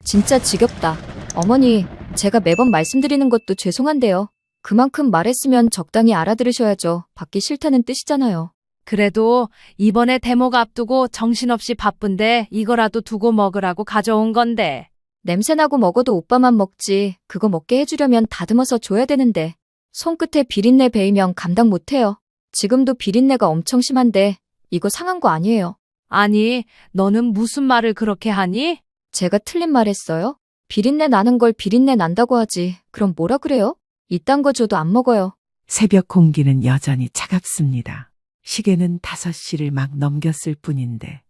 진짜 지겹다. 어머니, 제가 매번 말씀드리는 것도 죄송한데요. 그만큼 말했으면 적당히 알아들으셔야죠. 받기 싫다는 뜻이잖아요. 그래도 이번에 대목 앞두고 정신없이 바쁜데 이거라도 두고 먹으라고 가져온 건데. 냄새나고 먹어도 오빠만 먹지. 그거 먹게 해주려면 다듬어서 줘야 되는데. 손끝에 비린내 배이면 감당 못해요. 지금도 비린내가 엄청 심한데 이거 상한 거 아니에요. 아니, 너는 무슨 말을 그렇게 하니? 제가 틀린 말 했어요? 비린내 나는 걸 비린내 난다고 하지. 그럼 뭐라 그래요? 이딴 거 줘도 안 먹어요. 새벽 공기는 여전히 차갑습니다. 시계는 5시를 막 넘겼을 뿐인데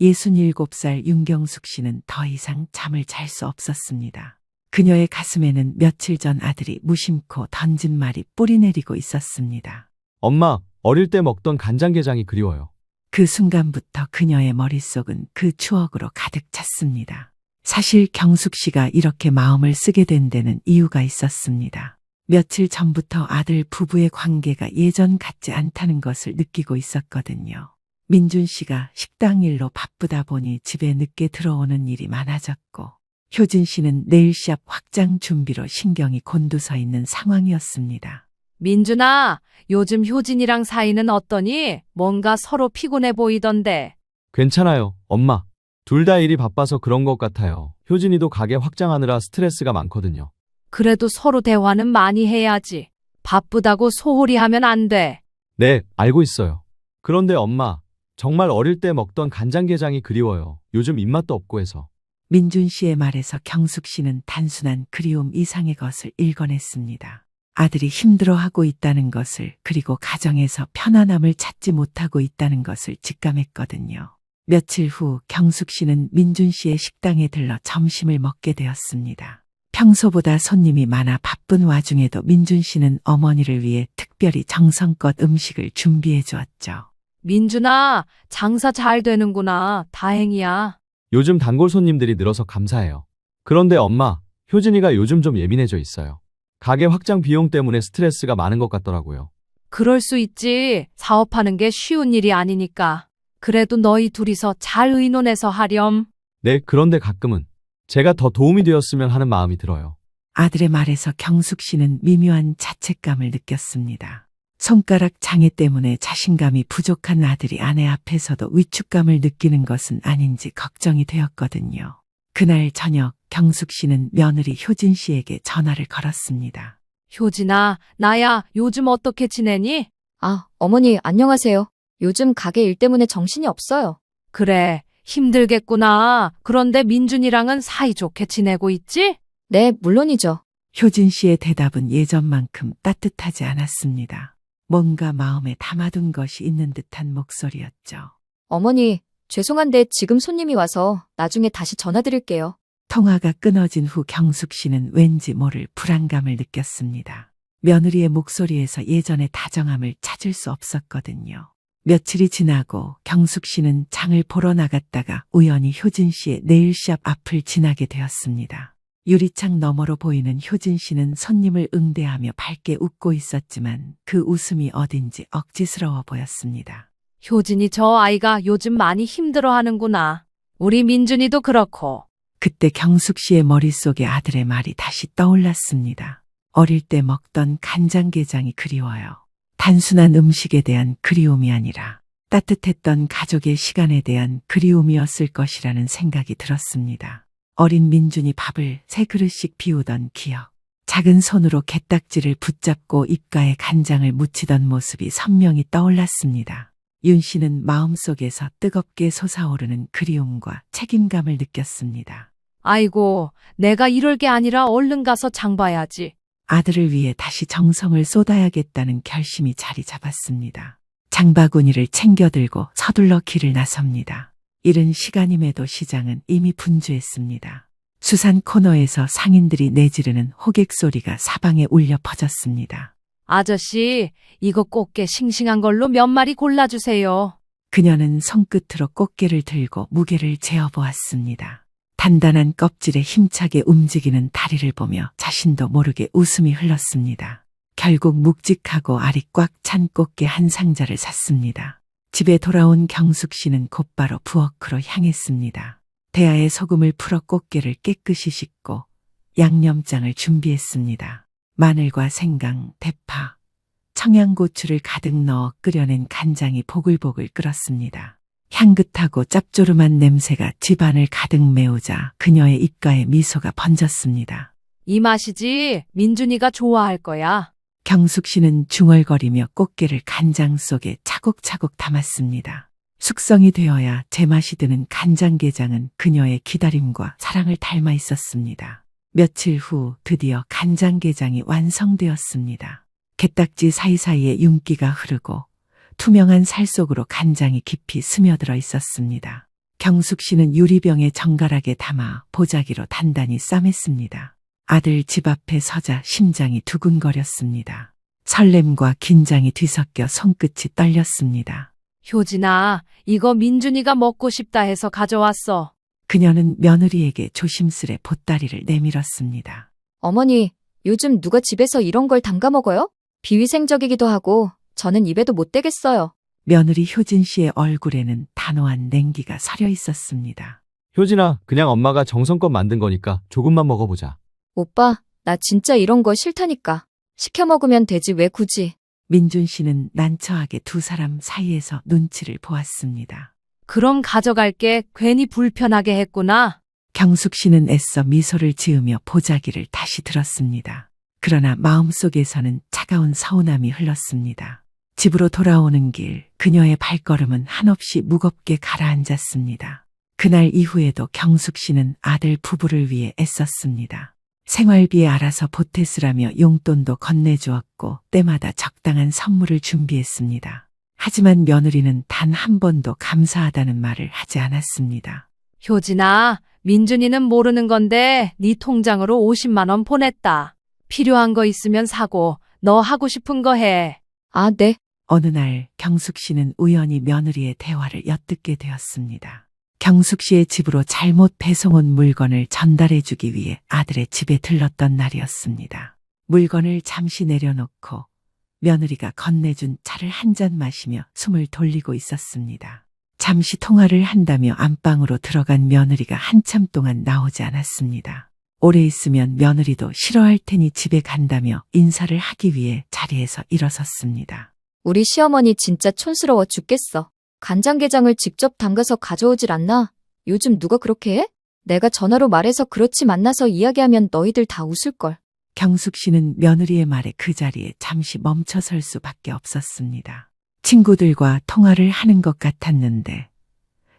67살 윤경숙 씨는 더 이상 잠을 잘 수 없었습니다. 그녀의 가슴에는 며칠 전 아들이 무심코 던진 말이 뿌리내리고 있었습니다. 엄마, 어릴 때 먹던 간장게장이 그리워요. 그 순간부터 그녀의 머릿속은 그 추억으로 가득 찼습니다. 사실 경숙 씨가 이렇게 마음을 쓰게 된 데는 이유가 있었습니다. 며칠 전부터 아들 부부의 관계가 예전 같지 않다는 것을 느끼고 있었거든요. 민준 씨가 식당 일로 바쁘다 보니 집에 늦게 들어오는 일이 많아졌고, 효진 씨는 네일 샵 확장 준비로 신경이 곤두서 있는 상황이었습니다. 민준아, 요즘 효진이랑 사이는 어떠니? 뭔가 서로 피곤해 보이던데. 괜찮아요, 엄마. 둘 다 일이 바빠서 그런 것 같아요. 효진이도 가게 확장하느라 스트레스가 많거든요. 그래도 서로 대화는 많이 해야지. 바쁘다고 소홀히 하면 안 돼. 네, 알고 있어요. 그런데 엄마, 정말 어릴 때 먹던 간장게장이 그리워요. 요즘 입맛도 없고 해서. 민준 씨의 말에서 경숙 씨는 단순한 그리움 이상의 것을 읽어냈습니다. 아들이 힘들어하고 있다는 것을, 그리고 가정에서 편안함을 찾지 못하고 있다는 것을 직감했거든요. 며칠 후 경숙 씨는 민준 씨의 식당에 들러 점심을 먹게 되었습니다. 평소보다 손님이 많아 바쁜 와중에도 민준 씨는 어머니를 위해 특별히 정성껏 음식을 준비해 주었죠. 민준아, 장사 잘 되는구나. 다행이야. 요즘 단골 손님들이 늘어서 감사해요. 그런데 엄마, 효진이가 요즘 좀 예민해져 있어요. 가게 확장 비용 때문에 스트레스가 많은 것 같더라고요. 그럴 수 있지. 사업하는 게 쉬운 일이 아니니까. 그래도 너희 둘이서 잘 의논해서 하렴. 네, 그런데 가끔은 제가 더 도움이 되었으면 하는 마음이 들어요. 아들의 말에서 경숙 씨는 미묘한 자책감을 느꼈습니다. 손가락 장애 때문에 자신감이 부족한 아들이 아내 앞에서도 위축감을 느끼는 것은 아닌지 걱정이 되었거든요. 그날 저녁 경숙 씨는 며느리 효진 씨에게 전화를 걸었습니다. 효진아, 나야, 요즘 어떻게 지내니? 아, 어머니 안녕하세요. 요즘 가게 일 때문에 정신이 없어요. 그래, 힘들겠구나. 그런데 민준이랑은 사이좋게 지내고 있지? 네, 물론이죠. 효진 씨의 대답은 예전만큼 따뜻하지 않았습니다. 뭔가 마음에 담아둔 것이 있는 듯한 목소리였죠. 어머니, 죄송한데 지금 손님이 와서 나중에 다시 전화드릴게요. 통화가 끊어진 후 경숙 씨는 왠지 모를 불안감을 느꼈습니다. 며느리의 목소리에서 예전의 다정함을 찾을 수 없었거든요. 며칠이 지나고 경숙 씨는 장을 보러 나갔다가 우연히 효진 씨의 네일샵 앞을 지나게 되었습니다. 유리창 너머로 보이는 효진 씨는 손님을 응대하며 밝게 웃고 있었지만 그 웃음이 어딘지 억지스러워 보였습니다. 효진이 저 아이가 요즘 많이 힘들어하는구나. 우리 민준이도 그렇고. 그때 경숙 씨의 머릿속에 아들의 말이 다시 떠올랐습니다. 어릴 때 먹던 간장게장이 그리워요. 단순한 음식에 대한 그리움이 아니라 따뜻했던 가족의 시간에 대한 그리움이었을 것이라는 생각이 들었습니다. 어린 민준이 밥을 3그릇씩 비우던 기억. 작은 손으로 게딱지를 붙잡고 입가에 간장을 묻히던 모습이 선명히 떠올랐습니다. 윤 씨는 마음속에서 뜨겁게 솟아오르는 그리움과 책임감을 느꼈습니다. 아이고, 내가 이럴 게 아니라 얼른 가서 장 봐야지. 아들을 위해 다시 정성을 쏟아야겠다는 결심이 자리 잡았습니다. 장바구니를 챙겨들고 서둘러 길을 나섭니다. 이른 시간임에도 시장은 이미 분주했습니다. 수산 코너에서 상인들이 내지르는 호객 소리가 사방에 울려 퍼졌습니다. 아저씨, 이거 꽃게 싱싱한 걸로 몇 마리 골라주세요. 그녀는 손끝으로 꽃게를 들고 무게를 재어보았습니다. 단단한 껍질에 힘차게 움직이는 다리를 보며 자신도 모르게 웃음이 흘렀습니다. 결국 묵직하고 알이 꽉 찬 꽃게 한 상자를 샀습니다. 집에 돌아온 경숙 씨는 곧바로 부엌으로 향했습니다. 대야에 소금을 풀어 꽃게를 깨끗이 씻고 양념장을 준비했습니다. 마늘과 생강, 대파, 청양고추를 가득 넣어 끓여낸 간장이 보글보글 끓었습니다. 향긋하고 짭조름한 냄새가 집안을 가득 메우자 그녀의 입가에 미소가 번졌습니다. 이 맛이지 민준이가 좋아할 거야. 경숙 씨는 중얼거리며 꽃게를 간장 속에 차곡차곡 담았습니다. 숙성이 되어야 제맛이 드는 간장게장은 그녀의 기다림과 사랑을 닮아 있었습니다. 며칠 후 드디어 간장게장이 완성되었습니다. 게딱지 사이사이에 윤기가 흐르고 투명한 살 속으로 간장이 깊이 스며들어 있었습니다. 경숙 씨는 유리병에 정갈하게 담아 보자기로 단단히 싸맸습니다. 아들 집 앞에 서자 심장이 두근거렸습니다. 설렘과 긴장이 뒤섞여 손끝이 떨렸습니다. 효진아, 이거 민준이가 먹고 싶다 해서 가져왔어. 그녀는 며느리에게 조심스레 보따리를 내밀었습니다. 어머니, 요즘 누가 집에서 이런 걸 담가 먹어요? 비위생적이기도 하고 저는 입에도 못 대겠어요. 며느리 효진 씨의 얼굴에는 단호한 냉기가 서려 있었습니다. 효진아, 그냥 엄마가 정성껏 만든 거니까 조금만 먹어보자. 오빠, 나 진짜 이런 거 싫다니까. 시켜 먹으면 되지 왜 굳이. 민준 씨는 난처하게 두 사람 사이에서 눈치를 보았습니다. 그럼 가져갈게. 괜히 불편하게 했구나. 경숙 씨는 애써 미소를 지으며 보자기를 다시 들었습니다. 그러나 마음속에서는 차가운 서운함이 흘렀습니다. 집으로 돌아오는 길, 그녀의 발걸음은 한없이 무겁게 가라앉았습니다. 그날 이후에도 경숙 씨는 아들 부부를 위해 애썼습니다. 생활비에 알아서 보태쓰라며 용돈도 건네주었고 때마다 적당한 선물을 준비했습니다. 하지만 며느리는 단 한 번도 감사하다는 말을 하지 않았습니다. 효진아, 민준이는 모르는 건데 네 통장으로 50만 원 보냈다. 필요한 거 있으면 사고 너 하고 싶은 거 해. 아, 네. 어느 날 경숙 씨는 우연히 며느리의 대화를 엿듣게 되었습니다. 경숙 씨의 집으로 잘못 배송온 물건을 전달해주기 위해 아들의 집에 들렀던 날이었습니다. 물건을 잠시 내려놓고 며느리가 건네준 차를 한 잔 마시며 숨을 돌리고 있었습니다. 잠시 통화를 한다며 안방으로 들어간 며느리가 한참 동안 나오지 않았습니다. 오래 있으면 며느리도 싫어할 테니 집에 간다며 인사를 하기 위해 자리에서 일어섰습니다. 우리 시어머니 진짜 촌스러워 죽겠어. 간장게장을 직접 담가서 가져오질 않나? 요즘 누가 그렇게 해? 내가 전화로 말해서 그렇지 만나서 이야기하면 너희들 다 웃을걸. 경숙 씨는 며느리의 말에 그 자리에 잠시 멈춰설 수밖에 없었습니다. 친구들과 통화를 하는 것 같았는데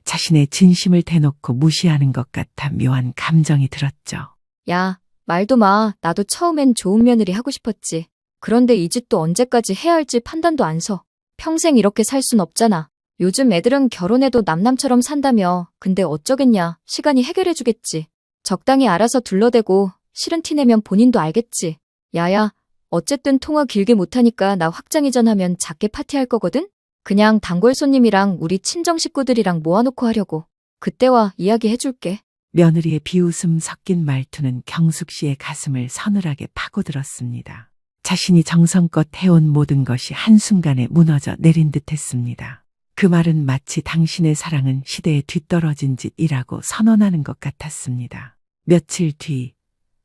자신의 진심을 대놓고 무시하는 것 같아 묘한 감정이 들었죠. 야, 말도 마. 나도 처음엔 좋은 며느리 하고 싶었지. 그런데 이 짓도 언제까지 해야 할지 판단도 안 서. 평생 이렇게 살 순 없잖아. 요즘 애들은 결혼해도 남남처럼 산다며. 근데 어쩌겠냐. 시간이 해결해주겠지. 적당히 알아서 둘러대고 싫은 티 내면 본인도 알겠지. 야야, 어쨌든 통화 길게 못하니까 나 확장 이전하면 작게 파티할 거거든? 그냥 단골 손님이랑 우리 친정 식구들이랑 모아놓고 하려고. 그때와 이야기해줄게. 며느리의 비웃음 섞인 말투는 경숙 씨의 가슴을 서늘하게 파고들었습니다. 자신이 정성껏 해온 모든 것이 한순간에 무너져 내린 듯했습니다. 그 말은 마치 당신의 사랑은 시대에 뒤떨어진 짓이라고 선언하는 것 같았습니다. 며칠 뒤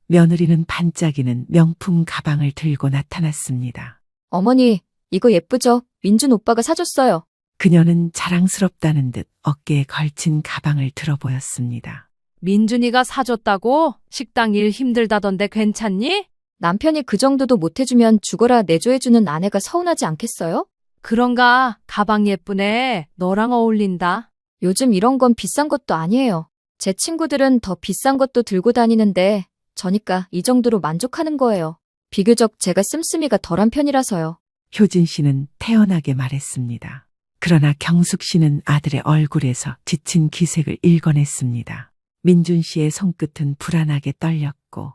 며느리는 반짝이는 명품 가방을 들고 나타났습니다. 어머니, 이거 예쁘죠? 민준 오빠가 사줬어요. 그녀는 자랑스럽다는 듯 어깨에 걸친 가방을 들어 보였습니다. 민준이가 사줬다고? 식당 일 힘들다던데 괜찮니? 남편이 그 정도도 못해주면 죽어라 내조해주는 아내가 서운하지 않겠어요? 그런가? 가방 예쁘네. 너랑 어울린다. 요즘 이런 건 비싼 것도 아니에요. 제 친구들은 더 비싼 것도 들고 다니는데 저니까 이 정도로 만족하는 거예요. 비교적 제가 씀씀이가 덜한 편이라서요. 효진 씨는 태연하게 말했습니다. 그러나 경숙 씨는 아들의 얼굴에서 지친 기색을 읽어냈습니다. 민준 씨의 손끝은 불안하게 떨렸고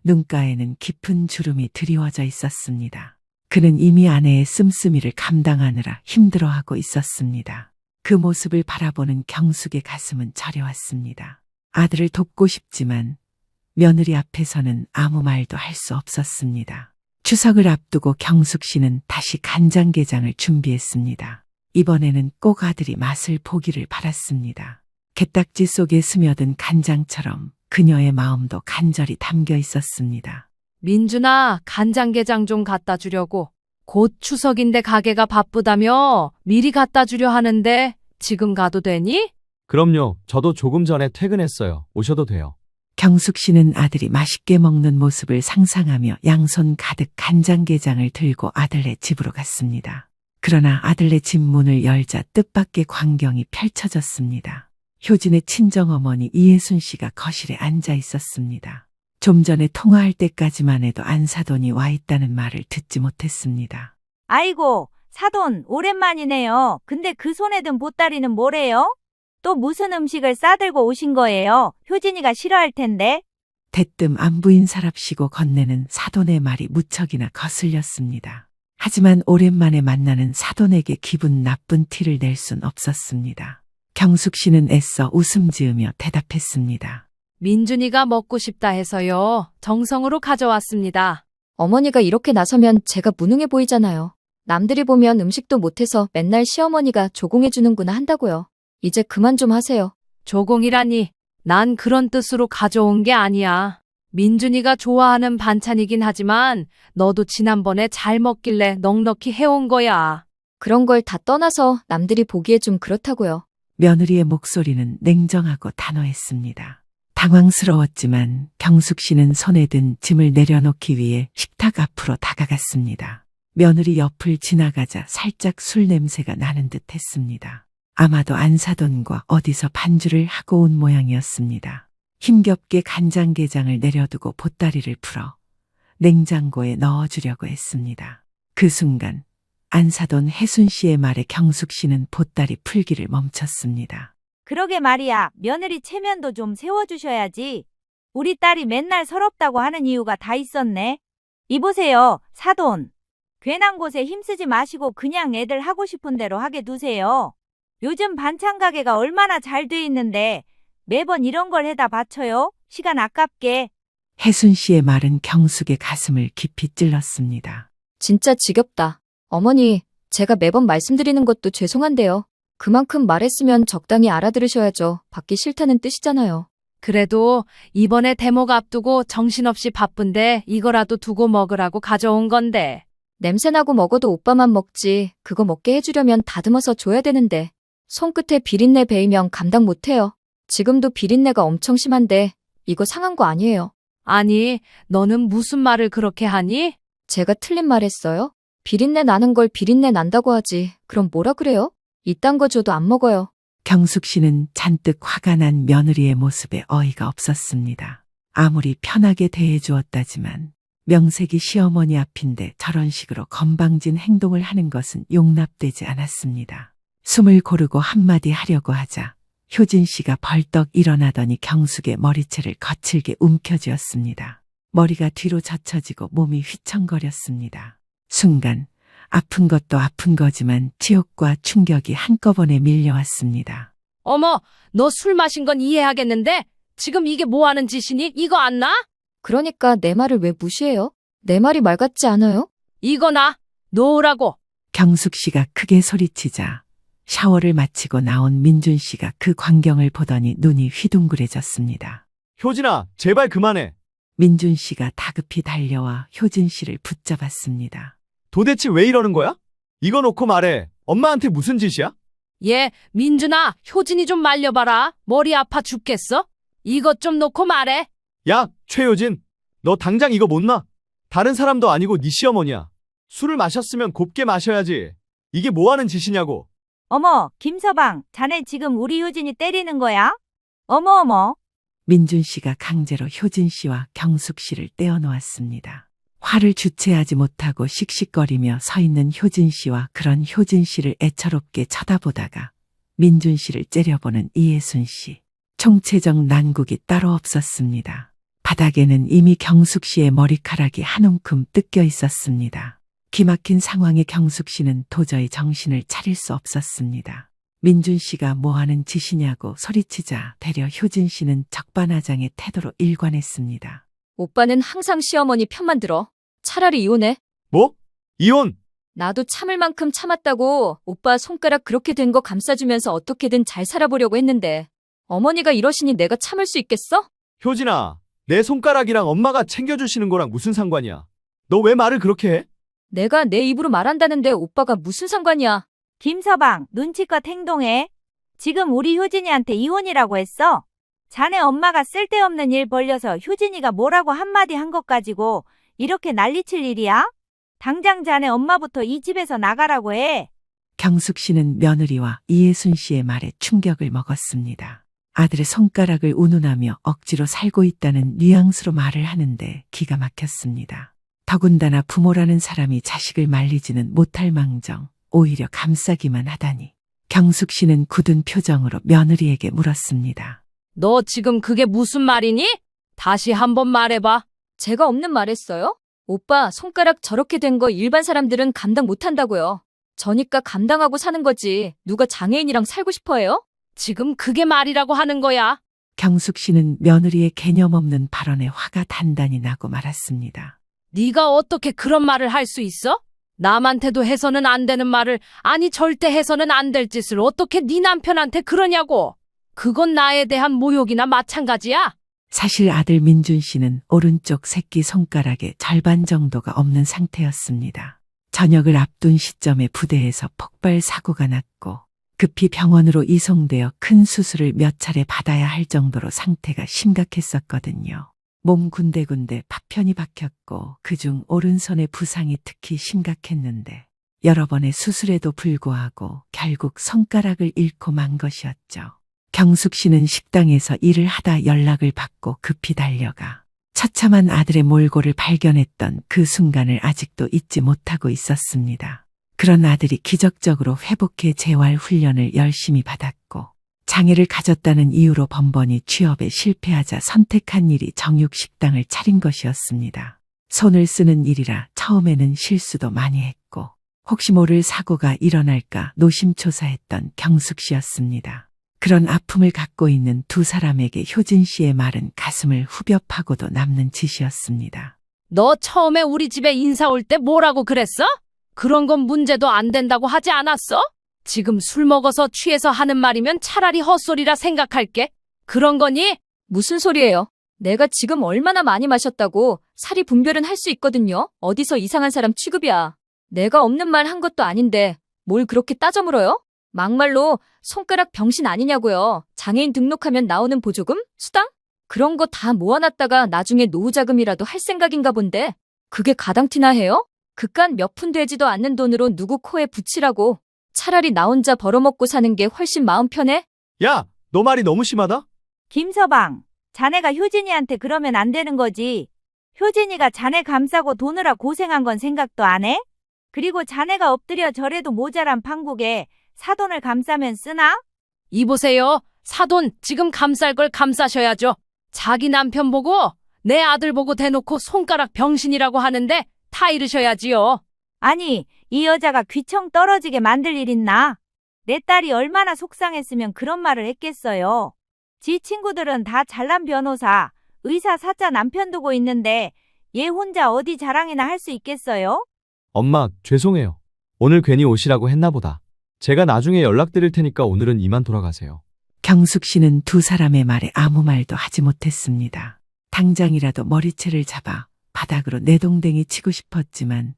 눈가에는 깊은 주름이 드리워져 있었습니다. 그는 이미 아내의 씀씀이를 감당하느라 힘들어하고 있었습니다. 그 모습을 바라보는 경숙의 가슴은 저려왔습니다. 아들을 돕고 싶지만 며느리 앞에서는 아무 말도 할 수 없었습니다. 추석을 앞두고 경숙 씨는 다시 간장게장을 준비했습니다. 이번에는 꼭 아들이 맛을 보기를 바랐습니다. 게딱지 속에 스며든 간장처럼 그녀의 마음도 간절히 담겨 있었습니다. 민준아, 간장게장 좀 갖다 주려고. 곧 추석인데 가게가 바쁘다며 미리 갖다 주려 하는데 지금 가도 되니? 그럼요. 저도 조금 전에 퇴근했어요. 오셔도 돼요. 경숙 씨는 아들이 맛있게 먹는 모습을 상상하며 양손 가득 간장게장을 들고 아들네 집으로 갔습니다. 그러나 아들네 집 문을 열자 뜻밖의 광경이 펼쳐졌습니다. 효진의 친정어머니 이예순 씨가 거실에 앉아 있었습니다. 좀 전에 통화할 때까지만 해도 안사돈이 와 있다는 말을 듣지 못했습니다. 아이고, 사돈, 오랜만이네요. 근데 그 손에 든 보따리는 뭐래요? 또 무슨 음식을 싸들고 오신 거예요? 효진이가 싫어할 텐데. 대뜸 안부인사랍시고 건네는 사돈의 말이 무척이나 거슬렸습니다. 하지만 오랜만에 만나는 사돈에게 기분 나쁜 티를 낼 순 없었습니다. 경숙 씨는 애써 웃음 지으며 대답했습니다. 민준이가 먹고 싶다 해서요. 정성으로 가져왔습니다. 어머니가 이렇게 나서면 제가 무능해 보이잖아요. 남들이 보면 음식도 못해서 맨날 시어머니가 조공해주는구나 한다고요. 이제 그만 좀 하세요. 조공이라니. 난 그런 뜻으로 가져온 게 아니야. 민준이가 좋아하는 반찬이긴 하지만 너도 지난번에 잘 먹길래 넉넉히 해온 거야. 그런 걸 다 떠나서 남들이 보기에 좀 그렇다고요. 며느리의 목소리는 냉정하고 단호했습니다. 당황스러웠지만 경숙 씨는 손에 든 짐을 내려놓기 위해 식탁 앞으로 다가갔습니다. 며느리 옆을 지나가자 살짝 술 냄새가 나는 듯 했습니다. 아마도 안사돈과 어디서 반주를 하고 온 모양이었습니다. 힘겹게 간장게장을 내려두고 보따리를 풀어 냉장고에 넣어주려고 했습니다. 그 순간 안사돈 혜순 씨의 말에 경숙 씨는 보따리 풀기를 멈췄습니다. 그러게 말이야. 며느리 체면도 좀 세워주셔야지. 우리 딸이 맨날 서럽다고 하는 이유가 다 있었네. 이보세요, 사돈. 괜한 곳에 힘쓰지 마시고 그냥 애들 하고 싶은 대로 하게 두세요. 요즘 반찬 가게가 얼마나 잘 돼 있는데 매번 이런 걸 해다 바쳐요? 시간 아깝게. 혜순 씨의 말은 경숙의 가슴을 깊이 찔렀습니다. 진짜 지겹다. 어머니, 제가 매번 말씀드리는 것도 죄송한데요. 그만큼 말했으면 적당히 알아들으셔야죠. 받기 싫다는 뜻이잖아요. 그래도 이번에 대목 앞두고 정신없이 바쁜데 이거라도 두고 먹으라고 가져온 건데. 냄새나고 먹어도 오빠만 먹지. 그거 먹게 해주려면 다듬어서 줘야 되는데. 손끝에 비린내 배이면 감당 못해요. 지금도 비린내가 엄청 심한데 이거 상한 거 아니에요. 아니, 너는 무슨 말을 그렇게 하니? 제가 틀린 말 했어요? 비린내 나는 걸 비린내 난다고 하지. 그럼 뭐라 그래요? 이딴 거 줘도 안 먹어요. 경숙 씨는 잔뜩 화가 난 며느리의 모습에 어이가 없었습니다. 아무리 편하게 대해주었다지만 명색이 시어머니 앞인데 저런 식으로 건방진 행동을 하는 것은 용납되지 않았습니다. 숨을 고르고 한마디 하려고 하자 효진 씨가 벌떡 일어나더니 경숙의 머리채를 거칠게 움켜쥐었습니다. 머리가 뒤로 젖혀지고 몸이 휘청거렸습니다. 순간 아픈 것도 아픈 거지만 지옥과 충격이 한꺼번에 밀려왔습니다. 어머, 너 술 마신 건 이해하겠는데 지금 이게 뭐 하는 짓이니? 이거 안 나? 그러니까 내 말을 왜 무시해요? 내 말이 말 같지 않아요? 이거 나? 놓으라고. 경숙 씨가 크게 소리치자 샤워를 마치고 나온 민준 씨가 그 광경을 보더니 눈이 휘둥그레졌습니다. 효진아, 제발 그만해. 민준 씨가 다급히 달려와 효진 씨를 붙잡았습니다. 도대체 왜 이러는 거야? 이거 놓고 말해. 엄마한테 무슨 짓이야? 얘, 민준아, 효진이 좀 말려봐라. 머리 아파 죽겠어? 이것 좀 놓고 말해. 야, 최효진. 너 당장 이거 못 놔. 다른 사람도 아니고 네 시어머니야. 술을 마셨으면 곱게 마셔야지. 이게 뭐 하는 짓이냐고. 어머, 김서방, 자네 지금 우리 효진이 때리는 거야? 어머. 민준 씨가 강제로 효진 씨와 경숙 씨를 떼어놓았습니다. 화를 주체하지 못하고 씩씩거리며 서 있는 효진 씨와 그런 효진 씨를 애처롭게 쳐다보다가 민준 씨를 째려보는 이예순 씨. 총체적 난국이 따로 없었습니다. 바닥에는 이미 경숙 씨의 머리카락이 한 움큼 뜯겨 있었습니다. 기막힌 상황에 경숙 씨는 도저히 정신을 차릴 수 없었습니다. 민준 씨가 뭐하는 짓이냐고 소리치자 되려 효진 씨는 적반하장의 태도로 일관했습니다. 오빠는 항상 시어머니 편만 들어. 차라리 이혼해. 뭐? 이혼? 나도 참을 만큼 참았다고. 오빠 손가락 그렇게 된 거 감싸주면서 어떻게든 잘 살아보려고 했는데 어머니가 이러시니 내가 참을 수 있겠어? 효진아, 내 손가락이랑 엄마가 챙겨주시는 거랑 무슨 상관이야? 너 왜 말을 그렇게 해? 내가 내 입으로 말한다는데 오빠가 무슨 상관이야? 김서방, 눈치껏 행동해. 지금 우리 효진이한테 이혼이라고 했어. 자네 엄마가 쓸데없는 일 벌려서 효진이가 뭐라고 한마디 한 것 가지고 이렇게 난리칠 일이야? 당장 자네 엄마부터 이 집에서 나가라고 해. 경숙 씨는 며느리와 이예순 씨의 말에 충격을 먹었습니다. 아들의 손가락을 운운하며 억지로 살고 있다는 뉘앙스로 말을 하는데 기가 막혔습니다. 더군다나 부모라는 사람이 자식을 말리지는 못할 망정 오히려 감싸기만 하다니. 경숙 씨는 굳은 표정으로 며느리에게 물었습니다. 너 지금 그게 무슨 말이니? 다시 한번 말해봐. 제가 없는 말 했어요? 오빠, 손가락 저렇게 된 거 일반 사람들은 감당 못 한다고요. 저니까 감당하고 사는 거지. 누가 장애인이랑 살고 싶어 해요? 지금 그게 말이라고 하는 거야. 경숙 씨는 며느리의 개념 없는 발언에 화가 단단히 나고 말았습니다. 네가 어떻게 그런 말을 할 수 있어? 남한테도 해서는 안 되는 말을, 아니 절대 해서는 안 될 짓을 어떻게 네 남편한테 그러냐고. 그건 나에 대한 모욕이나 마찬가지야. 사실 아들 민준 씨는 오른쪽 새끼 손가락의 절반 정도가 없는 상태였습니다. 저녁을 앞둔 시점에 부대에서 폭발 사고가 났고 급히 병원으로 이송되어 큰 수술을 몇 차례 받아야 할 정도로 상태가 심각했었거든요. 몸 군데군데 파편이 박혔고 그중 오른손의 부상이 특히 심각했는데 여러 번의 수술에도 불구하고 결국 손가락을 잃고 만 것이었죠. 경숙 씨는 식당에서 일을 하다 연락을 받고 급히 달려가 처참한 아들의 몰골을 발견했던 그 순간을 아직도 잊지 못하고 있었습니다. 그런 아들이 기적적으로 회복해 재활 훈련을 열심히 받았고 장애를 가졌다는 이유로 번번이 취업에 실패하자 선택한 일이 정육식당을 차린 것이었습니다. 손을 쓰는 일이라 처음에는 실수도 많이 했고 혹시 모를 사고가 일어날까 노심초사했던 경숙 씨였습니다. 그런 아픔을 갖고 있는 두 사람에게 효진 씨의 말은 가슴을 후벼 파고도 남는 짓이었습니다. 너 처음에 우리 집에 인사 올 때 뭐라고 그랬어? 그런 건 문제도 안 된다고 하지 않았어? 지금 술 먹어서 취해서 하는 말이면 차라리 헛소리라 생각할게. 그런 거니? 무슨 소리예요? 내가 지금 얼마나 많이 마셨다고 사리 분별은 할 수 있거든요. 어디서 이상한 사람 취급이야. 내가 없는 말 한 것도 아닌데 뭘 그렇게 따져 물어요? 막말로 손가락 병신 아니냐고요. 장애인 등록하면 나오는 보조금? 수당? 그런 거 다 모아놨다가 나중에 노후자금이라도 할 생각인가 본데 그게 가당티나 해요? 그깟 몇 푼 되지도 않는 돈으로 누구 코에 붙이라고. 차라리 나 혼자 벌어먹고 사는 게 훨씬 마음 편해? 야, 너 말이 너무 심하다? 김서방, 자네가 효진이한테 그러면 안 되는 거지. 효진이가 자네 감싸고 도느라 고생한 건 생각도 안 해? 그리고 자네가 엎드려 절해도 모자란 판국에 사돈을 감싸면 쓰나? 이보세요. 사돈 지금 감쌀 걸 감싸셔야죠. 자기 남편 보고 내 아들 보고 대놓고 손가락 병신이라고 하는데 타 이르셔야지요. 아니, 이 여자가 귀청 떨어지게 만들 일 있나? 내 딸이 얼마나 속상했으면 그런 말을 했겠어요. 지 친구들은 다 잘난 변호사, 의사 사자 남편 두고 있는데 얘 혼자 어디 자랑이나 할 수 있겠어요? 엄마, 죄송해요. 오늘 괜히 오시라고 했나 보다. 제가 나중에 연락드릴 테니까 오늘은 이만 돌아가세요. 경숙 씨는 두 사람의 말에 아무 말도 하지 못했습니다. 당장이라도 머리채를 잡아 바닥으로 내동댕이 치고 싶었지만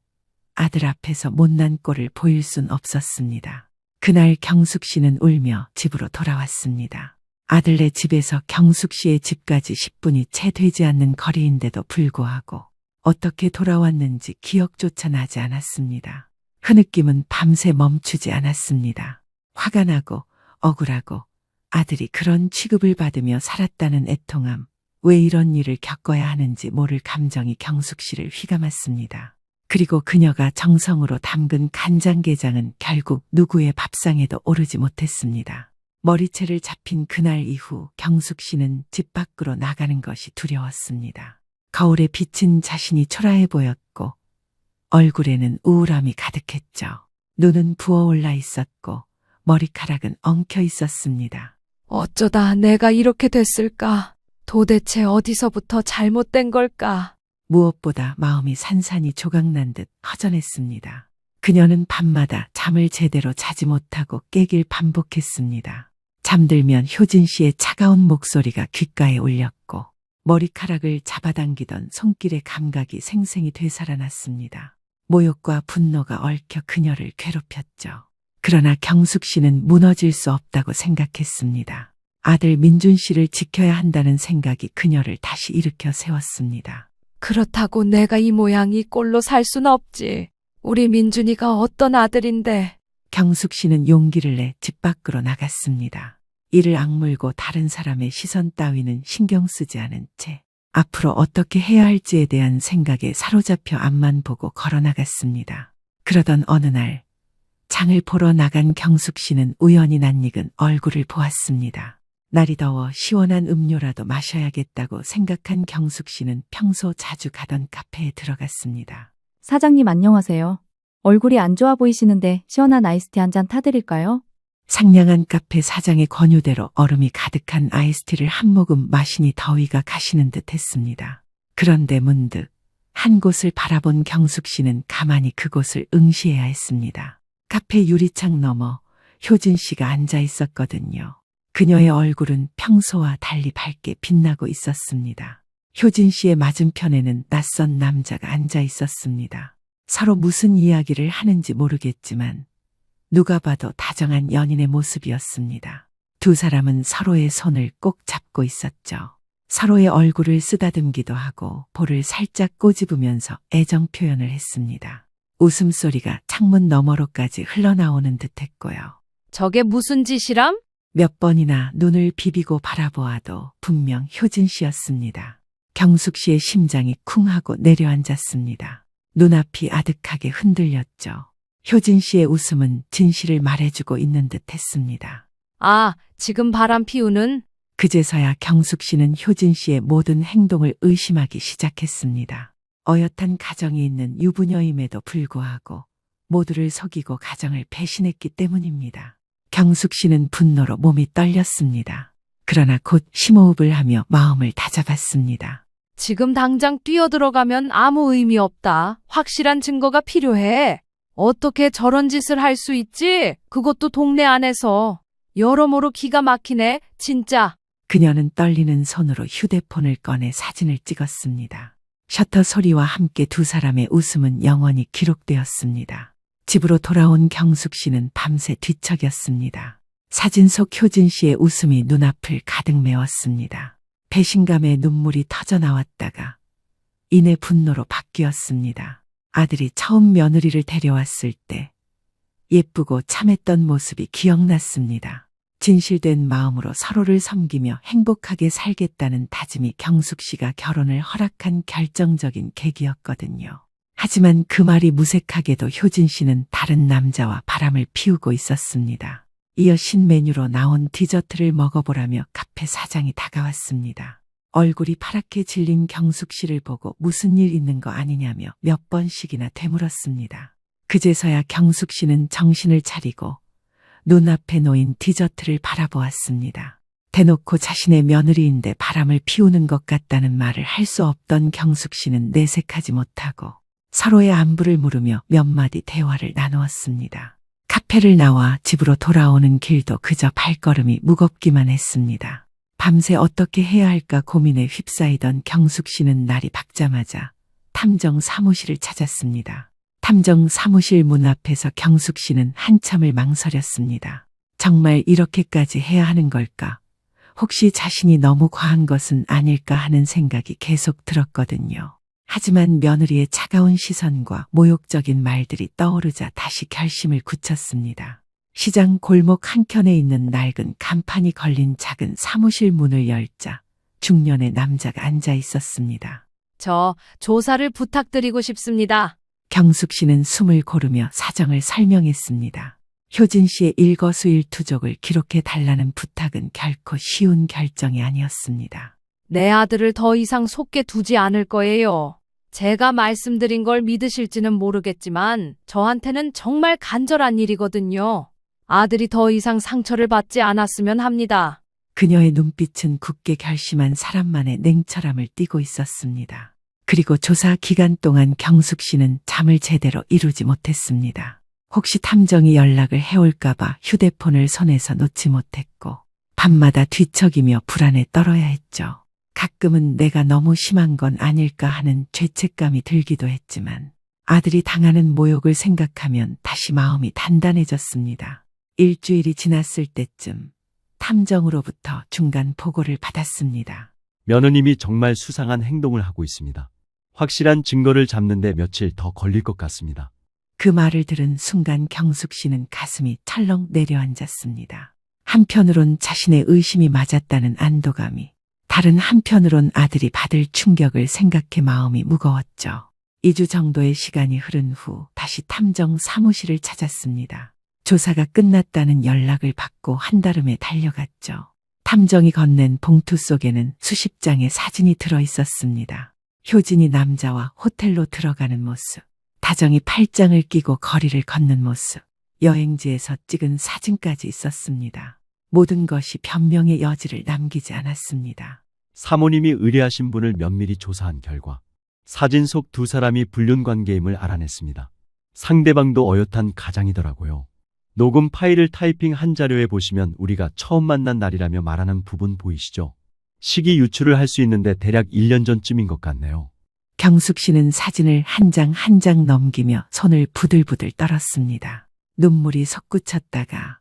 아들 앞에서 못난 꼴을 보일 순 없었습니다. 그날 경숙 씨는 울며 집으로 돌아왔습니다. 아들네 집에서 경숙 씨의 집까지 10분이 채 되지 않는 거리인데도 불구하고 어떻게 돌아왔는지 기억조차 나지 않았습니다. 흐느낌은 밤새 멈추지 않았습니다. 화가 나고 억울하고 아들이 그런 취급을 받으며 살았다는 애통함, 왜 이런 일을 겪어야 하는지 모를 감정이 경숙 씨를 휘감았습니다. 그리고 그녀가 정성으로 담근 간장게장은 결국 누구의 밥상에도 오르지 못했습니다. 머리채를 잡힌 그날 이후 경숙 씨는 집 밖으로 나가는 것이 두려웠습니다. 거울에 비친 자신이 초라해 보였고 얼굴에는 우울함이 가득했죠. 눈은 부어올라 있었고 머리카락은 엉켜 있었습니다. 어쩌다 내가 이렇게 됐을까? 도대체 어디서부터 잘못된 걸까? 무엇보다 마음이 산산이 조각난 듯 허전했습니다. 그녀는 밤마다 잠을 제대로 자지 못하고 깨길 반복했습니다. 잠들면 효진 씨의 차가운 목소리가 귓가에 울렸고 머리카락을 잡아당기던 손길의 감각이 생생히 되살아났습니다. 모욕과 분노가 얽혀 그녀를 괴롭혔죠. 그러나 경숙 씨는 무너질 수 없다고 생각했습니다. 아들 민준 씨를 지켜야 한다는 생각이 그녀를 다시 일으켜 세웠습니다. 그렇다고 내가 이 모양 이 꼴로 살 순 없지. 우리 민준이가 어떤 아들인데. 경숙 씨는 용기를 내 집 밖으로 나갔습니다. 이를 악물고 다른 사람의 시선 따위는 신경 쓰지 않은 채 앞으로 어떻게 해야 할지에 대한 생각에 사로잡혀 앞만 보고 걸어 나갔습니다. 그러던 어느 날 장을 보러 나간 경숙 씨는 우연히 낯익은 얼굴을 보았습니다. 날이 더워 시원한 음료라도 마셔야겠다고 생각한 경숙 씨는 평소 자주 가던 카페에 들어갔습니다. 사장님 안녕하세요. 얼굴이 안 좋아 보이시는데 시원한 아이스티 한 잔 타드릴까요? 상냥한 카페 사장의 권유대로 얼음이 가득한 아이스티를 한 모금 마시니 더위가 가시는 듯 했습니다. 그런데 문득 한 곳을 바라본 경숙 씨는 가만히 그곳을 응시해야 했습니다. 카페 유리창 너머 효진 씨가 앉아 있었거든요. 그녀의 얼굴은 평소와 달리 밝게 빛나고 있었습니다. 효진 씨의 맞은편에는 낯선 남자가 앉아 있었습니다. 서로 무슨 이야기를 하는지 모르겠지만 누가 봐도 다정한 연인의 모습이었습니다. 두 사람은 서로의 손을 꼭 잡고 있었죠. 서로의 얼굴을 쓰다듬기도 하고 볼을 살짝 꼬집으면서 애정 표현을 했습니다. 웃음소리가 창문 너머로까지 흘러나오는 듯했고요. 저게 무슨 짓이람? 몇 번이나 눈을 비비고 바라보아도 분명 효진 씨였습니다. 경숙 씨의 심장이 쿵 하고 내려앉았습니다. 눈앞이 아득하게 흔들렸죠. 효진 씨의 웃음은 진실을 말해주고 있는 듯 했습니다. 아, 지금 바람 피우는? 그제서야 경숙 씨는 효진 씨의 모든 행동을 의심하기 시작했습니다. 어엿한 가정이 있는 유부녀임에도 불구하고 모두를 속이고 가정을 배신했기 때문입니다. 경숙 씨는 분노로 몸이 떨렸습니다. 그러나 곧 심호흡을 하며 마음을 다잡았습니다. 지금 당장 뛰어들어가면 아무 의미 없다. 확실한 증거가 필요해. 어떻게 저런 짓을 할 수 있지? 그것도 동네 안에서. 여러모로 기가 막히네, 진짜. 그녀는 떨리는 손으로 휴대폰을 꺼내 사진을 찍었습니다. 셔터 소리와 함께 두 사람의 웃음은 영원히 기록되었습니다. 집으로 돌아온 경숙 씨는 밤새 뒤척였습니다. 사진 속 효진 씨의 웃음이 눈앞을 가득 메웠습니다. 배신감에 눈물이 터져 나왔다가 이내 분노로 바뀌었습니다. 아들이 처음 며느리를 데려왔을 때 예쁘고 참했던 모습이 기억났습니다. 진실된 마음으로 서로를 섬기며 행복하게 살겠다는 다짐이 경숙 씨가 결혼을 허락한 결정적인 계기였거든요. 하지만 그 말이 무색하게도 효진 씨는 다른 남자와 바람을 피우고 있었습니다. 이어 신메뉴로 나온 디저트를 먹어보라며 카페 사장이 다가왔습니다. 얼굴이 파랗게 질린 경숙 씨를 보고 무슨 일 있는 거 아니냐며 몇 번씩이나 되물었습니다. 그제서야 경숙 씨는 정신을 차리고 눈앞에 놓인 디저트를 바라보았습니다. 대놓고 자신의 며느리인데 바람을 피우는 것 같다는 말을 할 수 없던 경숙 씨는 내색하지 못하고 서로의 안부를 물으며 몇 마디 대화를 나누었습니다. 카페를 나와 집으로 돌아오는 길도 그저 발걸음이 무겁기만 했습니다. 밤새 어떻게 해야 할까 고민에 휩싸이던 경숙 씨는 날이 밝자마자 탐정 사무실을 찾았습니다. 탐정 사무실 문 앞에서 경숙 씨는 한참을 망설였습니다. 정말 이렇게까지 해야 하는 걸까? 혹시 자신이 너무 과한 것은 아닐까 하는 생각이 계속 들었거든요. 하지만 며느리의 차가운 시선과 모욕적인 말들이 떠오르자 다시 결심을 굳혔습니다. 시장 골목 한켠에 있는 낡은 간판이 걸린 작은 사무실 문을 열자 중년의 남자가 앉아 있었습니다. 저 조사를 부탁드리고 싶습니다. 경숙 씨는 숨을 고르며 사정을 설명했습니다. 효진 씨의 일거수일투족을 기록해 달라는 부탁은 결코 쉬운 결정이 아니었습니다. 내 아들을 더 이상 속게 두지 않을 거예요. 제가 말씀드린 걸 믿으실지는 모르겠지만 저한테는 정말 간절한 일이거든요. 아들이 더 이상 상처를 받지 않았으면 합니다. 그녀의 눈빛은 굳게 결심한 사람만의 냉철함을 띠고 있었습니다. 그리고 조사 기간 동안 경숙 씨는 잠을 제대로 이루지 못했습니다. 혹시 탐정이 연락을 해올까봐 휴대폰을 손에서 놓지 못했고 밤마다 뒤척이며 불안에 떨어야 했죠. 가끔은 내가 너무 심한 건 아닐까 하는 죄책감이 들기도 했지만 아들이 당하는 모욕을 생각하면 다시 마음이 단단해졌습니다. 일주일이 지났을 때쯤 탐정으로부터 중간 보고를 받았습니다. 며느님이 정말 수상한 행동을 하고 있습니다. 확실한 증거를 잡는데 며칠 더 걸릴 것 같습니다. 그 말을 들은 순간 경숙 씨는 가슴이 철렁 내려앉았습니다. 한편으론 자신의 의심이 맞았다는 안도감이, 다른 한편으론 아들이 받을 충격을 생각해 마음이 무거웠죠. 2주 정도의 시간이 흐른 후 다시 탐정 사무실을 찾았습니다. 조사가 끝났다는 연락을 받고 한달음에 달려갔죠. 탐정이 건넨 봉투 속에는 수십 장의 사진이 들어 있었습니다. 효진이 남자와 호텔로 들어가는 모습, 다정이 팔짱을 끼고 거리를 걷는 모습, 여행지에서 찍은 사진까지 있었습니다. 모든 것이 변명의 여지를 남기지 않았습니다. 사모님이 의뢰하신 분을 면밀히 조사한 결과 사진 속 두 사람이 불륜 관계임을 알아냈습니다. 상대방도 어엿한 가장이더라고요. 녹음 파일을 타이핑한 자료에 보시면 우리가 처음 만난 날이라며 말하는 부분 보이시죠? 시기 유출을 할 수 있는데 대략 1년 전쯤인 것 같네요. 경숙 씨는 사진을 한 장 한 장 넘기며 손을 부들부들 떨었습니다. 눈물이 솟구쳤다가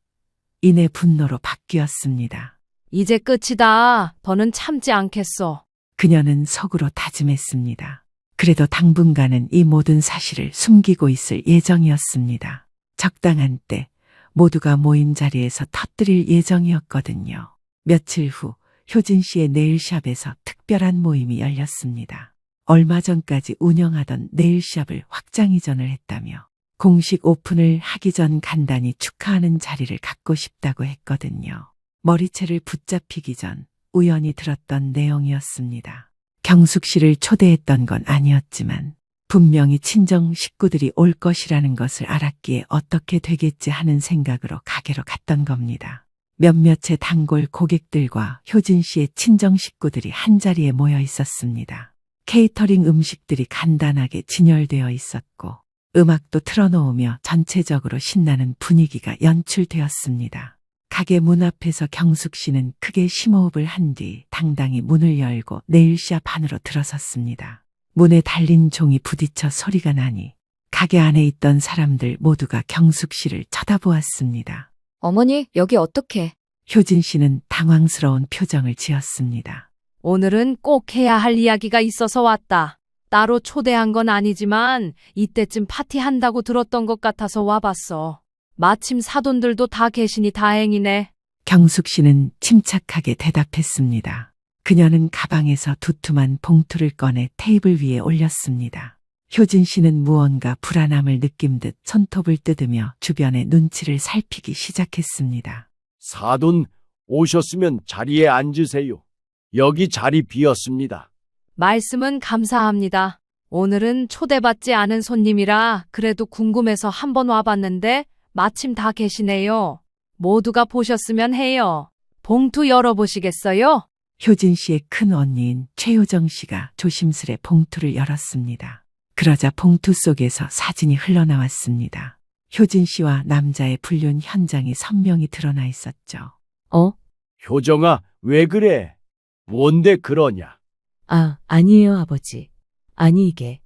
이내 분노로 바뀌었습니다. 이제 끝이다. 더는 참지 않겠어. 그녀는 속으로 다짐했습니다. 그래도 당분간은 이 모든 사실을 숨기고 있을 예정이었습니다. 적당한 때 모두가 모인 자리에서 터뜨릴 예정이었거든요. 며칠 후 효진 씨의 네일샵에서 특별한 모임이 열렸습니다. 얼마 전까지 운영하던 네일샵을 확장 이전을 했다며 공식 오픈을 하기 전 간단히 축하하는 자리를 갖고 싶다고 했거든요. 머리채를 붙잡히기 전 우연히 들었던 내용이었습니다. 경숙 씨를 초대했던 건 아니었지만 분명히 친정 식구들이 올 것이라는 것을 알았기에 어떻게 되겠지 하는 생각으로 가게로 갔던 겁니다. 몇몇의 단골 고객들과 효진 씨의 친정 식구들이 한자리에 모여 있었습니다. 케이터링 음식들이 간단하게 진열되어 있었고 음악도 틀어놓으며 전체적으로 신나는 분위기가 연출되었습니다. 가게 문 앞에서 경숙 씨는 크게 심호흡을 한 뒤 당당히 문을 열고 네일샵 안으로 들어섰습니다. 문에 달린 종이 부딪혀 소리가 나니 가게 안에 있던 사람들 모두가 경숙 씨를 쳐다보았습니다. 어머니, 여기 어떻게? 효진 씨는 당황스러운 표정을 지었습니다. 오늘은 꼭 해야 할 이야기가 있어서 왔다. 따로 초대한 건 아니지만 이때쯤 파티한다고 들었던 것 같아서 와봤어. 마침 사돈들도 다 계시니 다행이네. 경숙 씨는 침착하게 대답했습니다. 그녀는 가방에서 두툼한 봉투를 꺼내 테이블 위에 올렸습니다. 효진 씨는 무언가 불안함을 느낀 듯 손톱을 뜯으며 주변의 눈치를 살피기 시작했습니다. 사돈 오셨으면 자리에 앉으세요. 여기 자리 비었습니다. 말씀은 감사합니다. 오늘은 초대받지 않은 손님이라 그래도 궁금해서 한번 와봤는데 마침 다 계시네요. 모두가 보셨으면 해요. 봉투 열어보시겠어요? 효진 씨의 큰 언니인 최효정 씨가 조심스레 봉투를 열었습니다. 그러자 봉투 속에서 사진이 흘러나왔습니다. 효진 씨와 남자의 불륜 현장이 선명히 드러나 있었죠. 효정아, 왜 그래? 뭔데 그러냐? 아니에요, 아버지. 아니, 이게.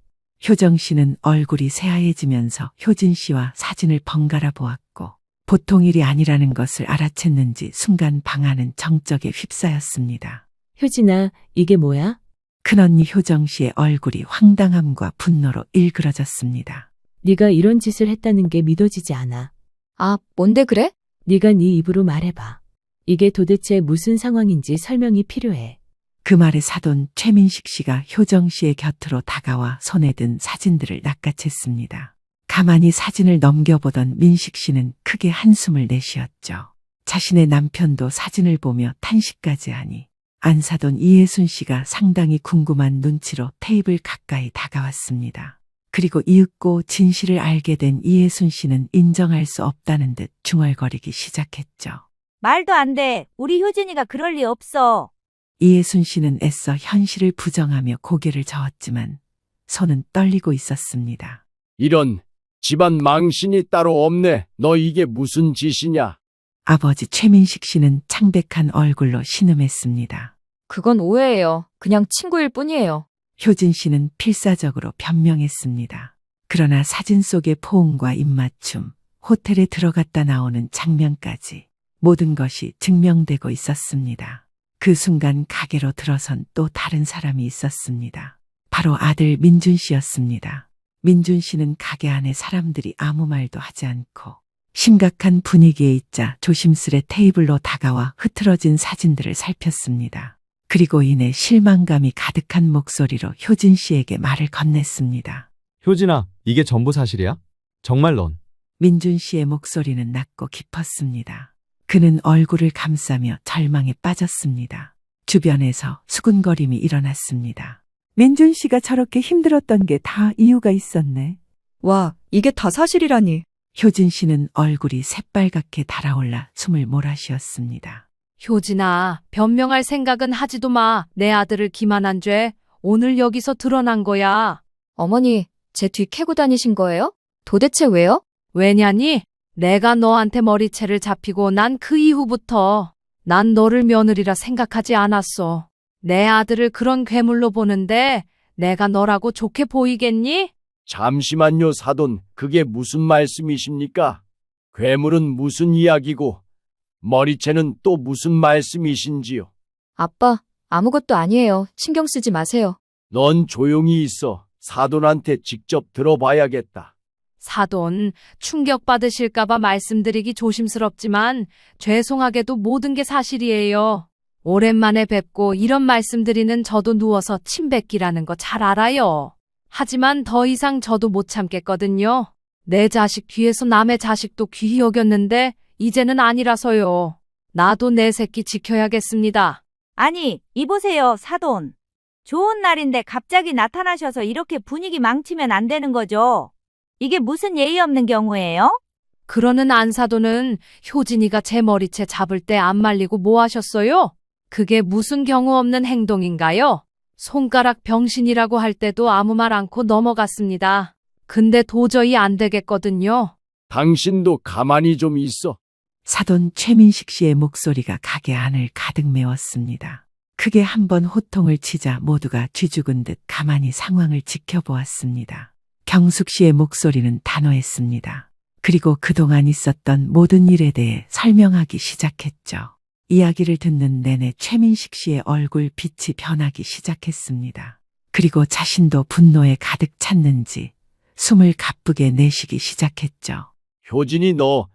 효정 씨는 얼굴이 새하얘지면서 효진 씨와 사진을 번갈아 보았고 보통 일이 아니라는 것을 알아챘는지 순간 방안은 정적에 휩싸였습니다. 효진아, 이게 뭐야? 큰언니 효정 씨의 얼굴이 황당함과 분노로 일그러졌습니다. 네가 이런 짓을 했다는 게 믿어지지 않아. 아, 뭔데 그래? 네가 네 입으로 말해봐. 이게 도대체 무슨 상황인지 설명이 필요해. 그 말에 사돈 최민식 씨가 효정 씨의 곁으로 다가와 손에 든 사진들을 낚아챘습니다. 가만히 사진을 넘겨보던 민식 씨는 크게 한숨을 내쉬었죠. 자신의 남편도 사진을 보며 탄식까지 하니 안사돈 이혜순 씨가 상당히 궁금한 눈치로 테이블 가까이 다가왔습니다. 그리고 이윽고 진실을 알게 된 이혜순 씨는 인정할 수 없다는 듯 중얼거리기 시작했죠. 말도 안 돼. 우리 효진이가 그럴 리 없어. 이혜순 씨는 애써 현실을 부정하며 고개를 저었지만 손은 떨리고 있었습니다. 이런 집안 망신이 따로 없네. 너 이게 무슨 짓이냐? 아버지 최민식 씨는 창백한 얼굴로 신음했습니다. 그건 오해예요. 그냥 친구일 뿐이에요. 효진 씨는 필사적으로 변명했습니다. 그러나 사진 속의 포옹과 입맞춤, 호텔에 들어갔다 나오는 장면까지 모든 것이 증명되고 있었습니다. 그 순간 가게로 들어선 또 다른 사람이 있었습니다. 바로 아들 민준 씨였습니다. 민준 씨는 가게 안에 사람들이 아무 말도 하지 않고 심각한 분위기에 있자 조심스레 테이블로 다가와 흐트러진 사진들을 살폈습니다. 그리고 이내 실망감이 가득한 목소리로 효진 씨에게 말을 건넸습니다. 효진아, 이게 전부 사실이야? 정말 넌? 민준 씨의 목소리는 낮고 깊었습니다. 그는 얼굴을 감싸며 절망에 빠졌습니다. 주변에서 수군거림이 일어났습니다. 민준 씨가 저렇게 힘들었던 게 다 이유가 있었네. 와, 이게 다 사실이라니. 효진 씨는 얼굴이 새빨갛게 달아올라 숨을 몰아쉬었습니다. 효진아, 변명할 생각은 하지도 마. 내 아들을 기만한 죄 오늘 여기서 드러난 거야. 어머니, 제 뒤 캐고 다니신 거예요? 도대체 왜요? 왜냐니? 내가 너한테 머리채를 잡히고 난 그 이후부터 난 너를 며느리라 생각하지 않았어. 내 아들을 그런 괴물로 보는데 내가 너라고 좋게 보이겠니? 잠시만요, 사돈. 그게 무슨 말씀이십니까? 괴물은 무슨 이야기고 머리채는 또 무슨 말씀이신지요? 아빠, 아무것도 아니에요. 신경 쓰지 마세요. 넌 조용히 있어. 사돈한테 직접 들어봐야겠다. 사돈, 충격받으실까봐 말씀드리기 조심스럽지만 죄송하게도 모든 게 사실이에요. 오랜만에 뵙고 이런 말씀드리는 저도 누워서 침 뱉기라는 거 잘 알아요. 하지만 더 이상 저도 못 참겠거든요. 내 자식 뒤에서 남의 자식도 귀히 여겼는데 이제는 아니라서요. 나도 내 새끼 지켜야겠습니다. 아니, 이보세요, 사돈. 좋은 날인데 갑자기 나타나셔서 이렇게 분위기 망치면 안 되는 거죠? 이게 무슨 예의 없는 경우예요? 그러는 안사돈은 효진이가 제 머리채 잡을 때 안 말리고 뭐 하셨어요? 그게 무슨 경우 없는 행동인가요? 손가락 병신이라고 할 때도 아무 말 않고 넘어갔습니다. 근데 도저히 안 되겠거든요. 당신도 가만히 좀 있어. 사돈 최민식 씨의 목소리가 가게 안을 가득 메웠습니다. 크게 한 번 호통을 치자 모두가 쥐죽은 듯 가만히 상황을 지켜보았습니다. 경숙 씨의 목소리는 단호했습니다. 그리고 그동안 있었던 모든 일에 대해 설명하기 시작했죠. 이야기를 듣는 내내 최민식 씨의 얼굴 빛이 변하기 시작했습니다. 그리고 자신도 분노에 가득 찼는지 숨을 가쁘게 내쉬기 시작했죠. 효진이 너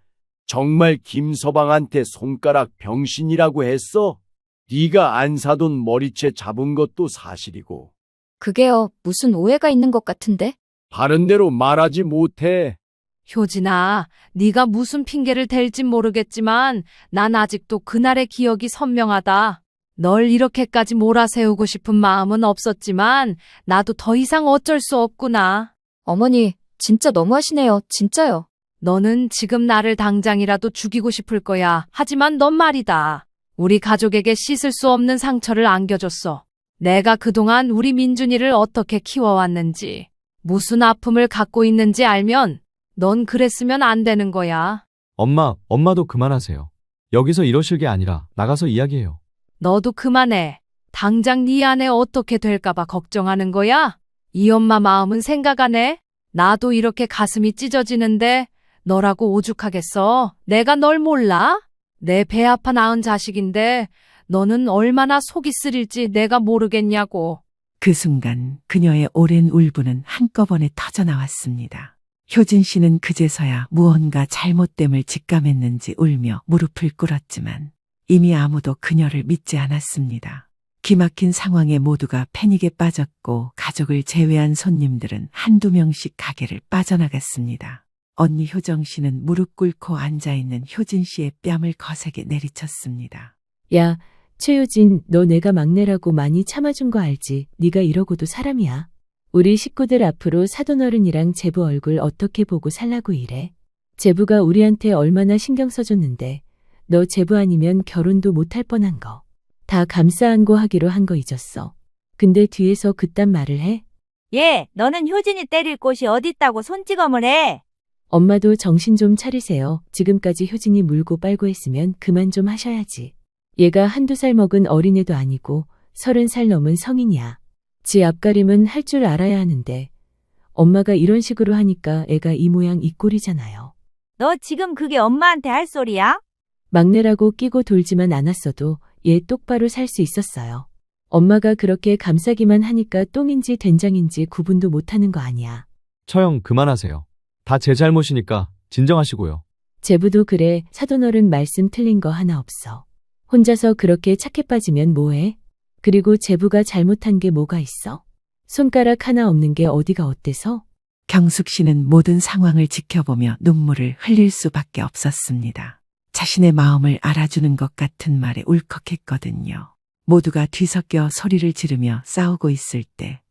정말 김서방한테 손가락 병신이라고 했어? 네가 안사돈 머리채 잡은 것도 사실이고. 그게요, 무슨 오해가 있는 것 같은데? 바른 대로 말하지 못해. 효진아, 네가 무슨 핑계를 댈진 모르겠지만 난 아직도 그날의 기억이 선명하다. 널 이렇게까지 몰아세우고 싶은 마음은 없었지만 나도 더 이상 어쩔 수 없구나. 어머니, 진짜 너무하시네요. 진짜요. 너는 지금 나를 당장이라도 죽이고 싶을 거야. 하지만 넌 말이다. 우리 가족에게 씻을 수 없는 상처를 안겨줬어. 내가 그동안 우리 민준이를 어떻게 키워왔는지, 무슨 아픔을 갖고 있는지 알면 넌 그랬으면 안 되는 거야. 엄마도 그만하세요. 여기서 이러실 게 아니라 나가서 이야기해요. 너도 그만해. 당장 네 안에 어떻게 될까봐 걱정하는 거야? 이 엄마 마음은 생각 안 해? 나도 이렇게 가슴이 찢어지는데 너라고 오죽하겠어. 내가 널 몰라? 내 배 아파 낳은 자식인데 너는 얼마나 속이 쓰릴지 내가 모르겠냐고. 그 순간 그녀의 오랜 울분은 한꺼번에 터져나왔습니다. 효진 씨는 그제서야 무언가 잘못됨을 직감했는지 울며 무릎을 꿇었지만 이미 아무도 그녀를 믿지 않았습니다. 기막힌 상황에 모두가 패닉에 빠졌고 가족을 제외한 손님들은 한두 명씩 가게를 빠져나갔습니다. 언니 효정 씨는 무릎 꿇고 앉아있는 효진 씨의 뺨을 거세게 내리쳤습니다. 야, 최효진, 너 내가 막내라고 많이 참아준 거 알지? 네가 이러고도 사람이야. 우리 식구들 앞으로 사돈어른이랑 제부 얼굴 어떻게 보고 살라고 이래? 제부가 우리한테 얼마나 신경 써줬는데 너 제부 아니면 결혼도 못할 뻔한 거. 다 감싸 안고하기로 한 거 잊었어. 근데 뒤에서 그딴 말을 해? 예, 너는 효진이 때릴 곳이 어딨다고 손찌검을 해. 엄마도 정신 좀 차리세요. 지금까지 효진이 물고 빨고 했으면 그만 좀 하셔야지. 얘가 한두 살 먹은 어린애도 아니고 30살 넘은 성인이야. 지 앞가림은 할 줄 알아야 하는데 엄마가 이런 식으로 하니까 애가 이 모양 이 꼴이잖아요. 너 지금 그게 엄마한테 할 소리야? 막내라고 끼고 돌지만 않았어도 얘 똑바로 살 수 있었어요. 엄마가 그렇게 감싸기만 하니까 똥인지 된장인지 구분도 못하는 거 아니야. 처형 그만하세요. 다 제 잘못이니까 진정하시고요. 제부도 그래. 사돈어른 말씀 틀린 거 하나 없어. 혼자서 그렇게 착해 빠지면 뭐해? 그리고 제부가 잘못한 게 뭐가 있어? 손가락 하나 없는 게 어디가 어때서? 경숙 씨는 모든 상황을 지켜보며 눈물을 흘릴 수밖에 없었습니다. 자신의 마음을 알아주는 것 같은 말에 울컥했거든요. 모두가 뒤섞여 소리를 지르며 싸우고 있을 때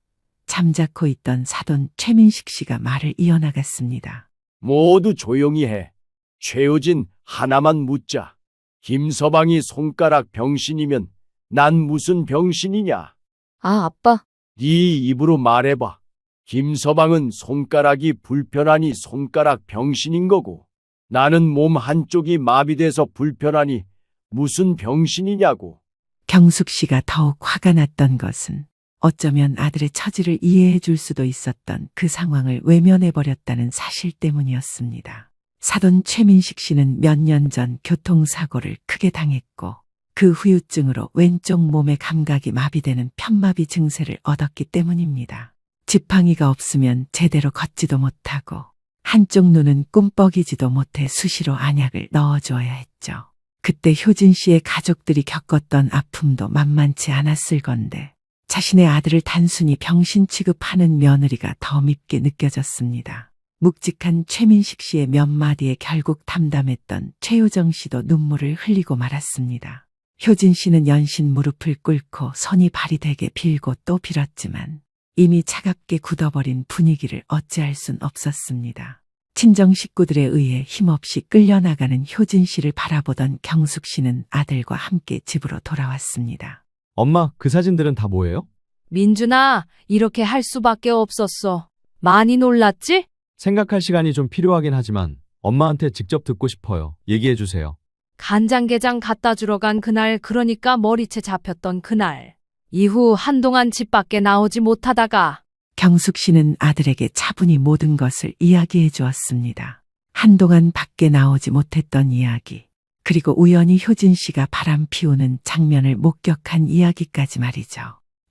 잠자코 있던 사돈 최민식 씨가 말을 이어나갔습니다. 모두 조용히 해. 최효진 하나만 묻자. 김서방이 손가락 병신이면 난 무슨 병신이냐? 아, 아빠. 네 입으로 말해봐. 김서방은 손가락이 불편하니 손가락 병신인 거고 나는 몸 한쪽이 마비돼서 불편하니 무슨 병신이냐고. 경숙 씨가 더욱 화가 났던 것은 어쩌면 아들의 처지를 이해해 줄 수도 있었던 그 상황을 외면해버렸다는 사실 때문이었습니다. 사돈 최민식 씨는 몇 년 전 교통사고를 크게 당했고 그 후유증으로 왼쪽 몸의 감각이 마비되는 편마비 증세를 얻었기 때문입니다. 지팡이가 없으면 제대로 걷지도 못하고 한쪽 눈은 꿈뻑이지도 못해 수시로 안약을 넣어줘야 했죠. 그때 효진 씨의 가족들이 겪었던 아픔도 만만치 않았을 건데 자신의 아들을 단순히 병신 취급하는 며느리가 더 밉게 느껴졌습니다. 묵직한 최민식 씨의 몇 마디에 결국 담담했던 최효정 씨도 눈물을 흘리고 말았습니다. 효진 씨는 연신 무릎을 꿇고 손이 발이 되게 빌고 또 빌었지만 이미 차갑게 굳어버린 분위기를 어찌할 순 없었습니다. 친정 식구들에 의해 힘없이 끌려나가는 효진 씨를 바라보던 경숙 씨는 아들과 함께 집으로 돌아왔습니다. 엄마, 그 사진들은 다 뭐예요? 민준아, 이렇게 할 수밖에 없었어. 많이 놀랐지? 생각할 시간이 좀 필요하긴 하지만 엄마한테 직접 듣고 싶어요. 얘기해 주세요. 간장게장 갖다 주러 간 그날, 그러니까 머리채 잡혔던 그날. 이후 한동안 집 밖에 나오지 못하다가 경숙 씨는 아들에게 차분히 모든 것을 이야기해 주었습니다. 한동안 밖에 나오지 못했던 이야기, 그리고 우연히 효진 씨가 바람 피우는 장면을 목격한 이야기까지 말이죠.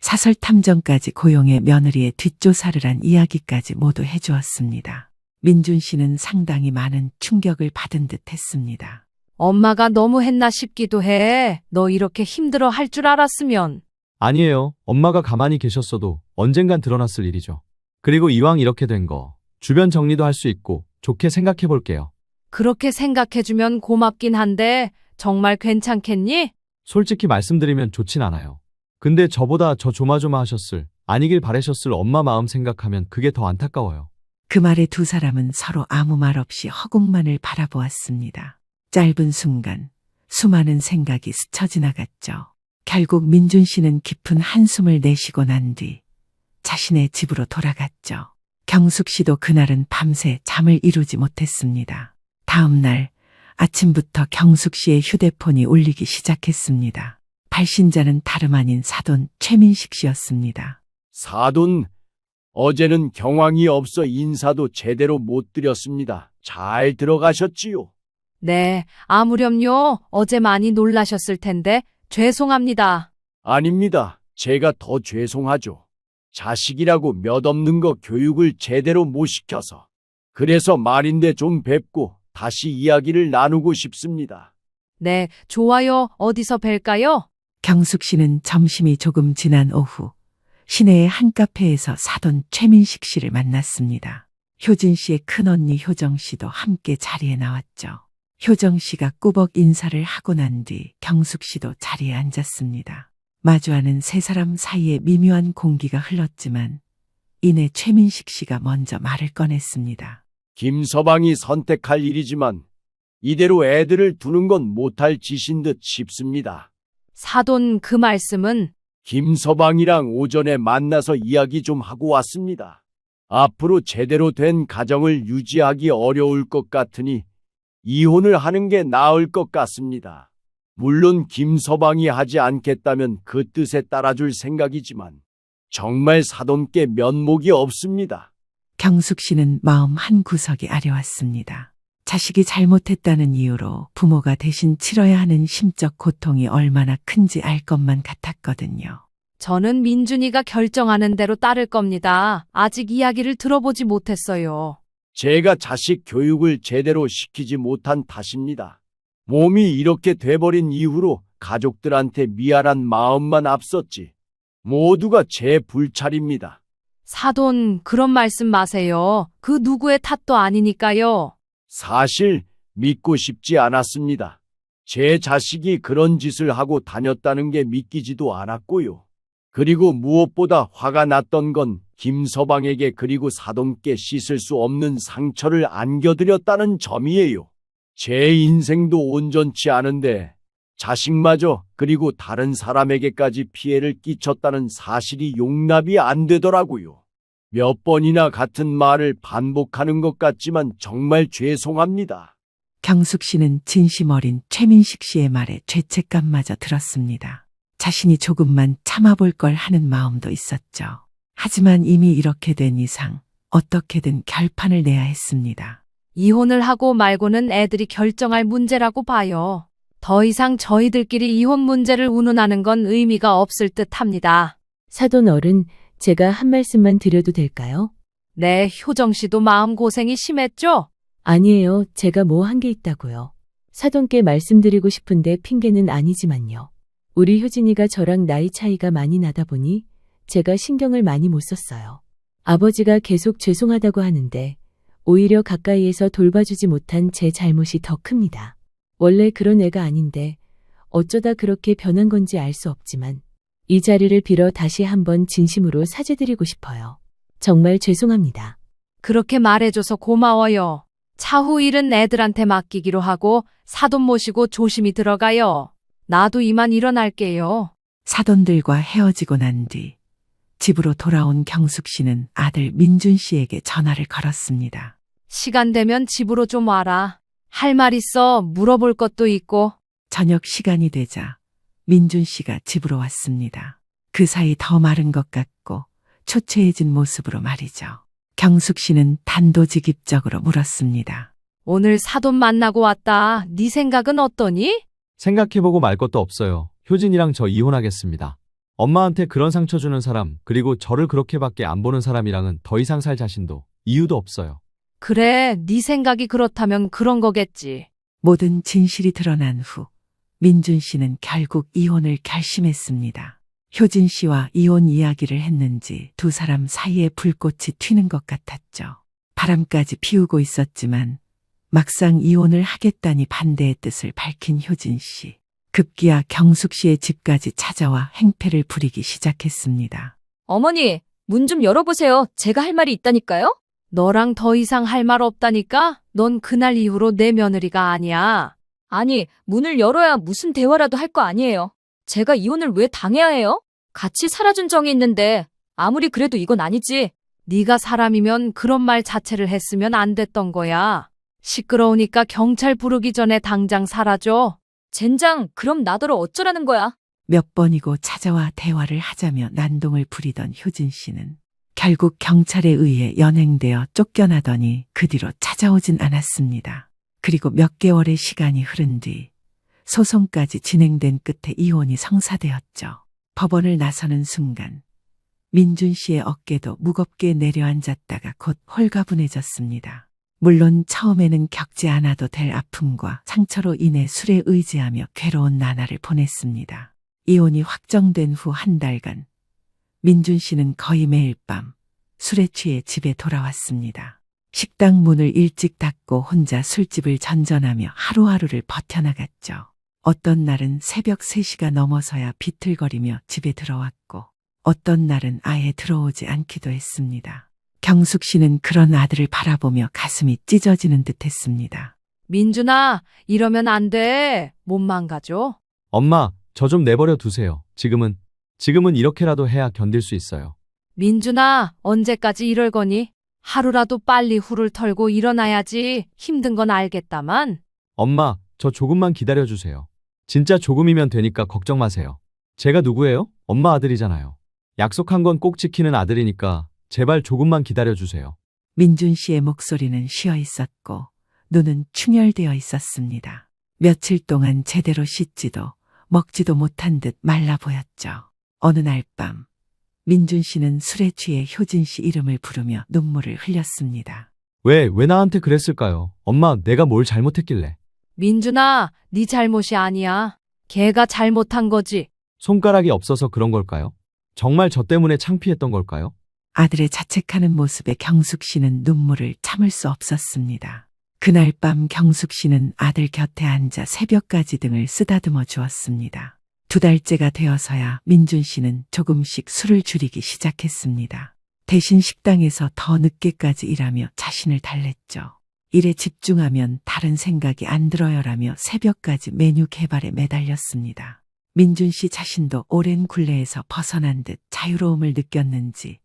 사설 탐정까지 고용해 며느리의 뒷조사를 한 이야기까지 모두 해주었습니다. 민준 씨는 상당히 많은 충격을 받은 듯 했습니다. 엄마가 너무 했나 싶기도 해. 너 이렇게 힘들어 할 줄 알았으면. 아니에요. 엄마가 가만히 계셨어도 언젠간 드러났을 일이죠. 그리고 이왕 이렇게 된 거 주변 정리도 할 수 있고 좋게 생각해 볼게요. 그렇게 생각해주면 고맙긴 한데 정말 괜찮겠니? 솔직히 말씀드리면 좋진 않아요. 근데 저보다 저 조마조마하셨을, 아니길 바라셨을 엄마 마음 생각하면 그게 더 안타까워요. 그 말에 두 사람은 서로 아무 말 없이 허공만을 바라보았습니다. 짧은 순간 수많은 생각이 스쳐 지나갔죠. 결국 민준 씨는 깊은 한숨을 내쉬고 난 뒤 자신의 집으로 돌아갔죠. 경숙 씨도 그날은 밤새 잠을 이루지 못했습니다. 다음 날 아침부터 경숙 씨의 휴대폰이 울리기 시작했습니다. 발신자는 다름 아닌 사돈 최민식 씨였습니다. 사돈, 어제는 경황이 없어 인사도 제대로 못 드렸습니다. 잘 들어가셨지요? 네, 아무렴요. 어제 많이 놀라셨을 텐데 죄송합니다. 아닙니다. 제가 더 죄송하죠. 자식이라고 몇 없는 거 교육을 제대로 못 시켜서. 그래서 말인데 좀 뵙고 다시 이야기를 나누고 싶습니다. 네, 좋아요. 어디서 뵐까요? 경숙 씨는 점심이 조금 지난 오후 시내의 한 카페에서 사돈 최민식 씨를 만났습니다. 효진 씨의 큰언니 효정 씨도 함께 자리에 나왔죠. 효정 씨가 꾸벅 인사를 하고 난 뒤 경숙 씨도 자리에 앉았습니다. 마주하는 세 사람 사이에 미묘한 공기가 흘렀지만 이내 최민식 씨가 먼저 말을 꺼냈습니다. 김서방이 선택할 일이지만 이대로 애들을 두는 건 못할 짓인 듯 싶습니다. 사돈, 그 말씀은? 김서방이랑 오전에 만나서 이야기 좀 하고 왔습니다. 앞으로 제대로 된 가정을 유지하기 어려울 것 같으니 이혼을 하는 게 나을 것 같습니다. 물론 김서방이 하지 않겠다면 그 뜻에 따라줄 생각이지만 정말 사돈께 면목이 없습니다. 경숙 씨는 마음 한 구석이 아려왔습니다. 자식이 잘못했다는 이유로 부모가 대신 치러야 하는 심적 고통이 얼마나 큰지 알 것만 같았거든요. 저는 민준이가 결정하는 대로 따를 겁니다. 아직 이야기를 들어보지 못했어요. 제가 자식 교육을 제대로 시키지 못한 탓입니다. 몸이 이렇게 돼버린 이후로 가족들한테 미안한 마음만 앞섰지. 모두가 제 불찰입니다. 사돈, 그런 말씀 마세요. 그 누구의 탓도 아니니까요. 사실 믿고 싶지 않았습니다. 제 자식이 그런 짓을 하고 다녔다는 게 믿기지도 않았고요. 그리고 무엇보다 화가 났던 건 김서방에게 그리고 사돈께 씻을 수 없는 상처를 안겨드렸다는 점이에요. 제 인생도 온전치 않은데 자식마저 그리고 다른 사람에게까지 피해를 끼쳤다는 사실이 용납이 안 되더라고요. 몇 번이나 같은 말을 반복하는 것 같지만 정말 죄송합니다. 경숙 씨는 진심 어린 최민식 씨의 말에 죄책감마저 들었습니다. 자신이 조금만 참아볼 걸 하는 마음도 있었죠. 하지만 이미 이렇게 된 이상 어떻게든 결판을 내야 했습니다. 이혼을 하고 말고는 애들이 결정할 문제라고 봐요. 더 이상 저희들끼리 이혼 문제를 운운하는 건 의미가 없을 듯 합니다. 사돈 어른, 제가 한 말씀만 드려도 될까요? 네, 효정 씨도 마음고생이 심했죠? 아니에요. 제가 뭐 한 게 있다고요. 사돈께 말씀드리고 싶은데 핑계는 아니지만요. 우리 효진이가 저랑 나이 차이가 많이 나다 보니 제가 신경을 많이 못 썼어요. 아버지가 계속 죄송하다고 하는데 오히려 가까이에서 돌봐주지 못한 제 잘못이 더 큽니다. 원래 그런 애가 아닌데 어쩌다 그렇게 변한 건지 알 수 없지만 이 자리를 빌어 다시 한번 진심으로 사죄드리고 싶어요. 정말 죄송합니다. 그렇게 말해줘서 고마워요. 차후 일은 애들한테 맡기기로 하고 사돈 모시고 조심히 들어가요. 나도 이만 일어날게요. 사돈들과 헤어지고 난 뒤 집으로 돌아온 경숙 씨는 아들 민준 씨에게 전화를 걸었습니다. 시간 되면 집으로 좀 와라. 할 말 있어. 물어볼 것도 있고. 저녁 시간이 되자 민준 씨가 집으로 왔습니다. 그 사이 더 마른 것 같고 초췌해진 모습으로 말이죠. 경숙 씨는 단도직입적으로 물었습니다. 오늘 사돈 만나고 왔다. 네 생각은 어떠니? 생각해보고 말 것도 없어요. 효진이랑 저 이혼하겠습니다. 엄마한테 그런 상처 주는 사람, 그리고 저를 그렇게밖에 안 보는 사람이랑은 더 이상 살 자신도 이유도 없어요. 그래, 네 생각이 그렇다면 그런 거겠지. 모든 진실이 드러난 후 민준 씨는 결국 이혼을 결심했습니다. 효진 씨와 이혼 이야기를 했는지 두 사람 사이에 불꽃이 튀는 것 같았죠. 바람까지 피우고 있었지만 막상 이혼을 하겠다니 반대의 뜻을 밝힌 효진 씨. 급기야 경숙 씨의 집까지 찾아와 행패를 부리기 시작했습니다. 어머니, 문 좀 열어보세요. 제가 할 말이 있다니까요? 너랑 더 이상 할 말 없다니까? 넌 그날 이후로 내 며느리가 아니야. 아니, 문을 열어야 무슨 대화라도 할 거 아니에요. 제가 이혼을 왜 당해야 해요? 같이 살아준 정이 있는데 아무리 그래도 이건 아니지. 네가 사람이면 그런 말 자체를 했으면 안 됐던 거야. 시끄러우니까 경찰 부르기 전에 당장 사라져. 젠장, 그럼 나더러 어쩌라는 거야? 몇 번이고 찾아와 대화를 하자며 난동을 부리던 효진 씨는 결국 경찰에 의해 연행되어 쫓겨나더니 그 뒤로 찾아오진 않았습니다. 그리고 몇 개월의 시간이 흐른 뒤 소송까지 진행된 끝에 이혼이 성사되었죠. 법원을 나서는 순간 민준 씨의 어깨도 무겁게 내려앉았다가 곧 홀가분해졌습니다. 물론 처음에는 겪지 않아도 될 아픔과 상처로 인해 술에 의지하며 괴로운 나날을 보냈습니다. 이혼이 확정된 후 한 달간 민준 씨는 거의 매일 밤 술에 취해 집에 돌아왔습니다. 식당 문을 일찍 닫고 혼자 술집을 전전하며 하루하루를 버텨나갔죠. 어떤 날은 새벽 3시가 넘어서야 비틀거리며 집에 들어왔고 어떤 날은 아예 들어오지 않기도 했습니다. 경숙 씨는 그런 아들을 바라보며 가슴이 찢어지는 듯 했습니다. 민준아, 이러면 안 돼. 못 망가져. 엄마, 저 좀 내버려 두세요. 지금은 이렇게라도 해야 견딜 수 있어요. 민준아, 언제까지 이럴 거니? 하루라도 빨리 후를 털고 일어나야지. 힘든 건 알겠다만. 엄마, 저 조금만 기다려주세요. 진짜 조금이면 되니까 걱정 마세요. 제가 누구예요? 엄마 아들이잖아요. 약속한 건 꼭 지키는 아들이니까 제발 조금만 기다려주세요. 민준 씨의 목소리는 쉬어 있었고 눈은 충혈되어 있었습니다. 며칠 동안 제대로 씻지도 먹지도 못한 듯 말라 보였죠. 어느 날 밤 민준 씨는 술에 취해 효진 씨 이름을 부르며 눈물을 흘렸습니다. 왜 나한테 그랬을까요? 엄마, 내가 뭘 잘못했길래. 민준아, 네 잘못이 아니야. 걔가 잘못한 거지. 손가락이 없어서 그런 걸까요? 정말 저 때문에 창피했던 걸까요? 아들의 자책하는 모습에 경숙 씨는 눈물을 참을 수 없었습니다. 그날 밤 경숙 씨는 아들 곁에 앉아 새벽까지 등을 쓰다듬어 주었습니다. 2달째가 되어서야 민준 씨는 조금씩 술을 줄이기 시작했습니다. 대신 식당에서 더 늦게까지 일하며 자신을 달랬죠. 일에 집중하면 다른 생각이 안 들어요라며 새벽까지 메뉴 개발에 매달렸습니다. 민준 씨 자신도 오랜 굴레에서 벗어난 듯 자유로움을 느꼈는지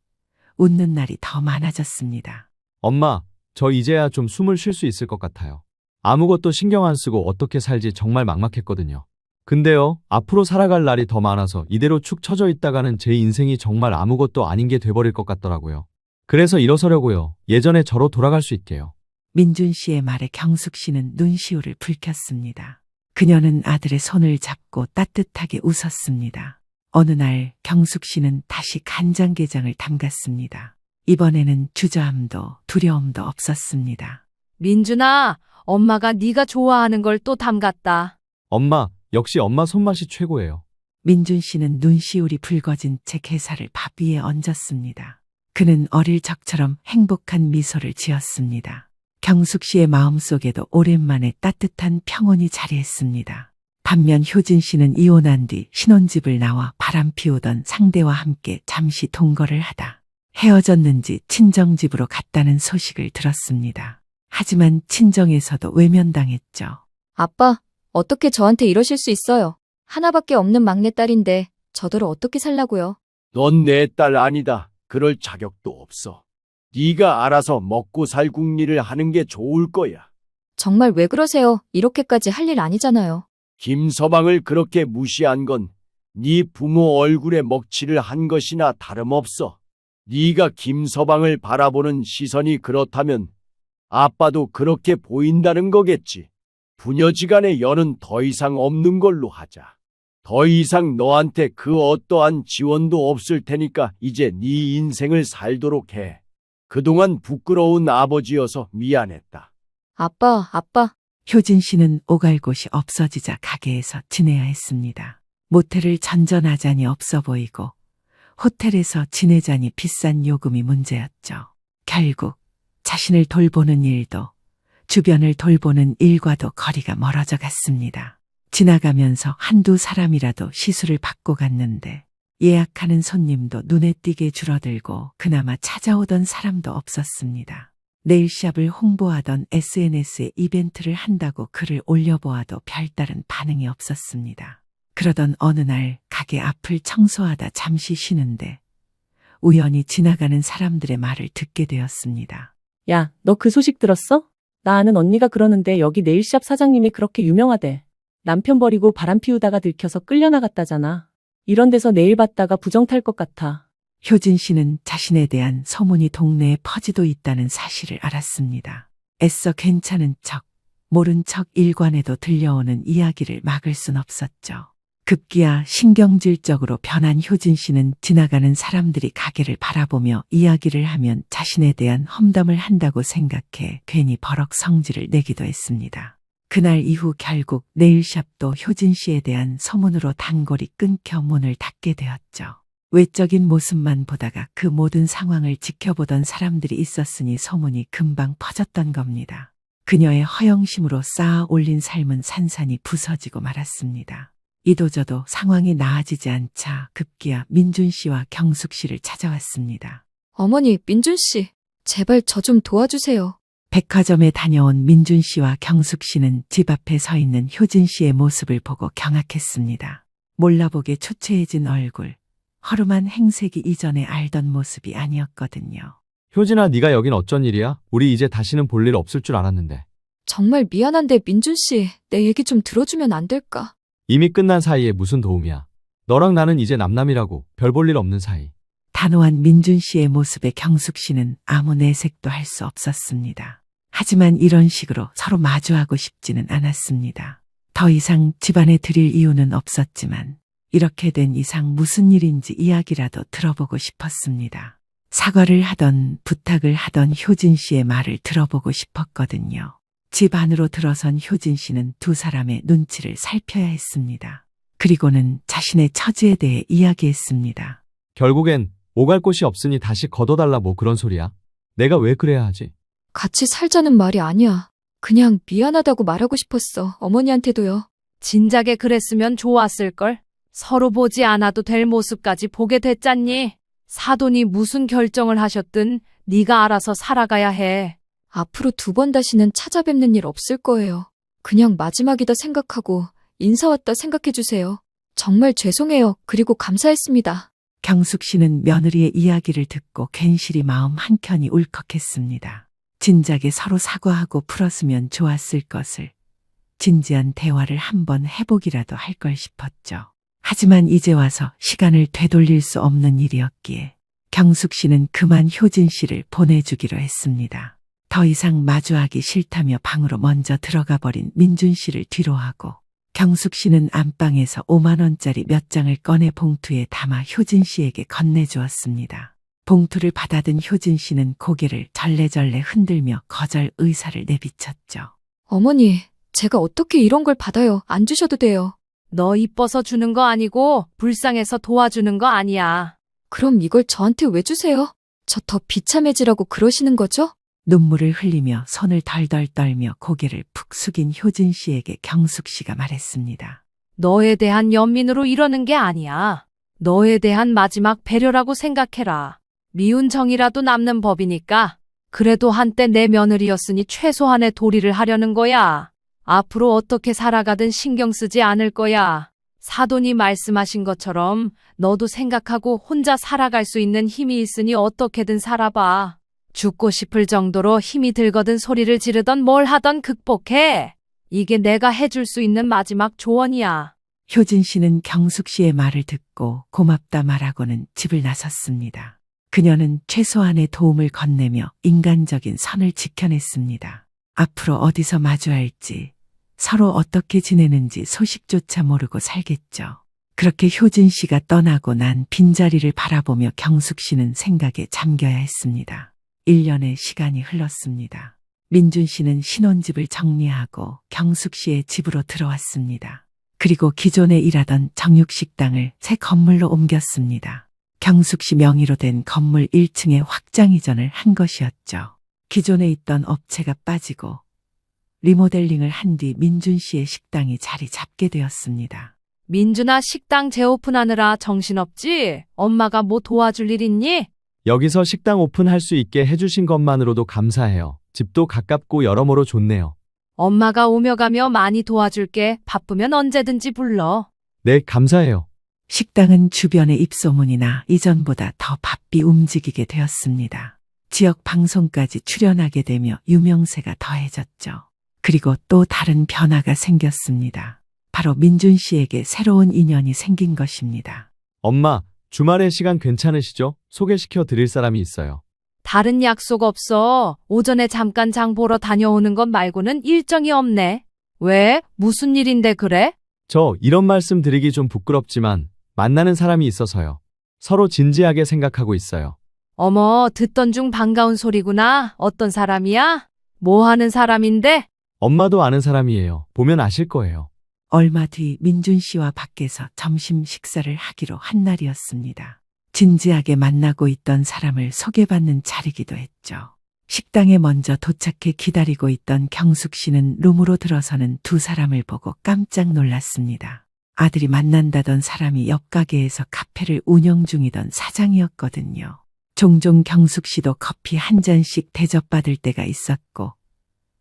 웃는 날이 더 많아졌습니다. 엄마, 저 이제야 좀 숨을 쉴 수 있을 것 같아요. 아무것도 신경 안 쓰고 어떻게 살지 정말 막막했거든요. 근데요, 앞으로 살아갈 날이 더 많아서 이대로 축 처져 있다가는 제 인생이 정말 아무것도 아닌 게 돼버릴 것 같더라고요. 그래서 일어서려고요. 예전에 저로 돌아갈 수 있게요. 민준 씨의 말에 경숙 씨는 눈시울을 붉혔습니다. 그녀는 아들의 손을 잡고 따뜻하게 웃었습니다. 어느 날 경숙 씨는 다시 간장게장을 담갔습니다. 이번에는 주저함도 두려움도 없었습니다. 민준아, 엄마가 네가 좋아하는 걸 또 담갔다. 엄마, 역시 엄마 손맛이 최고예요. 민준 씨는 눈시울이 붉어진 채 게살을 밥 위에 얹었습니다. 그는 어릴 적처럼 행복한 미소를 지었습니다. 경숙 씨의 마음속에도 오랜만에 따뜻한 평온이 자리했습니다. 반면 효진 씨는 이혼한 뒤 신혼집을 나와 바람 피우던 상대와 함께 잠시 동거를 하다 헤어졌는지 친정집으로 갔다는 소식을 들었습니다. 하지만 친정에서도 외면당했죠. 아빠, 어떻게 저한테 이러실 수 있어요? 하나밖에 없는 막내딸인데 저더러 어떻게 살라고요? 넌 내 딸 아니다. 그럴 자격도 없어. 네가 알아서 먹고 살 궁리를 하는 게 좋을 거야. 정말 왜 그러세요? 이렇게까지 할 일 아니잖아요. 김서방을 그렇게 무시한 건 네 부모 얼굴에 먹칠을 한 것이나 다름없어. 네가 김서방을 바라보는 시선이 그렇다면 아빠도 그렇게 보인다는 거겠지. 부녀지간의 연은 더 이상 없는 걸로 하자. 더 이상 너한테 그 어떠한 지원도 없을 테니까 이제 네 인생을 살도록 해. 그동안 부끄러운 아버지여서 미안했다. 아빠. 효진 씨는 오갈 곳이 없어지자 가게에서 지내야 했습니다. 모텔을 전전하자니 없어 보이고 호텔에서 지내자니 비싼 요금이 문제였죠. 결국 자신을 돌보는 일도 주변을 돌보는 일과도 거리가 멀어져 갔습니다. 지나가면서 한두 사람이라도 시술을 받고 갔는데 예약하는 손님도 눈에 띄게 줄어들고 그나마 찾아오던 사람도 없었습니다. 네일샵을 홍보하던 SNS에 이벤트를 한다고 글을 올려보아도 별다른 반응이 없었습니다. 그러던 어느 날 가게 앞을 청소하다 잠시 쉬는데 우연히 지나가는 사람들의 말을 듣게 되었습니다. 야, 너 그 소식 들었어? 나 아는 언니가 그러는데 여기 네일샵 사장님이 그렇게 유명하대. 남편 버리고 바람 피우다가 들켜서 끌려나갔다잖아. 이런 데서 네일 받다가 부정 탈 것 같아. 효진 씨는 자신에 대한 소문이 동네에 퍼지도 있다는 사실을 알았습니다. 애써 괜찮은 척, 모른 척 일관에도 들려오는 이야기를 막을 순 없었죠. 급기야 신경질적으로 변한 효진 씨는 지나가는 사람들이 가게를 바라보며 이야기를 하면 자신에 대한 험담을 한다고 생각해 괜히 버럭 성질을 내기도 했습니다. 그날 이후 결국 네일샵도 효진 씨에 대한 소문으로 단골이 끊겨 문을 닫게 되었죠. 외적인 모습만 보다가 그 모든 상황을 지켜보던 사람들이 있었으니 소문이 금방 퍼졌던 겁니다. 그녀의 허영심으로 쌓아 올린 삶은 산산이 부서지고 말았습니다. 이도저도 상황이 나아지지 않자 급기야 민준 씨와 경숙 씨를 찾아왔습니다. 어머니, 민준 씨, 제발 저 좀 도와주세요. 백화점에 다녀온 민준 씨와 경숙 씨는 집 앞에 서 있는 효진 씨의 모습을 보고 경악했습니다. 몰라보게 초췌해진 얼굴, 허름한 행색이 이전에 알던 모습이 아니었거든요. 효진아, 네가 여긴 어쩐 일이야? 우리 이제 다시는 볼 일 없을 줄 알았는데. 정말 미안한데 민준 씨, 내 얘기 좀 들어주면 안 될까? 이미 끝난 사이에 무슨 도움이야. 너랑 나는 이제 남남이라고 별 볼 일 없는 사이. 단호한 민준 씨의 모습에 경숙 씨는 아무 내색도 할 수 없었습니다. 하지만 이런 식으로 서로 마주하고 싶지는 않았습니다. 더 이상 집안에 드릴 이유는 없었지만 이렇게 된 이상 무슨 일인지 이야기라도 들어보고 싶었습니다. 사과를 하던 부탁을 하던 효진 씨의 말을 들어보고 싶었거든요. 집 안으로 들어선 효진 씨는 두 사람의 눈치를 살펴야 했습니다. 그리고는 자신의 처지에 대해 이야기했습니다. 결국엔 오갈 곳이 없으니 다시 걷어달라 뭐 그런 소리야. 내가 왜 그래야 하지? 같이 살자는 말이 아니야. 그냥 미안하다고 말하고 싶었어. 어머니한테도요. 진작에 그랬으면 좋았을걸. 서로 보지 않아도 될 모습까지 보게 됐잖니. 사돈이 무슨 결정을 하셨든 네가 알아서 살아가야 해. 앞으로 2번 다시는 찾아뵙는 일 없을 거예요. 그냥 마지막이다 생각하고 인사 왔다 생각해주세요. 정말 죄송해요. 그리고 감사했습니다. 경숙 씨는 며느리의 이야기를 듣고 괜시리 마음 한켠이 울컥했습니다. 진작에 서로 사과하고 풀었으면 좋았을 것을, 진지한 대화를 한번 해보기라도 할 걸 싶었죠. 하지만 이제 와서 시간을 되돌릴 수 없는 일이었기에 경숙 씨는 그만 효진 씨를 보내주기로 했습니다. 더 이상 마주하기 싫다며 방으로 먼저 들어가 버린 민준 씨를 뒤로하고 경숙 씨는 안방에서 5만 원짜리 몇 장을 꺼내 봉투에 담아 효진 씨에게 건네주었습니다. 봉투를 받아든 효진 씨는 고개를 절레절레 흔들며 거절 의사를 내비쳤죠. 어머니, 제가 어떻게 이런 걸 받아요? 안 주셔도 돼요. 너 이뻐서 주는 거 아니고 불쌍해서 도와주는 거 아니야. 그럼 이걸 저한테 왜 주세요? 저 더 비참해지라고 그러시는 거죠? 눈물을 흘리며 손을 덜덜 떨며 고개를 푹 숙인 효진 씨에게 경숙 씨가 말했습니다. 너에 대한 연민으로 이러는 게 아니야. 너에 대한 마지막 배려라고 생각해라. 미운 정이라도 남는 법이니까. 그래도 한때 내 며느리였으니 최소한의 도리를 하려는 거야. 앞으로 어떻게 살아가든 신경 쓰지 않을 거야. 사돈이 말씀하신 것처럼 너도 생각하고 혼자 살아갈 수 있는 힘이 있으니 어떻게든 살아봐. 죽고 싶을 정도로 힘이 들거든 소리를 지르던 뭘 하던 극복해. 이게 내가 해줄 수 있는 마지막 조언이야. 효진 씨는 경숙 씨의 말을 듣고 고맙다 말하고는 집을 나섰습니다. 그녀는 최소한의 도움을 건네며 인간적인 선을 지켜냈습니다. 앞으로 어디서 마주할지, 서로 어떻게 지내는지 소식조차 모르고 살겠죠. 그렇게 효진 씨가 떠나고 난 빈자리를 바라보며 경숙 씨는 생각에 잠겨야 했습니다. 1년의 시간이 흘렀습니다. 민준 씨는 신혼집을 정리하고 경숙 씨의 집으로 들어왔습니다. 그리고 기존에 일하던 정육식당을 새 건물로 옮겼습니다. 경숙 씨 명의로 된 건물 1층에 확장 이전을 한 것이었죠. 기존에 있던 업체가 빠지고 리모델링을 한 뒤 민준 씨의 식당이 자리 잡게 되었습니다. 민준아, 식당 재오픈하느라 정신없지? 엄마가 뭐 도와줄 일 있니? 여기서 식당 오픈할 수 있게 해주신 것만으로도 감사해요. 집도 가깝고 여러모로 좋네요. 엄마가 오며 가며 많이 도와줄게. 바쁘면 언제든지 불러. 네, 감사해요. 식당은 주변의 입소문이나 이전보다 더 바삐 움직이게 되었습니다. 지역 방송까지 출연하게 되며 유명세가 더해졌죠. 그리고 또 다른 변화가 생겼습니다. 바로 민준 씨에게 새로운 인연이 생긴 것입니다. 엄마, 주말에 시간 괜찮으시죠? 소개시켜 드릴 사람이 있어요. 다른 약속 없어. 오전에 잠깐 장 보러 다녀오는 것 말고는 일정이 없네. 왜? 무슨 일인데 그래? 저 이런 말씀 드리기 좀 부끄럽지만 만나는 사람이 있어서요. 서로 진지하게 생각하고 있어요. 어머, 듣던 중 반가운 소리구나. 어떤 사람이야? 뭐 하는 사람인데? 엄마도 아는 사람이에요. 보면 아실 거예요. 얼마 뒤 민준 씨와 밖에서 점심 식사를 하기로 한 날이었습니다. 진지하게 만나고 있던 사람을 소개받는 자리기도 했죠. 식당에 먼저 도착해 기다리고 있던 경숙 씨는 룸으로 들어서는 두 사람을 보고 깜짝 놀랐습니다. 아들이 만난다던 사람이 옆 가게에서 카페를 운영 중이던 사장이었거든요. 종종 경숙 씨도 커피 한 잔씩 대접받을 때가 있었고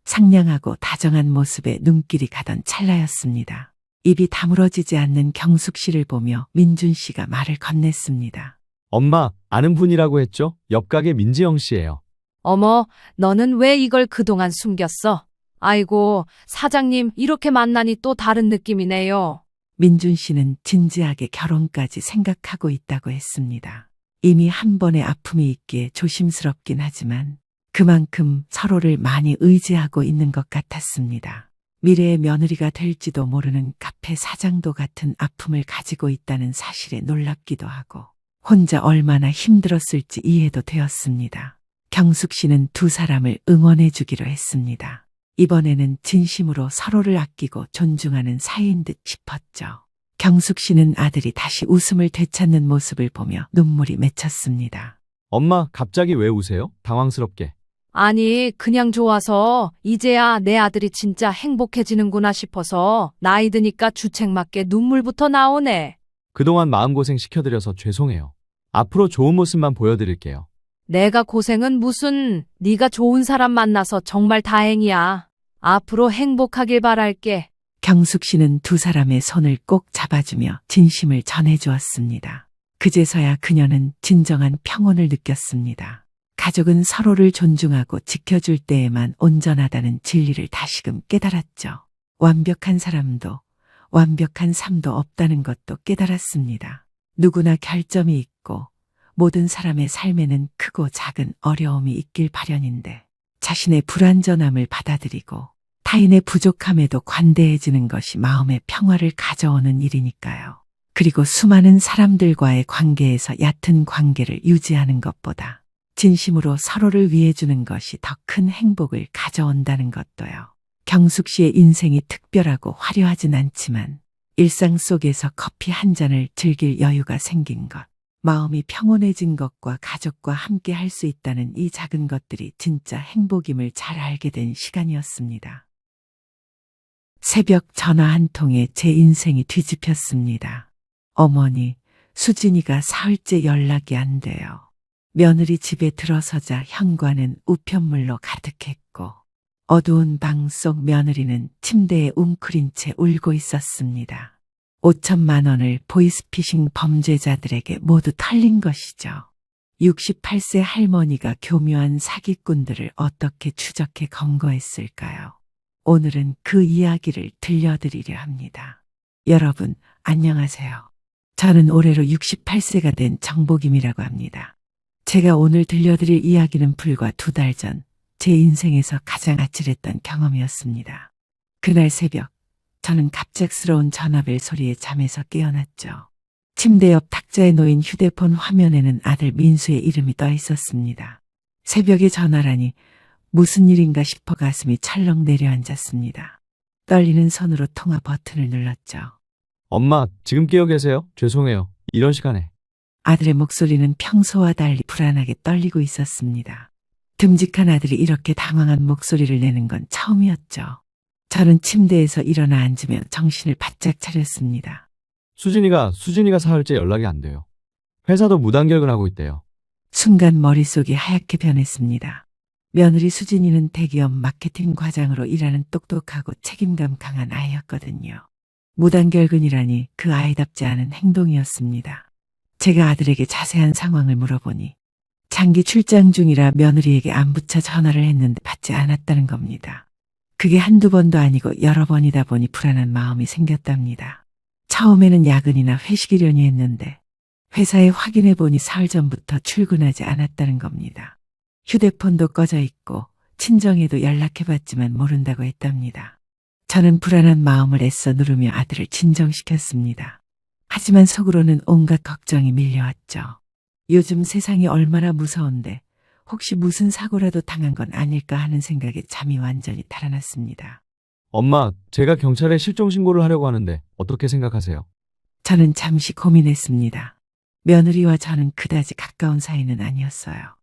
상냥하고 다정한 모습에 눈길이 가던 찰나였습니다. 입이 다물어지지 않는 경숙 씨를 보며 민준 씨가 말을 건넸습니다. 엄마, 아는 분이라고 했죠? 옆 가게 민지영 씨예요. 어머, 너는 왜 이걸 그동안 숨겼어? 아이고, 사장님, 이렇게 만나니 또 다른 느낌이네요. 민준 씨는 진지하게 결혼까지 생각하고 있다고 했습니다. 이미 한 번의 아픔이 있기에 조심스럽긴 하지만 그만큼 서로를 많이 의지하고 있는 것 같았습니다. 미래의 며느리가 될지도 모르는 카페 사장도 같은 아픔을 가지고 있다는 사실에 놀랍기도 하고 혼자 얼마나 힘들었을지 이해도 되었습니다. 경숙 씨는 두 사람을 응원해 주기로 했습니다. 이번에는 진심으로 서로를 아끼고 존중하는 사이인 듯 싶었죠. 경숙 씨는 아들이 다시 웃음을 되찾는 모습을 보며 눈물이 맺혔습니다. 엄마, 갑자기 왜 우세요? 당황스럽게. 아니, 그냥 좋아서 이제야 내 아들이 진짜 행복해지는구나 싶어서 나이 드니까 주책맞게 눈물부터 나오네. 그동안 마음고생 시켜드려서 죄송해요. 앞으로 좋은 모습만 보여드릴게요. 내가 고생은 무슨, 네가 좋은 사람 만나서 정말 다행이야. 앞으로 행복하길 바랄게. 경숙 씨는 두 사람의 손을 꼭 잡아주며 진심을 전해주었습니다. 그제서야 그녀는 진정한 평온을 느꼈습니다. 가족은 서로를 존중하고 지켜줄 때에만 온전하다는 진리를 다시금 깨달았죠. 완벽한 사람도 완벽한 삶도 없다는 것도 깨달았습니다. 누구나 결점이 있고 모든 사람의 삶에는 크고 작은 어려움이 있길 마련인데 자신의 불완전함을 받아들이고 타인의 부족함에도 관대해지는 것이 마음의 평화를 가져오는 일이니까요. 그리고 수많은 사람들과의 관계에서 얕은 관계를 유지하는 것보다 진심으로 서로를 위해주는 것이 더 큰 행복을 가져온다는 것도요. 경숙 씨의 인생이 특별하고 화려하진 않지만 일상 속에서 커피 한 잔을 즐길 여유가 생긴 것, 마음이 평온해진 것과 가족과 함께 할 수 있다는 이 작은 것들이 진짜 행복임을 잘 알게 된 시간이었습니다. 새벽 전화 한 통에 제 인생이 뒤집혔습니다. 어머니, 수진이가 사흘째 연락이 안 돼요. 며느리 집에 들어서자 현관은 우편물로 가득했고 어두운 방 속 며느리는 침대에 웅크린 채 울고 있었습니다. 5천만 원을 보이스피싱 범죄자들에게 모두 털린 것이죠. 68세 할머니가 교묘한 사기꾼들을 어떻게 추적해 검거했을까요? 오늘은 그 이야기를 들려드리려 합니다. 여러분, 안녕하세요. 저는 올해로 68세가 된 정복임이라고 합니다. 제가 오늘 들려드릴 이야기는 불과 2달 전 제 인생에서 가장 아찔했던 경험이었습니다. 그날 새벽, 저는 갑작스러운 전화벨 소리에 잠에서 깨어났죠. 침대 옆 탁자에 놓인 휴대폰 화면에는 아들 민수의 이름이 떠 있었습니다. 새벽에 전화라니 무슨 일인가 싶어 가슴이 철렁 내려앉았습니다. 떨리는 손으로 통화 버튼을 눌렀죠. 엄마, 지금 깨어 계세요? 죄송해요. 이런 시간에. 아들의 목소리는 평소와 달리 불안하게 떨리고 있었습니다. 듬직한 아들이 이렇게 당황한 목소리를 내는 건 처음이었죠. 저는 침대에서 일어나 앉으며 정신을 바짝 차렸습니다. 수진이가 사흘째 연락이 안 돼요. 회사도 무단결근하고 있대요. 순간 머릿속이 하얗게 변했습니다. 며느리 수진이는 대기업 마케팅 과장으로 일하는 똑똑하고 책임감 강한 아이였거든요. 무단결근이라니 그 아이답지 않은 행동이었습니다. 제가 아들에게 자세한 상황을 물어보니 장기 출장 중이라 며느리에게 안부차 전화를 했는데 받지 않았다는 겁니다. 그게 한두 번도 아니고 여러 번이다 보니 불안한 마음이 생겼답니다. 처음에는 야근이나 회식이려니 했는데 회사에 확인해 보니 사흘 전부터 출근하지 않았다는 겁니다. 휴대폰도 꺼져 있고 친정에도 연락해봤지만 모른다고 했답니다. 저는 불안한 마음을 애써 누르며 아들을 진정시켰습니다. 하지만 속으로는 온갖 걱정이 밀려왔죠. 요즘 세상이 얼마나 무서운데 혹시 무슨 사고라도 당한 건 아닐까 하는 생각에 잠이 완전히 달아났습니다. 엄마, 제가 경찰에 실종 신고를 하려고 하는데 어떻게 생각하세요? 저는 잠시 고민했습니다. 며느리와 저는 그다지 가까운 사이는 아니었어요.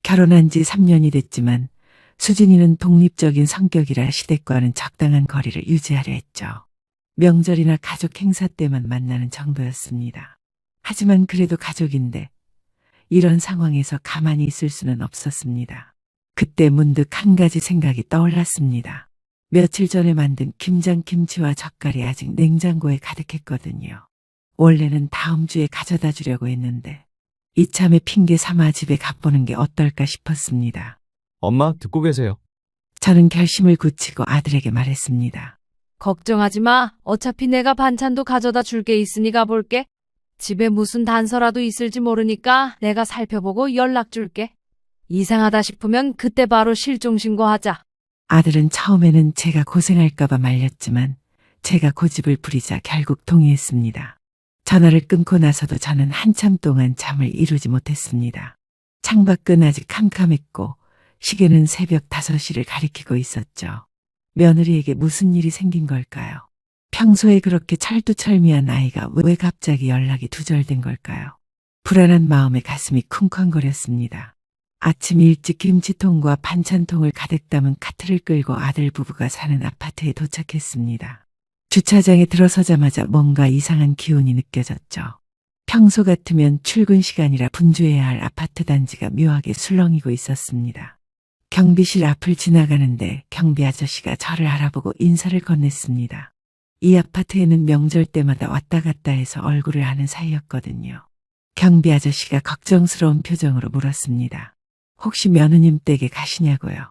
결혼한 지 3년이 됐지만 수진이는 독립적인 성격이라 시댁과는 적당한 거리를 유지하려 했죠. 명절이나 가족 행사 때만 만나는 정도였습니다. 하지만 그래도 가족인데 이런 상황에서 가만히 있을 수는 없었습니다. 그때 문득 한 가지 생각이 떠올랐습니다. 며칠 전에 만든 김장김치와 젓갈이 아직 냉장고에 가득했거든요. 원래는 다음 주에 가져다 주려고 했는데 이참에 핑계 삼아 집에 가보는 게 어떨까 싶었습니다. 엄마, 듣고 계세요. 저는 결심을 굳히고 아들에게 말했습니다. 걱정하지 마. 어차피 내가 반찬도 가져다 줄 게 있으니 가볼게. 집에 무슨 단서라도 있을지 모르니까 내가 살펴보고 연락 줄게. 이상하다 싶으면 그때 바로 실종 신고하자. 아들은 처음에는 제가 고생할까봐 말렸지만 제가 고집을 부리자 결국 동의했습니다. 전화를 끊고 나서도 저는 한참 동안 잠을 이루지 못했습니다. 창밖은 아직 캄캄했고 시계는 새벽 5시를 가리키고 있었죠. 며느리에게 무슨 일이 생긴 걸까요? 평소에 그렇게 철두철미한 아이가 왜 갑자기 연락이 두절된 걸까요? 불안한 마음에 가슴이 쿵쾅거렸습니다. 아침 일찍 김치통과 반찬통을 가득 담은 카트를 끌고 아들 부부가 사는 아파트에 도착했습니다. 주차장에 들어서자마자 뭔가 이상한 기운이 느껴졌죠. 평소 같으면 출근 시간이라 분주해야 할 아파트 단지가 묘하게 술렁이고 있었습니다. 경비실 앞을 지나가는데 경비 아저씨가 저를 알아보고 인사를 건넸습니다. 이 아파트에는 명절 때마다 왔다 갔다 해서 얼굴을 아는 사이였거든요. 경비 아저씨가 걱정스러운 표정으로 물었습니다. 혹시 며느님 댁에 가시냐고요?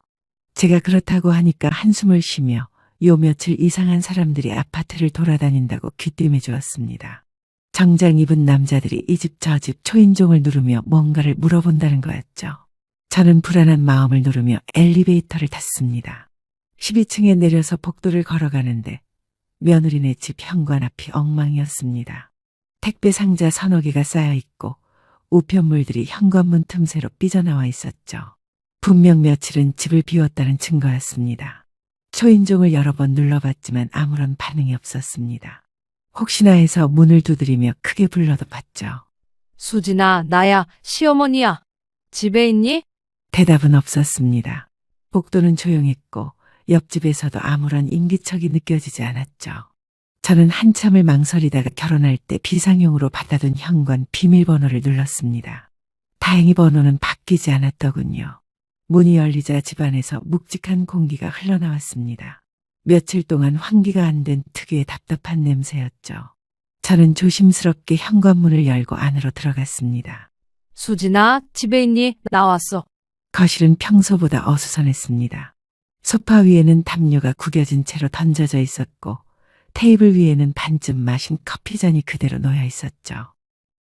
제가 그렇다고 하니까 한숨을 쉬며 요 며칠 이상한 사람들이 아파트를 돌아다닌다고 귀띔해 주었습니다. 정장 입은 남자들이 이 집 저 집 초인종을 누르며 뭔가를 물어본다는 거였죠. 저는 불안한 마음을 누르며 엘리베이터를 탔습니다. 12층에 내려서 복도를 걸어가는데 며느리네 집 현관 앞이 엉망이었습니다. 택배 상자 서너 개가 쌓여 있고 우편물들이 현관문 틈새로 삐져나와 있었죠. 분명 며칠은 집을 비웠다는 증거였습니다. 초인종을 여러 번 눌러봤지만 아무런 반응이 없었습니다. 혹시나 해서 문을 두드리며 크게 불러도 봤죠. 수진아, 나야, 시어머니야. 집에 있니? 대답은 없었습니다. 복도는 조용했고 옆집에서도 아무런 인기척이 느껴지지 않았죠. 저는 한참을 망설이다가 결혼할 때 비상용으로 받아둔 현관 비밀번호를 눌렀습니다. 다행히 번호는 바뀌지 않았더군요. 문이 열리자 집안에서 묵직한 공기가 흘러나왔습니다. 며칠 동안 환기가 안 된 특유의 답답한 냄새였죠. 저는 조심스럽게 현관문을 열고 안으로 들어갔습니다. 수진아, 집에 있니? 나왔어. 거실은 평소보다 어수선했습니다. 소파 위에는 담요가 구겨진 채로 던져져 있었고 테이블 위에는 반쯤 마신 커피잔이 그대로 놓여 있었죠.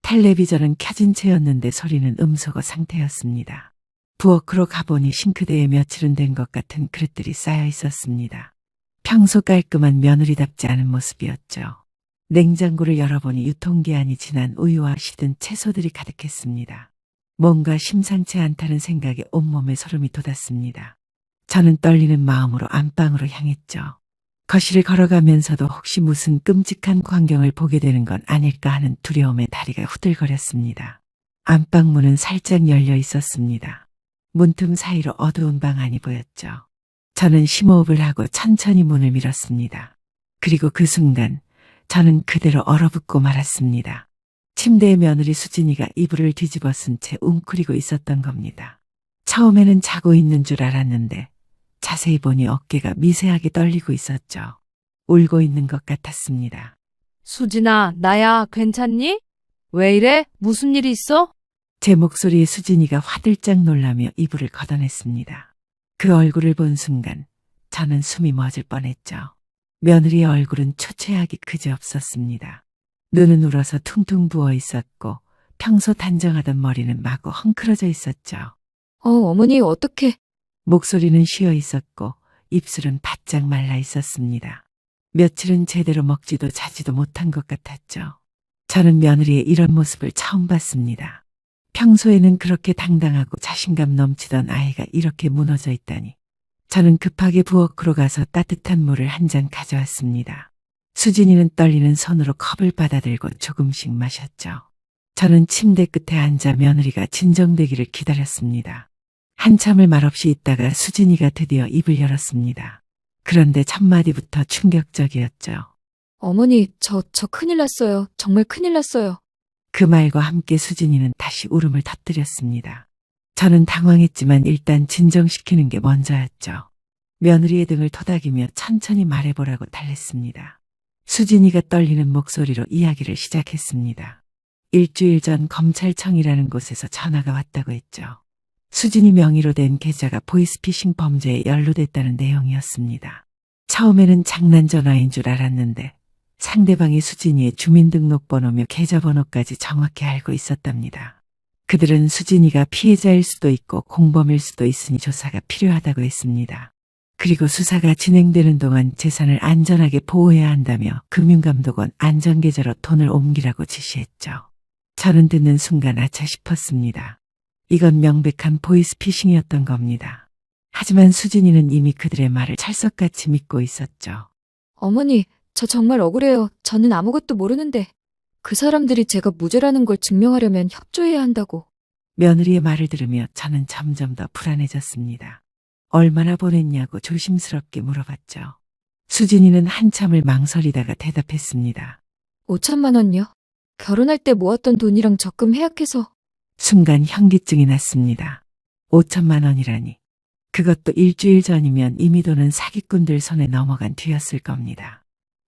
텔레비전은 켜진 채였는데 소리는 음소거 상태였습니다. 부엌으로 가보니 싱크대에 며칠은 된 것 같은 그릇들이 쌓여 있었습니다. 평소 깔끔한 며느리답지 않은 모습이었죠. 냉장고를 열어보니 유통기한이 지난 우유와 시든 채소들이 가득했습니다. 뭔가 심상치 않다는 생각에 온몸에 소름이 돋았습니다. 저는 떨리는 마음으로 안방으로 향했죠. 거실을 걸어가면서도 혹시 무슨 끔찍한 광경을 보게 되는 건 아닐까 하는 두려움에 다리가 후들거렸습니다. 안방 문은 살짝 열려 있었습니다. 문틈 사이로 어두운 방 안이 보였죠. 저는 심호흡을 하고 천천히 문을 밀었습니다. 그리고 그 순간 저는 그대로 얼어붙고 말았습니다. 침대에 며느리 수진이가 이불을 뒤집어 쓴 채 웅크리고 있었던 겁니다. 처음에는 자고 있는 줄 알았는데 자세히 보니 어깨가 미세하게 떨리고 있었죠. 울고 있는 것 같았습니다. 수진아, 나야, 괜찮니? 왜 이래? 무슨 일 있어? 제 목소리에 수진이가 화들짝 놀라며 이불을 걷어냈습니다. 그 얼굴을 본 순간 저는 숨이 멎을 뻔했죠. 며느리의 얼굴은 초췌하기 그지없었습니다. 눈은 울어서 퉁퉁 부어 있었고 평소 단정하던 머리는 마구 헝클어져 있었죠. 어머니 어떡해. 목소리는 쉬어 있었고 입술은 바짝 말라 있었습니다. 며칠은 제대로 먹지도 자지도 못한 것 같았죠. 저는 며느리의 이런 모습을 처음 봤습니다. 평소에는 그렇게 당당하고 자신감 넘치던 아이가 이렇게 무너져 있다니. 저는 급하게 부엌으로 가서 따뜻한 물을 한 잔 가져왔습니다. 수진이는 떨리는 손으로 컵을 받아들고 조금씩 마셨죠. 저는 침대 끝에 앉아 며느리가 진정되기를 기다렸습니다. 한참을 말없이 있다가 수진이가 드디어 입을 열었습니다. 그런데 첫 마디부터 충격적이었죠. 어머니, 저 큰일 났어요. 정말 큰일 났어요. 그 말과 함께 수진이는 다시 울음을 터뜨렸습니다. 저는 당황했지만 일단 진정시키는 게 먼저였죠. 며느리의 등을 토닥이며 천천히 말해보라고 달랬습니다. 수진이가 떨리는 목소리로 이야기를 시작했습니다. 일주일 전 검찰청이라는 곳에서 전화가 왔다고 했죠. 수진이 명의로 된 계좌가 보이스피싱 범죄에 연루됐다는 내용이었습니다. 처음에는 장난 전화인 줄 알았는데 상대방이 수진이의 주민등록번호며 계좌번호까지 정확히 알고 있었답니다. 그들은 수진이가 피해자일 수도 있고 공범일 수도 있으니 조사가 필요하다고 했습니다. 그리고 수사가 진행되는 동안 재산을 안전하게 보호해야 한다며 금융감독원 안전계좌로 돈을 옮기라고 지시했죠. 저는 듣는 순간 아차 싶었습니다. 이건 명백한 보이스피싱이었던 겁니다. 하지만 수진이는 이미 그들의 말을 찰석같이 믿고 있었죠. 어머니, 저 정말 억울해요. 저는 아무것도 모르는데. 그 사람들이 제가 무죄라는 걸 증명하려면 협조해야 한다고. 며느리의 말을 들으며 저는 점점 더 불안해졌습니다. 얼마나 보냈냐고 조심스럽게 물어봤죠. 수진이는 한참을 망설이다가 대답했습니다. 5천만 원요? 결혼할 때 모았던 돈이랑 적금 해약해서. 순간 현기증이 났습니다. 5천만 원이라니. 그것도 일주일 전이면 이미 돈은 사기꾼들 손에 넘어간 뒤였을 겁니다.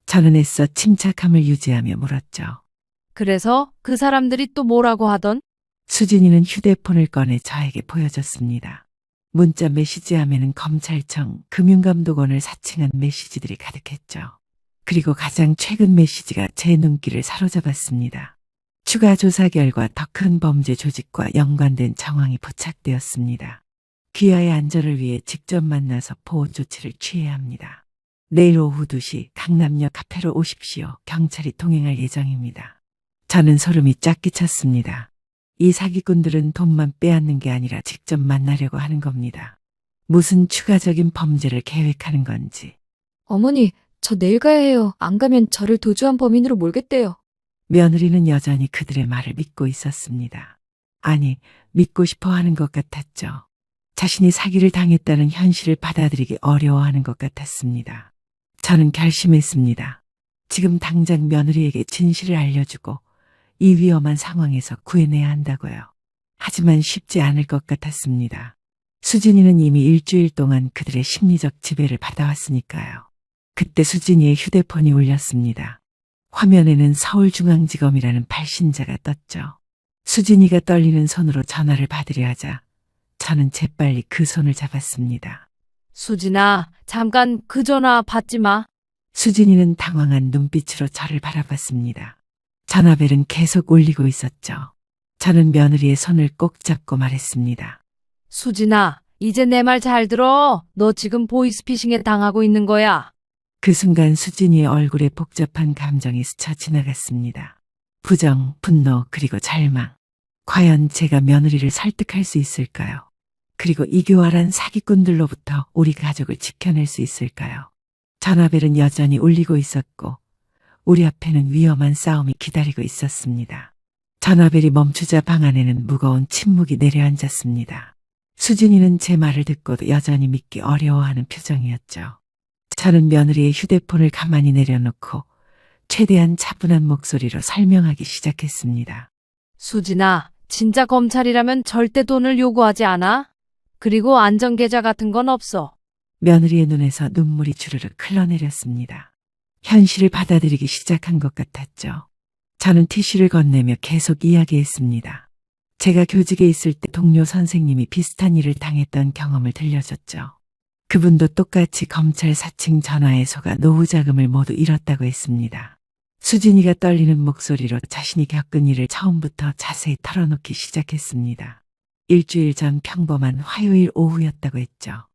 저는 애써 침착함을 유지하며 물었죠. 그래서 그 사람들이 또 뭐라고 하던? 수진이는 휴대폰을 꺼내 저에게 보여줬습니다. 문자 메시지함에는 검찰청, 금융감독원을 사칭한 메시지들이 가득했죠. 그리고 가장 최근 메시지가 제 눈길을 사로잡았습니다. 추가 조사 결과 더 큰 범죄 조직과 연관된 정황이 포착되었습니다. 귀하의 안전을 위해 직접 만나서 보호 조치를 취해야 합니다. 내일 오후 2시 강남역 카페로 오십시오. 경찰이 동행할 예정입니다. 저는 소름이 쫙 끼쳤습니다. 이 사기꾼들은 돈만 빼앗는 게 아니라 직접 만나려고 하는 겁니다. 무슨 추가적인 범죄를 계획하는 건지. 어머니, 저 내일 가야 해요. 안 가면 저를 도주한 범인으로 몰겠대요. 며느리는 여전히 그들의 말을 믿고 있었습니다. 아니, 믿고 싶어 하는 것 같았죠. 자신이 사기를 당했다는 현실을 받아들이기 어려워하는 것 같았습니다. 저는 결심했습니다. 지금 당장 며느리에게 진실을 알려주고 이 위험한 상황에서 구해내야 한다고요. 하지만 쉽지 않을 것 같았습니다. 수진이는 이미 일주일 동안 그들의 심리적 지배를 받아왔으니까요. 그때 수진이의 휴대폰이 울렸습니다. 화면에는 서울중앙지검이라는 발신자가 떴죠. 수진이가 떨리는 손으로 전화를 받으려 하자 저는 재빨리 그 손을 잡았습니다. 수진아, 잠깐 그 전화 받지 마. 수진이는 당황한 눈빛으로 저를 바라봤습니다. 전화벨은 계속 울리고 있었죠. 저는 며느리의 손을 꼭 잡고 말했습니다. 수진아, 이제 내 말 잘 들어. 너 지금 보이스피싱에 당하고 있는 거야. 그 순간 수진이의 얼굴에 복잡한 감정이 스쳐 지나갔습니다. 부정, 분노, 그리고 절망. 과연 제가 며느리를 설득할 수 있을까요? 그리고 이교활한 사기꾼들로부터 우리 가족을 지켜낼 수 있을까요? 전화벨은 여전히 울리고 있었고 우리 앞에는 위험한 싸움이 기다리고 있었습니다. 전화벨이 멈추자 방 안에는 무거운 침묵이 내려앉았습니다. 수진이는 제 말을 듣고도 여전히 믿기 어려워하는 표정이었죠. 저는 며느리의 휴대폰을 가만히 내려놓고 최대한 차분한 목소리로 설명하기 시작했습니다. 수진아, 진짜 검찰이라면 절대 돈을 요구하지 않아. 그리고 안전계좌 같은 건 없어. 며느리의 눈에서 눈물이 주르륵 흘러내렸습니다. 현실을 받아들이기 시작한 것 같았죠. 저는 티슈를 건네며 계속 이야기했습니다. 제가 교직에 있을 때 동료 선생님이 비슷한 일을 당했던 경험을 들려줬죠. 그분도 똑같이 검찰 사칭 전화에 속아 노후 자금을 모두 잃었다고 했습니다. 수진이가 떨리는 목소리로 자신이 겪은 일을 처음부터 자세히 털어놓기 시작했습니다. 일주일 전 평범한 화요일 오후였다고 했죠.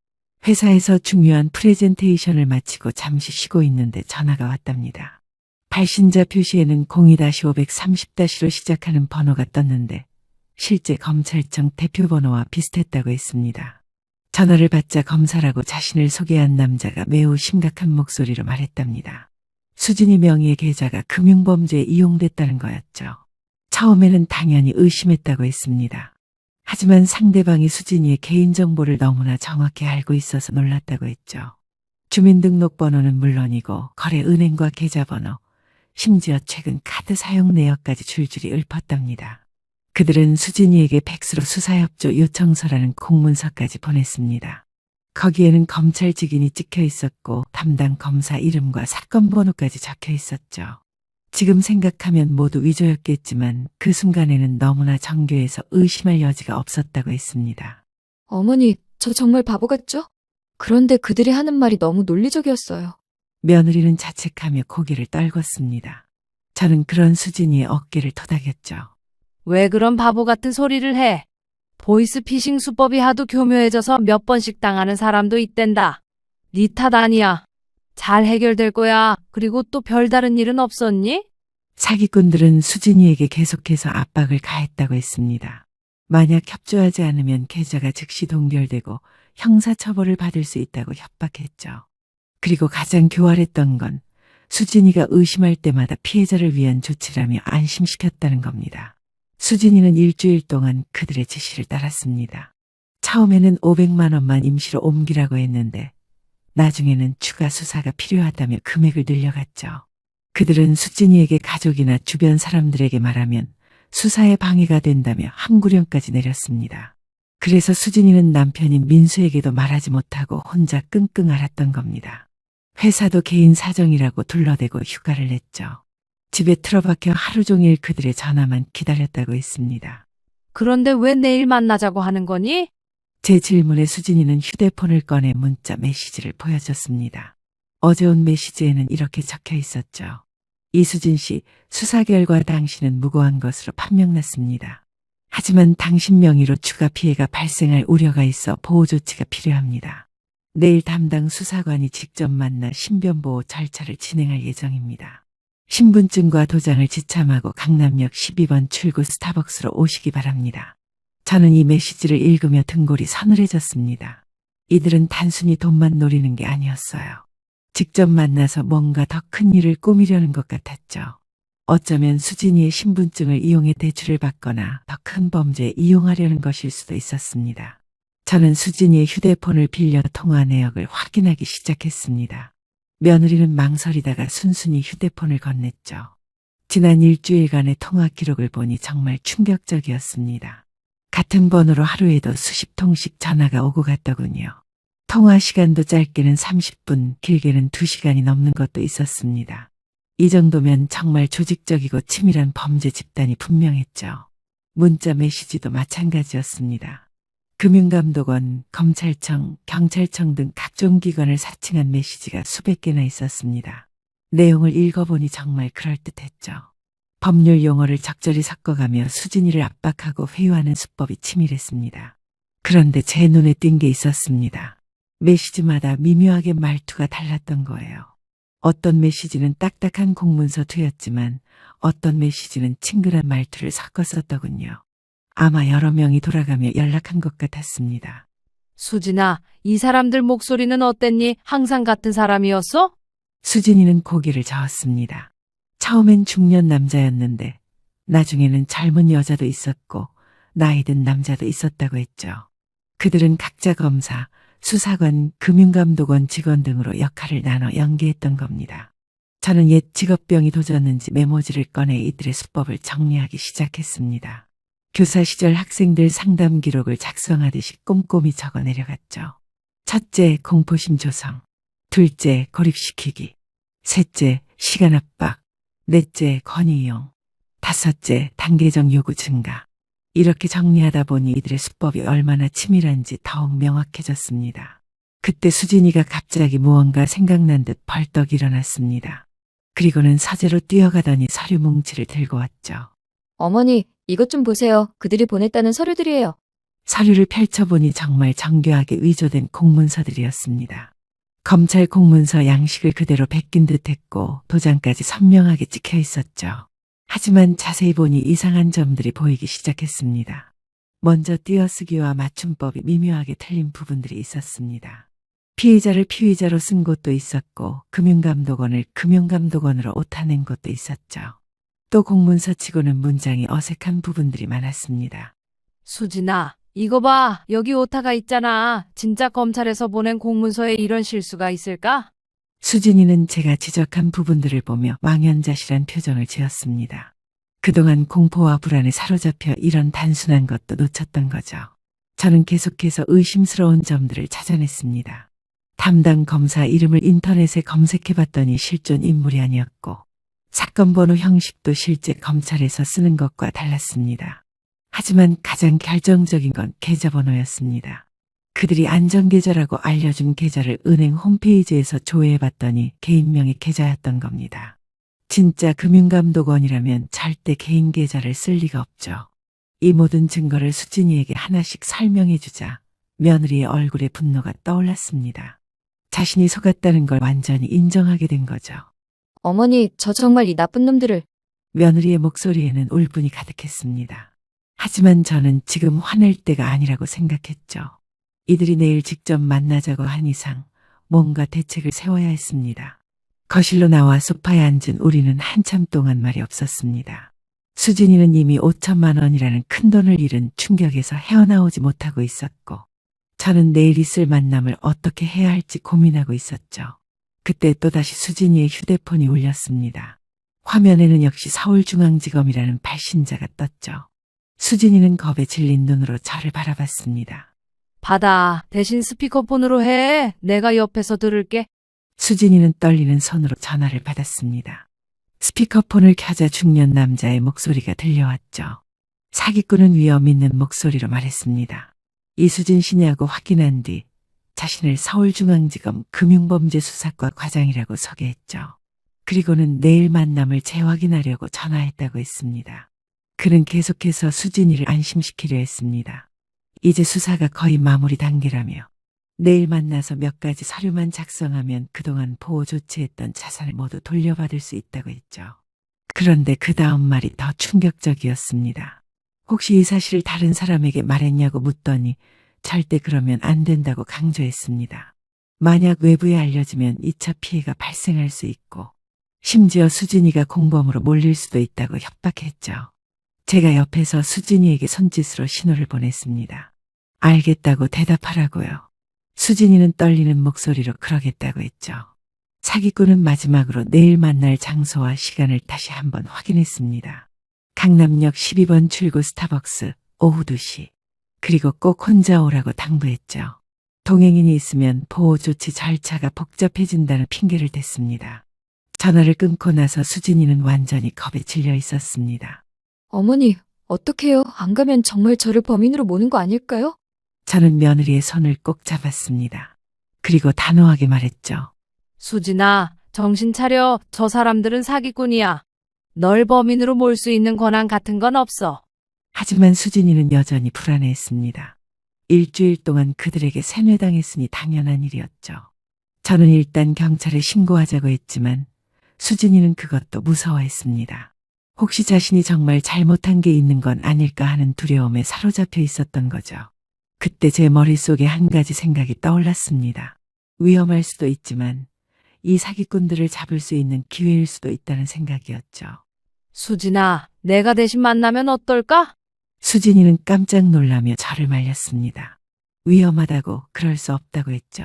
회사에서 중요한 프레젠테이션을 마치고 잠시 쉬고 있는데 전화가 왔답니다. 발신자 표시에는 02-530-로 시작하는 번호가 떴는데 실제 검찰청 대표번호와 비슷했다고 했습니다. 전화를 받자 검사라고 자신을 소개한 남자가 매우 심각한 목소리로 말했답니다. 수진이 명의의 계좌가 금융범죄에 이용됐다는 거였죠. 처음에는 당연히 의심했다고 했습니다. 하지만 상대방이 수진이의 개인정보를 너무나 정확히 알고 있어서 놀랐다고 했죠. 주민등록번호는 물론이고 거래 은행과 계좌번호, 심지어 최근 카드 사용 내역까지 줄줄이 읊었답니다. 그들은 수진이에게 백수로 수사협조 요청서라는 공문서까지 보냈습니다. 거기에는 검찰 직인이 찍혀 있었고 담당 검사 이름과 사건 번호까지 적혀 있었죠. 지금 생각하면 모두 위조였겠지만 그 순간에는 너무나 정교해서 의심할 여지가 없었다고 했습니다. 어머니, 저 정말 바보 같죠? 그런데 그들이 하는 말이 너무 논리적이었어요. 며느리는 자책하며 고개를 떨궜습니다. 저는 그런 수진이의 어깨를 토닥였죠. 왜 그런 바보 같은 소리를 해? 보이스피싱 수법이 하도 교묘해져서 몇 번씩 당하는 사람도 있댄다. 네 탓 아니야. 잘 해결될 거야. 그리고 또 별다른 일은 없었니? 사기꾼들은 수진이에게 계속해서 압박을 가했다고 했습니다. 만약 협조하지 않으면 계좌가 즉시 동결되고 형사처벌을 받을 수 있다고 협박했죠. 그리고 가장 교활했던 건 수진이가 의심할 때마다 피해자를 위한 조치라며 안심시켰다는 겁니다. 수진이는 일주일 동안 그들의 지시를 따랐습니다. 처음에는 500만 원만 임시로 옮기라고 했는데 나중에는 추가 수사가 필요하다며 금액을 늘려갔죠. 그들은 수진이에게 가족이나 주변 사람들에게 말하면 수사에 방해가 된다며 함구령까지 내렸습니다. 그래서 수진이는 남편인 민수에게도 말하지 못하고 혼자 끙끙 앓았던 겁니다. 회사도 개인 사정이라고 둘러대고 휴가를 냈죠. 집에 틀어박혀 하루 종일 그들의 전화만 기다렸다고 했습니다. 그런데 왜 내일 만나자고 하는 거니? 제 질문에 수진이는 휴대폰을 꺼내 문자 메시지를 보여줬습니다. 어제 온 메시지에는 이렇게 적혀 있었죠. 이수진 씨, 수사 결과 당신은 무고한 것으로 판명났습니다. 하지만 당신 명의로 추가 피해가 발생할 우려가 있어 보호 조치가 필요합니다. 내일 담당 수사관이 직접 만나 신변보호 절차를 진행할 예정입니다. 신분증과 도장을 지참하고 강남역 12번 출구 스타벅스로 오시기 바랍니다. 저는 이 메시지를 읽으며 등골이 서늘해졌습니다. 이들은 단순히 돈만 노리는 게 아니었어요. 직접 만나서 뭔가 더 큰 일을 꾸미려는 것 같았죠. 어쩌면 수진이의 신분증을 이용해 대출을 받거나 더 큰 범죄에 이용하려는 것일 수도 있었습니다. 저는 수진이의 휴대폰을 빌려 통화 내역을 확인하기 시작했습니다. 며느리는 망설이다가 순순히 휴대폰을 건넸죠. 지난 일주일간의 통화 기록을 보니 정말 충격적이었습니다. 같은 번호로 하루에도 수십 통씩 전화가 오고 갔더군요. 통화 시간도 짧게는 30분, 길게는 2시간이 넘는 것도 있었습니다. 이 정도면 정말 조직적이고 치밀한 범죄 집단이 분명했죠. 문자 메시지도 마찬가지였습니다. 금융감독원, 검찰청, 경찰청 등 각종 기관을 사칭한 메시지가 수백 개나 있었습니다. 내용을 읽어보니 정말 그럴듯했죠. 법률 용어를 적절히 섞어가며 수진이를 압박하고 회유하는 수법이 치밀했습니다. 그런데 제 눈에 띈 게 있었습니다. 메시지마다 미묘하게 말투가 달랐던 거예요. 어떤 메시지는 딱딱한 공문서 투였지만 어떤 메시지는 친근한 말투를 섞어 썼더군요. 아마 여러 명이 돌아가며 연락한 것 같았습니다. 수진아, 이 사람들 목소리는 어땠니? 항상 같은 사람이었어? 수진이는 고개를 저었습니다. 처음엔 중년 남자였는데 나중에는 젊은 여자도 있었고 나이 든 남자도 있었다고 했죠. 그들은 각자 검사, 수사관, 금융감독원 직원 등으로 역할을 나눠 연기했던 겁니다. 저는 옛 직업병이 도졌는지 메모지를 꺼내 이들의 수법을 정리하기 시작했습니다. 교사 시절 학생들 상담 기록을 작성하듯이 꼼꼼히 적어 내려갔죠. 첫째, 공포심 조성. 둘째, 고립시키기. 셋째, 시간 압박. 넷째, 권위 이용. 다섯째, 단계적 요구 증가. 이렇게 정리하다 보니 이들의 수법이 얼마나 치밀한지 더욱 명확해졌습니다. 그때 수진이가 갑자기 무언가 생각난 듯 벌떡 일어났습니다. 그리고는 서재로 뛰어가더니 서류 뭉치를 들고 왔죠. 어머니, 이것 좀 보세요. 그들이 보냈다는 서류들이에요. 서류를 펼쳐보니 정말 정교하게 위조된 공문서들이었습니다. 검찰 공문서 양식을 그대로 베낀 듯했고 도장까지 선명하게 찍혀 있었죠. 하지만 자세히 보니 이상한 점들이 보이기 시작했습니다. 먼저 띄어쓰기와 맞춤법이 미묘하게 틀린 부분들이 있었습니다. 피의자를 피의자로 쓴 곳도 있었고 금융감독원을 금융감독원으로 오타낸 곳도 있었죠. 또 공문서치고는 문장이 어색한 부분들이 많았습니다. 수진아, 이거 봐. 여기 오타가 있잖아. 진짜 검찰에서 보낸 공문서에 이런 실수가 있을까? 수진이는 제가 지적한 부분들을 보며 망연자실한 표정을 지었습니다. 그동안 공포와 불안에 사로잡혀 이런 단순한 것도 놓쳤던 거죠. 저는 계속해서 의심스러운 점들을 찾아냈습니다. 담당 검사 이름을 인터넷에 검색해봤더니 실존 인물이 아니었고 사건 번호 형식도 실제 검찰에서 쓰는 것과 달랐습니다. 하지만 가장 결정적인 건 계좌번호였습니다. 그들이 안전계좌라고 알려준 계좌를 은행 홈페이지에서 조회해봤더니 개인명의 계좌였던 겁니다. 진짜 금융감독원이라면 절대 개인 계좌를 쓸 리가 없죠. 이 모든 증거를 수진이에게 하나씩 설명해주자 며느리의 얼굴에 분노가 떠올랐습니다. 자신이 속았다는 걸 완전히 인정하게 된 거죠. 어머니, 저 정말 이 나쁜 놈들을. 며느리의 목소리에는 울분이 가득했습니다. 하지만 저는 지금 화낼 때가 아니라고 생각했죠. 이들이 내일 직접 만나자고 한 이상 뭔가 대책을 세워야 했습니다. 거실로 나와 소파에 앉은 우리는 한참 동안 말이 없었습니다. 수진이는 이미 5천만 원이라는 큰돈을 잃은 충격에서 헤어나오지 못하고 있었고 저는 내일 있을 만남을 어떻게 해야 할지 고민하고 있었죠. 그때 또다시 수진이의 휴대폰이 울렸습니다. 화면에는 역시 서울중앙지검이라는 발신자가 떴죠. 수진이는 겁에 질린 눈으로 저를 바라봤습니다. 받아. 대신 스피커폰으로 해. 내가 옆에서 들을게. 수진이는 떨리는 손으로 전화를 받았습니다. 스피커폰을 켜자 중년 남자의 목소리가 들려왔죠. 사기꾼은 위험 있는 목소리로 말했습니다. 이수진 씨냐고 확인한 뒤 자신을 서울중앙지검 금융범죄수사과 과장이라고 소개했죠. 그리고는 내일 만남을 재확인하려고 전화했다고 했습니다. 그는 계속해서 수진이를 안심시키려 했습니다. 이제 수사가 거의 마무리 단계라며 내일 만나서 몇 가지 서류만 작성하면 그동안 보호 조치했던 자산을 모두 돌려받을 수 있다고 했죠. 그런데 그 다음 말이 더 충격적이었습니다. 혹시 이 사실을 다른 사람에게 말했냐고 묻더니 절대 그러면 안 된다고 강조했습니다. 만약 외부에 알려지면 2차 피해가 발생할 수 있고 심지어 수진이가 공범으로 몰릴 수도 있다고 협박했죠. 제가 옆에서 수진이에게 손짓으로 신호를 보냈습니다. 알겠다고 대답하라고요. 수진이는 떨리는 목소리로 그러겠다고 했죠. 사기꾼은 마지막으로 내일 만날 장소와 시간을 다시 한번 확인했습니다. 강남역 12번 출구 스타벅스 오후 2시. 그리고 꼭 혼자 오라고 당부했죠. 동행인이 있으면 보호 조치 절차가 복잡해진다는 핑계를 댔습니다. 전화를 끊고 나서 수진이는 완전히 겁에 질려 있었습니다. 어머니, 어떡해요? 안 가면 정말 저를 범인으로 모는 거 아닐까요? 저는 며느리의 손을 꼭 잡았습니다. 그리고 단호하게 말했죠. 수진아, 정신 차려. 저 사람들은 사기꾼이야. 널 범인으로 몰 수 있는 권한 같은 건 없어. 하지만 수진이는 여전히 불안해했습니다. 일주일 동안 그들에게 세뇌당했으니 당연한 일이었죠. 저는 일단 경찰에 신고하자고 했지만 수진이는 그것도 무서워했습니다. 혹시 자신이 정말 잘못한 게 있는 건 아닐까 하는 두려움에 사로잡혀 있었던 거죠. 그때 제 머릿속에 한 가지 생각이 떠올랐습니다. 위험할 수도 있지만 이 사기꾼들을 잡을 수 있는 기회일 수도 있다는 생각이었죠. 수진아, 내가 대신 만나면 어떨까? 수진이는 깜짝 놀라며 저를 말렸습니다. 위험하다고 그럴 수 없다고 했죠.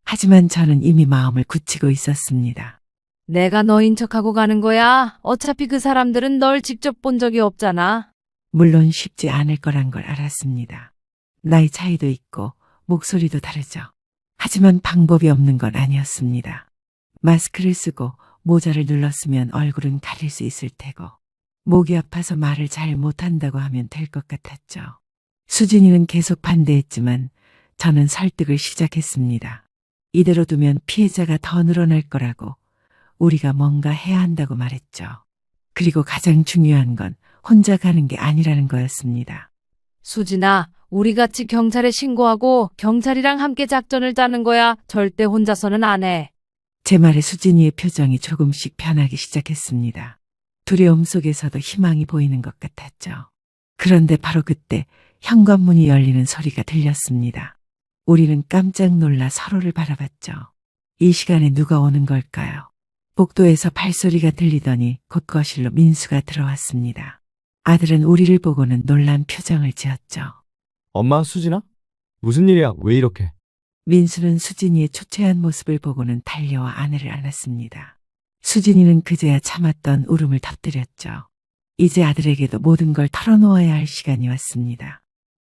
하지만 저는 이미 마음을 굳히고 있었습니다. 내가 너인 척하고 가는 거야. 어차피 그 사람들은 널 직접 본 적이 없잖아. 물론 쉽지 않을 거란 걸 알았습니다. 나이 차이도 있고 목소리도 다르죠. 하지만 방법이 없는 건 아니었습니다. 마스크를 쓰고 모자를 눌렀으면 얼굴은 가릴 수 있을 테고 목이 아파서 말을 잘 못한다고 하면 될 것 같았죠. 수진이는 계속 반대했지만 저는 설득을 시작했습니다. 이대로 두면 피해자가 더 늘어날 거라고 우리가 뭔가 해야 한다고 말했죠. 그리고 가장 중요한 건 혼자 가는 게 아니라는 거였습니다. 수진아, 우리 같이 경찰에 신고하고 경찰이랑 함께 작전을 짜는 거야. 절대 혼자서는 안 해. 제 말에 수진이의 표정이 조금씩 변하기 시작했습니다. 두려움 속에서도 희망이 보이는 것 같았죠. 그런데 바로 그때 현관문이 열리는 소리가 들렸습니다. 우리는 깜짝 놀라 서로를 바라봤죠. 이 시간에 누가 오는 걸까요? 복도에서 발소리가 들리더니 곧 거실로 민수가 들어왔습니다. 아들은 우리를 보고는 놀란 표정을 지었죠. 엄마, 수진아? 무슨 일이야? 왜 이렇게? 민수는 수진이의 초췌한 모습을 보고는 달려와 아내를 안았습니다. 수진이는 그제야 참았던 울음을 터뜨렸죠. 이제 아들에게도 모든 걸 털어놓아야 할 시간이 왔습니다.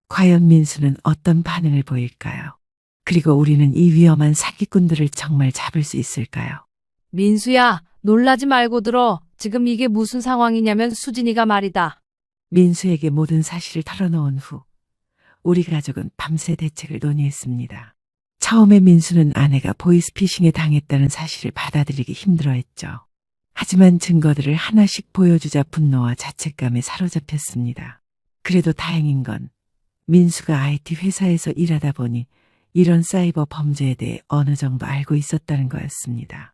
과연 민수는 어떤 반응을 보일까요? 그리고 우리는 이 위험한 사기꾼들을 정말 잡을 수 있을까요? 민수야, 놀라지 말고 들어. 지금 이게 무슨 상황이냐면 수진이가 말이다. 민수에게 모든 사실을 털어놓은 후 우리 가족은 밤새 대책을 논의했습니다. 처음에 민수는 아내가 보이스피싱에 당했다는 사실을 받아들이기 힘들어했죠. 하지만 증거들을 하나씩 보여주자 분노와 자책감에 사로잡혔습니다. 그래도 다행인 건 민수가 IT 회사에서 일하다 보니 이런 사이버 범죄에 대해 어느 정도 알고 있었다는 거였습니다.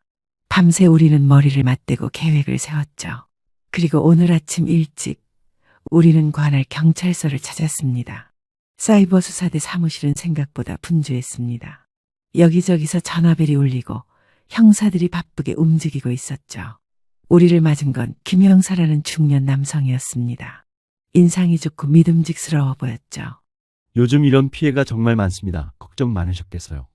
밤새 우리는 머리를 맞대고 계획을 세웠죠. 그리고 오늘 아침 일찍 우리는 관할 경찰서를 찾았습니다. 사이버 수사대 사무실은 생각보다 분주했습니다. 여기저기서 전화벨이 울리고 형사들이 바쁘게 움직이고 있었죠. 우리를 맞은 건 김 형사라는 중년 남성이었습니다. 인상이 좋고 믿음직스러워 보였죠. 요즘 이런 피해가 정말 많습니다. 걱정 많으셨겠어요.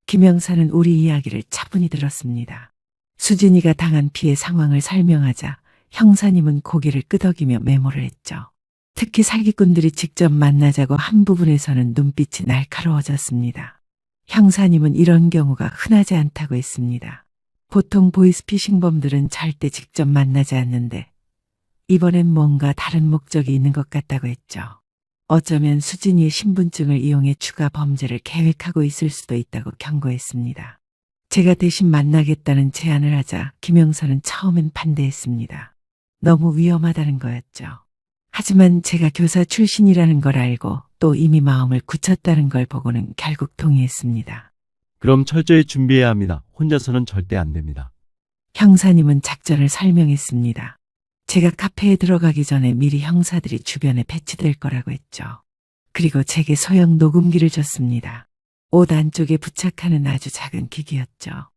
김 형사는 우리 이야기를 차분히 들었습니다. 수진이가 당한 피해 상황을 설명하자 형사님은 고개를 끄덕이며 메모를 했죠. 특히 사기꾼들이 직접 만나자고 한 부분에서는 눈빛이 날카로워졌습니다. 형사님은 이런 경우가 흔하지 않다고 했습니다. 보통 보이스피싱범들은 절대 직접 만나지 않는데 이번엔 뭔가 다른 목적이 있는 것 같다고 했죠. 어쩌면 수진이의 신분증을 이용해 추가 범죄를 계획하고 있을 수도 있다고 경고했습니다. 제가 대신 만나겠다는 제안을 하자 김 형사는 처음엔 반대했습니다. 너무 위험하다는 거였죠. 하지만 제가 교사 출신이라는 걸 알고 또 이미 마음을 굳혔다는 걸 보고는 결국 동의했습니다. 그럼 철저히 준비해야 합니다. 혼자서는 절대 안 됩니다. 형사님은 작전을 설명했습니다. 제가 카페에 들어가기 전에 미리 형사들이 주변에 배치될 거라고 했죠. 그리고 제게 소형 녹음기를 줬습니다. 옷 안쪽에 부착하는 아주 작은 기기였죠.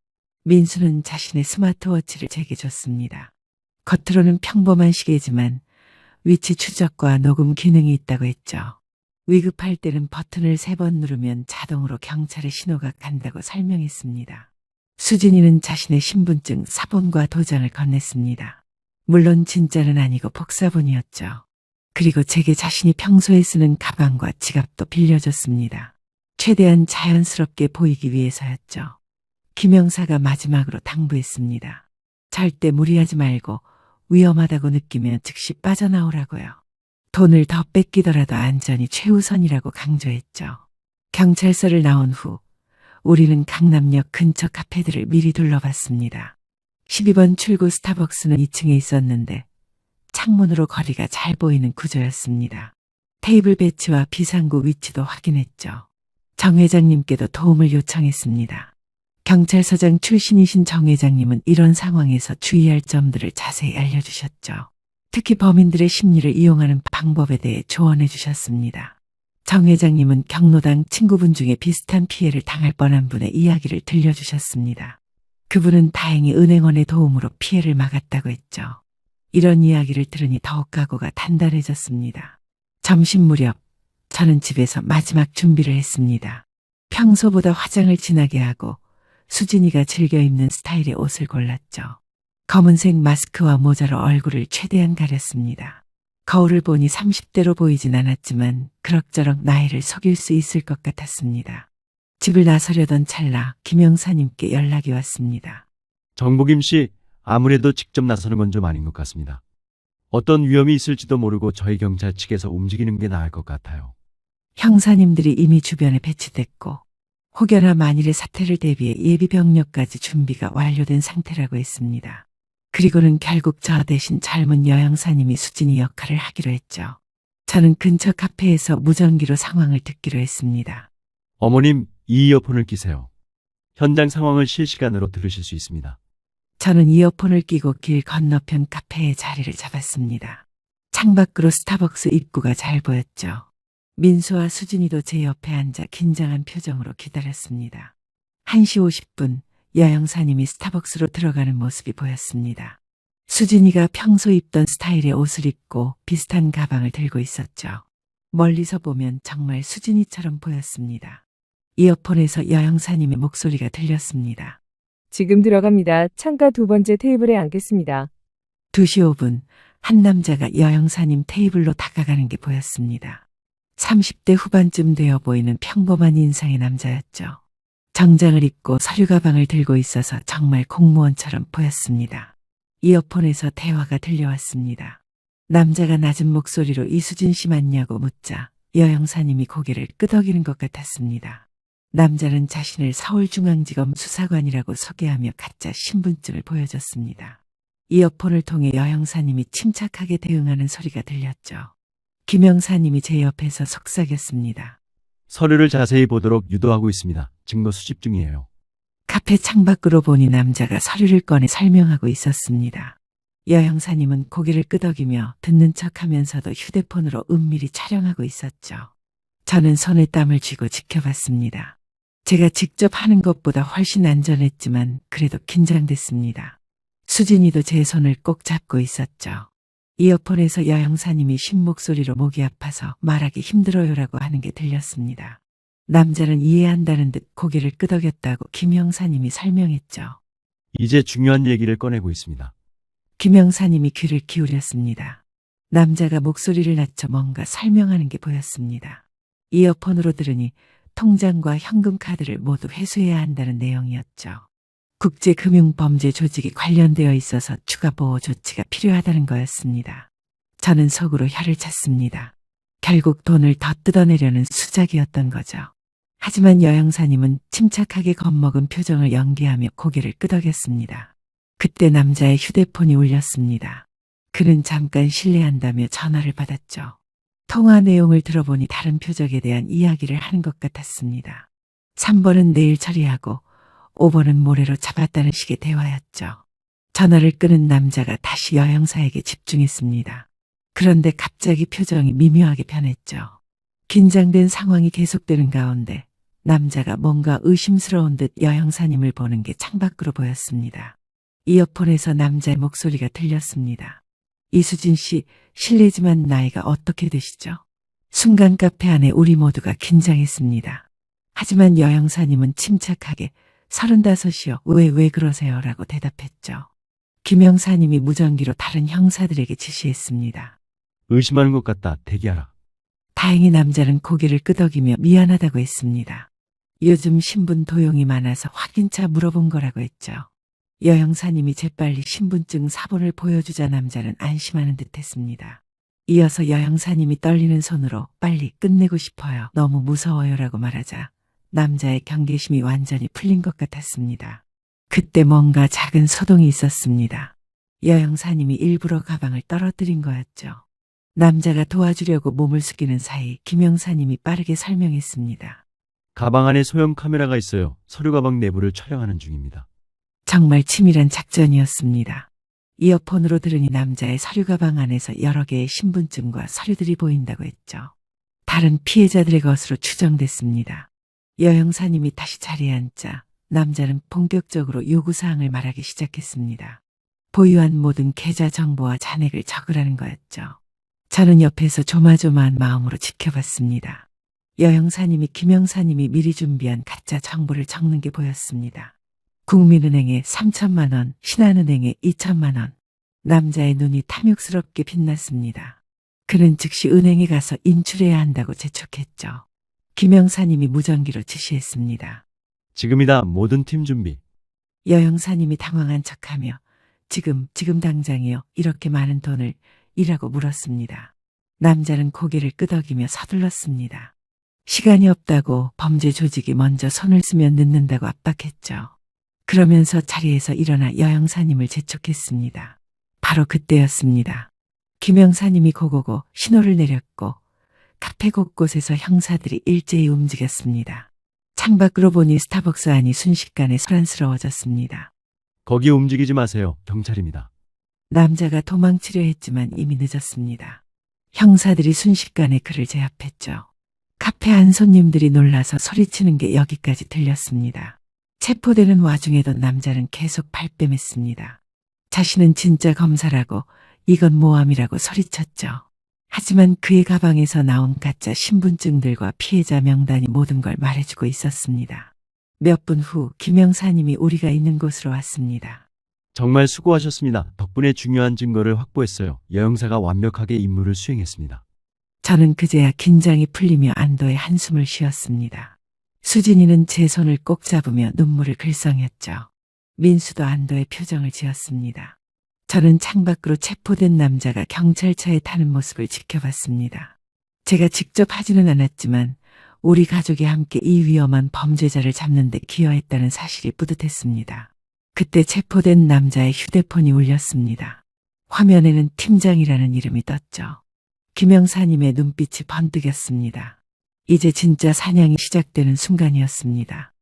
민수는 자신의 스마트워치를 제게 줬습니다. 겉으로는 평범한 시계지만 위치 추적과 녹음 기능이 있다고 했죠. 위급할 때는 버튼을 3번 누르면 자동으로 경찰의 신호가 간다고 설명했습니다. 수진이는 자신의 신분증 사본과 도장을 건넸습니다. 물론 진짜는 아니고 복사본이었죠. 그리고 제게 자신이 평소에 쓰는 가방과 지갑도 빌려줬습니다. 최대한 자연스럽게 보이기 위해서였죠. 김 형사가 마지막으로 당부했습니다. 절대 무리하지 말고 위험하다고 느끼면 즉시 빠져나오라고요. 돈을 더 뺏기더라도 안전이 최우선이라고 강조했죠. 경찰서를 나온 후 우리는 강남역 근처 카페들을 미리 둘러봤습니다. 12번 출구 스타벅스는 2층에 있었는데 창문으로 거리가 잘 보이는 구조였습니다. 테이블 배치와 비상구 위치도 확인했죠. 정 회장님께도 도움을 요청했습니다. 경찰서장 출신이신 정 회장님은 이런 상황에서 주의할 점들을 자세히 알려주셨죠. 특히 범인들의 심리를 이용하는 방법에 대해 조언해 주셨습니다. 정 회장님은 경로당 친구분 중에 비슷한 피해를 당할 뻔한 분의 이야기를 들려주셨습니다. 그분은 다행히 은행원의 도움으로 피해를 막았다고 했죠. 이런 이야기를 들으니 더욱 각오가 단단해졌습니다. 점심 무렵 저는 집에서 마지막 준비를 했습니다. 평소보다 화장을 진하게 하고 수진이가 즐겨 입는 스타일의 옷을 골랐죠. 검은색 마스크와 모자로 얼굴을 최대한 가렸습니다. 거울을 보니 30대로 보이진 않았지만 그럭저럭 나이를 속일 수 있을 것 같았습니다. 집을 나서려던 찰나 김 형사님께 연락이 왔습니다. 정복임 씨, 아무래도 직접 나서는 건 좀 아닌 것 같습니다. 어떤 위험이 있을지도 모르고 저희 경찰 측에서 움직이는 게 나을 것 같아요. 형사님들이 이미 주변에 배치됐고 혹여나 만일의 사태를 대비해 예비 병력까지 준비가 완료된 상태라고 했습니다. 그리고는 결국 저 대신 젊은 여형사님이 수진이 역할을 하기로 했죠. 저는 근처 카페에서 무전기로 상황을 듣기로 했습니다. 어머님, 이 이어폰을 끼세요. 현장 상황을 실시간으로 들으실 수 있습니다. 저는 이어폰을 끼고 길 건너편 카페에 자리를 잡았습니다. 창밖으로 스타벅스 입구가 잘 보였죠. 민수와 수진이도 제 옆에 앉아 긴장한 표정으로 기다렸습니다. 1시 50분 여형사님이 스타벅스로 들어가는 모습이 보였습니다. 수진이가 평소 입던 스타일의 옷을 입고 비슷한 가방을 들고 있었죠. 멀리서 보면 정말 수진이처럼 보였습니다. 이어폰에서 여형사님의 목소리가 들렸습니다. 지금 들어갑니다. 창가 2번째 테이블에 앉겠습니다. 2시 5분 한 남자가 여형사님 테이블로 다가가는 게 보였습니다. 30대 후반쯤 되어 보이는 평범한 인상의 남자였죠. 정장을 입고 서류 가방을 들고 있어서 정말 공무원처럼 보였습니다. 이어폰에서 대화가 들려왔습니다. 남자가 낮은 목소리로 이수진 씨 맞냐고 묻자 여형사님이 고개를 끄덕이는 것 같았습니다. 남자는 자신을 서울중앙지검 수사관이라고 소개하며 가짜 신분증을 보여줬습니다. 이어폰을 통해 여형사님이 침착하게 대응하는 소리가 들렸죠. 김형사님이 제 옆에서 속삭였습니다. 서류를 자세히 보도록 유도하고 있습니다. 증거 수집 중이에요. 카페 창밖으로 보니 남자가 서류를 꺼내 설명하고 있었습니다. 여형사님은 고개를 끄덕이며 듣는 척하면서도 휴대폰으로 은밀히 촬영하고 있었죠. 저는 손에 땀을 쥐고 지켜봤습니다. 제가 직접 하는 것보다 훨씬 안전했지만 그래도 긴장됐습니다. 수진이도 제 손을 꼭 잡고 있었죠. 이어폰에서 여형사님이 쉰 목소리로 목이 아파서 말하기 힘들어요라고 하는 게 들렸습니다. 남자는 이해한다는 듯 고개를 끄덕였다고 김형사님이 설명했죠. 이제 중요한 얘기를 꺼내고 있습니다. 김형사님이 귀를 기울였습니다. 남자가 목소리를 낮춰 뭔가 설명하는 게 보였습니다. 이어폰으로 들으니 통장과 현금카드를 모두 회수해야 한다는 내용이었죠. 국제금융범죄 조직이 관련되어 있어서 추가 보호 조치가 필요하다는 거였습니다. 저는 속으로 혀를 찼습니다. 결국 돈을 더 뜯어내려는 수작이었던 거죠. 하지만 여형사님은 침착하게 겁먹은 표정을 연기하며 고개를 끄덕였습니다. 그때 남자의 휴대폰이 울렸습니다. 그는 잠깐 실례한다며 전화를 받았죠. 통화 내용을 들어보니 다른 표적에 대한 이야기를 하는 것 같았습니다. 3번은 내일 처리하고 5번은 모레로 잡았다는 식의 대화였죠. 전화를 끊은 남자가 다시 여형사에게 집중했습니다. 그런데 갑자기 표정이 미묘하게 변했죠. 긴장된 상황이 계속되는 가운데 남자가 뭔가 의심스러운 듯 여형사님을 보는 게 창밖으로 보였습니다. 이어폰에서 남자의 목소리가 들렸습니다. 이수진 씨, 실례지만 나이가 어떻게 되시죠? 순간 카페 안에 우리 모두가 긴장했습니다. 하지만 여형사님은 침착하게 35이요. 왜 그러세요? 라고 대답했죠. 김형사님이 무전기로 다른 형사들에게 지시했습니다. 의심하는 것 같다. 대기하라. 다행히 남자는 고개를 끄덕이며 미안하다고 했습니다. 요즘 신분 도용이 많아서 확인차 물어본 거라고 했죠. 여형사님이 재빨리 신분증 사본을 보여주자 남자는 안심하는 듯 했습니다. 이어서 여형사님이 떨리는 손으로 빨리 끝내고 싶어요. 너무 무서워요라고 말하자 남자의 경계심이 완전히 풀린 것 같았습니다. 그때 뭔가 작은 소동이 있었습니다. 여형사님이 일부러 가방을 떨어뜨린 거였죠. 남자가 도와주려고 몸을 숙이는 사이 김형사님이 빠르게 설명했습니다. 가방 안에 소형 카메라가 있어요. 서류 가방 내부를 촬영하는 중입니다. 정말 치밀한 작전이었습니다. 이어폰으로 들으니 남자의 서류 가방 안에서 여러 개의 신분증과 서류들이 보인다고 했죠. 다른 피해자들의 것으로 추정됐습니다. 여형사님이 다시 자리에 앉자 남자는 본격적으로 요구사항을 말하기 시작했습니다. 보유한 모든 계좌 정보와 잔액을 적으라는 거였죠. 저는 옆에서 조마조마한 마음으로 지켜봤습니다. 여형사님이 김형사님이 미리 준비한 가짜 정보를 적는 게 보였습니다. 국민은행에 3천만 원, 신한은행에 2천만 원. 남자의 눈이 탐욕스럽게 빛났습니다. 그는 즉시 은행에 가서 인출해야 한다고 재촉했죠. 김형사님이 무전기로 지시했습니다. 지금이다. 모든 팀 준비. 여형사님이 당황한 척하며 지금 당장이요. 이렇게 많은 돈을 이라고 물었습니다. 남자는 고개를 끄덕이며 서둘렀습니다. 시간이 없다고 범죄 조직이 먼저 손을 쓰면 늦는다고 압박했죠. 그러면서 자리에서 일어나 여형사님을 재촉했습니다. 바로 그때였습니다. 김형사님이 고고고 신호를 내렸고 카페 곳곳에서 형사들이 일제히 움직였습니다. 창밖으로 보니 스타벅스 안이 순식간에 소란스러워졌습니다. 거기 움직이지 마세요. 경찰입니다. 남자가 도망치려 했지만 이미 늦었습니다. 형사들이 순식간에 그를 제압했죠. 카페 안 손님들이 놀라서 소리치는 게 여기까지 들렸습니다. 체포되는 와중에도 남자는 계속 발뺌했습니다. 자신은 진짜 검사라고 이건 모함이라고 소리쳤죠. 하지만 그의 가방에서 나온 가짜 신분증들과 피해자 명단이 모든 걸 말해주고 있었습니다. 몇 분 후 김형사님이 우리가 있는 곳으로 왔습니다. 정말 수고하셨습니다. 덕분에 중요한 증거를 확보했어요. 여형사가 완벽하게 임무를 수행했습니다. 저는 그제야 긴장이 풀리며 안도의 한숨을 쉬었습니다. 수진이는 제 손을 꼭 잡으며 눈물을 글썽였죠. 민수도 안도의 표정을 지었습니다. 저는 창밖으로 체포된 남자가 경찰차에 타는 모습을 지켜봤습니다. 제가 직접 하지는 않았지만 우리 가족이 함께 이 위험한 범죄자를 잡는 데 기여했다는 사실이 뿌듯했습니다. 그때 체포된 남자의 휴대폰이 울렸습니다. 화면에는 팀장이라는 이름이 떴죠. 김영사님의 눈빛이 번뜩였습니다. 이제 진짜 사냥이 시작되는 순간이었습니다.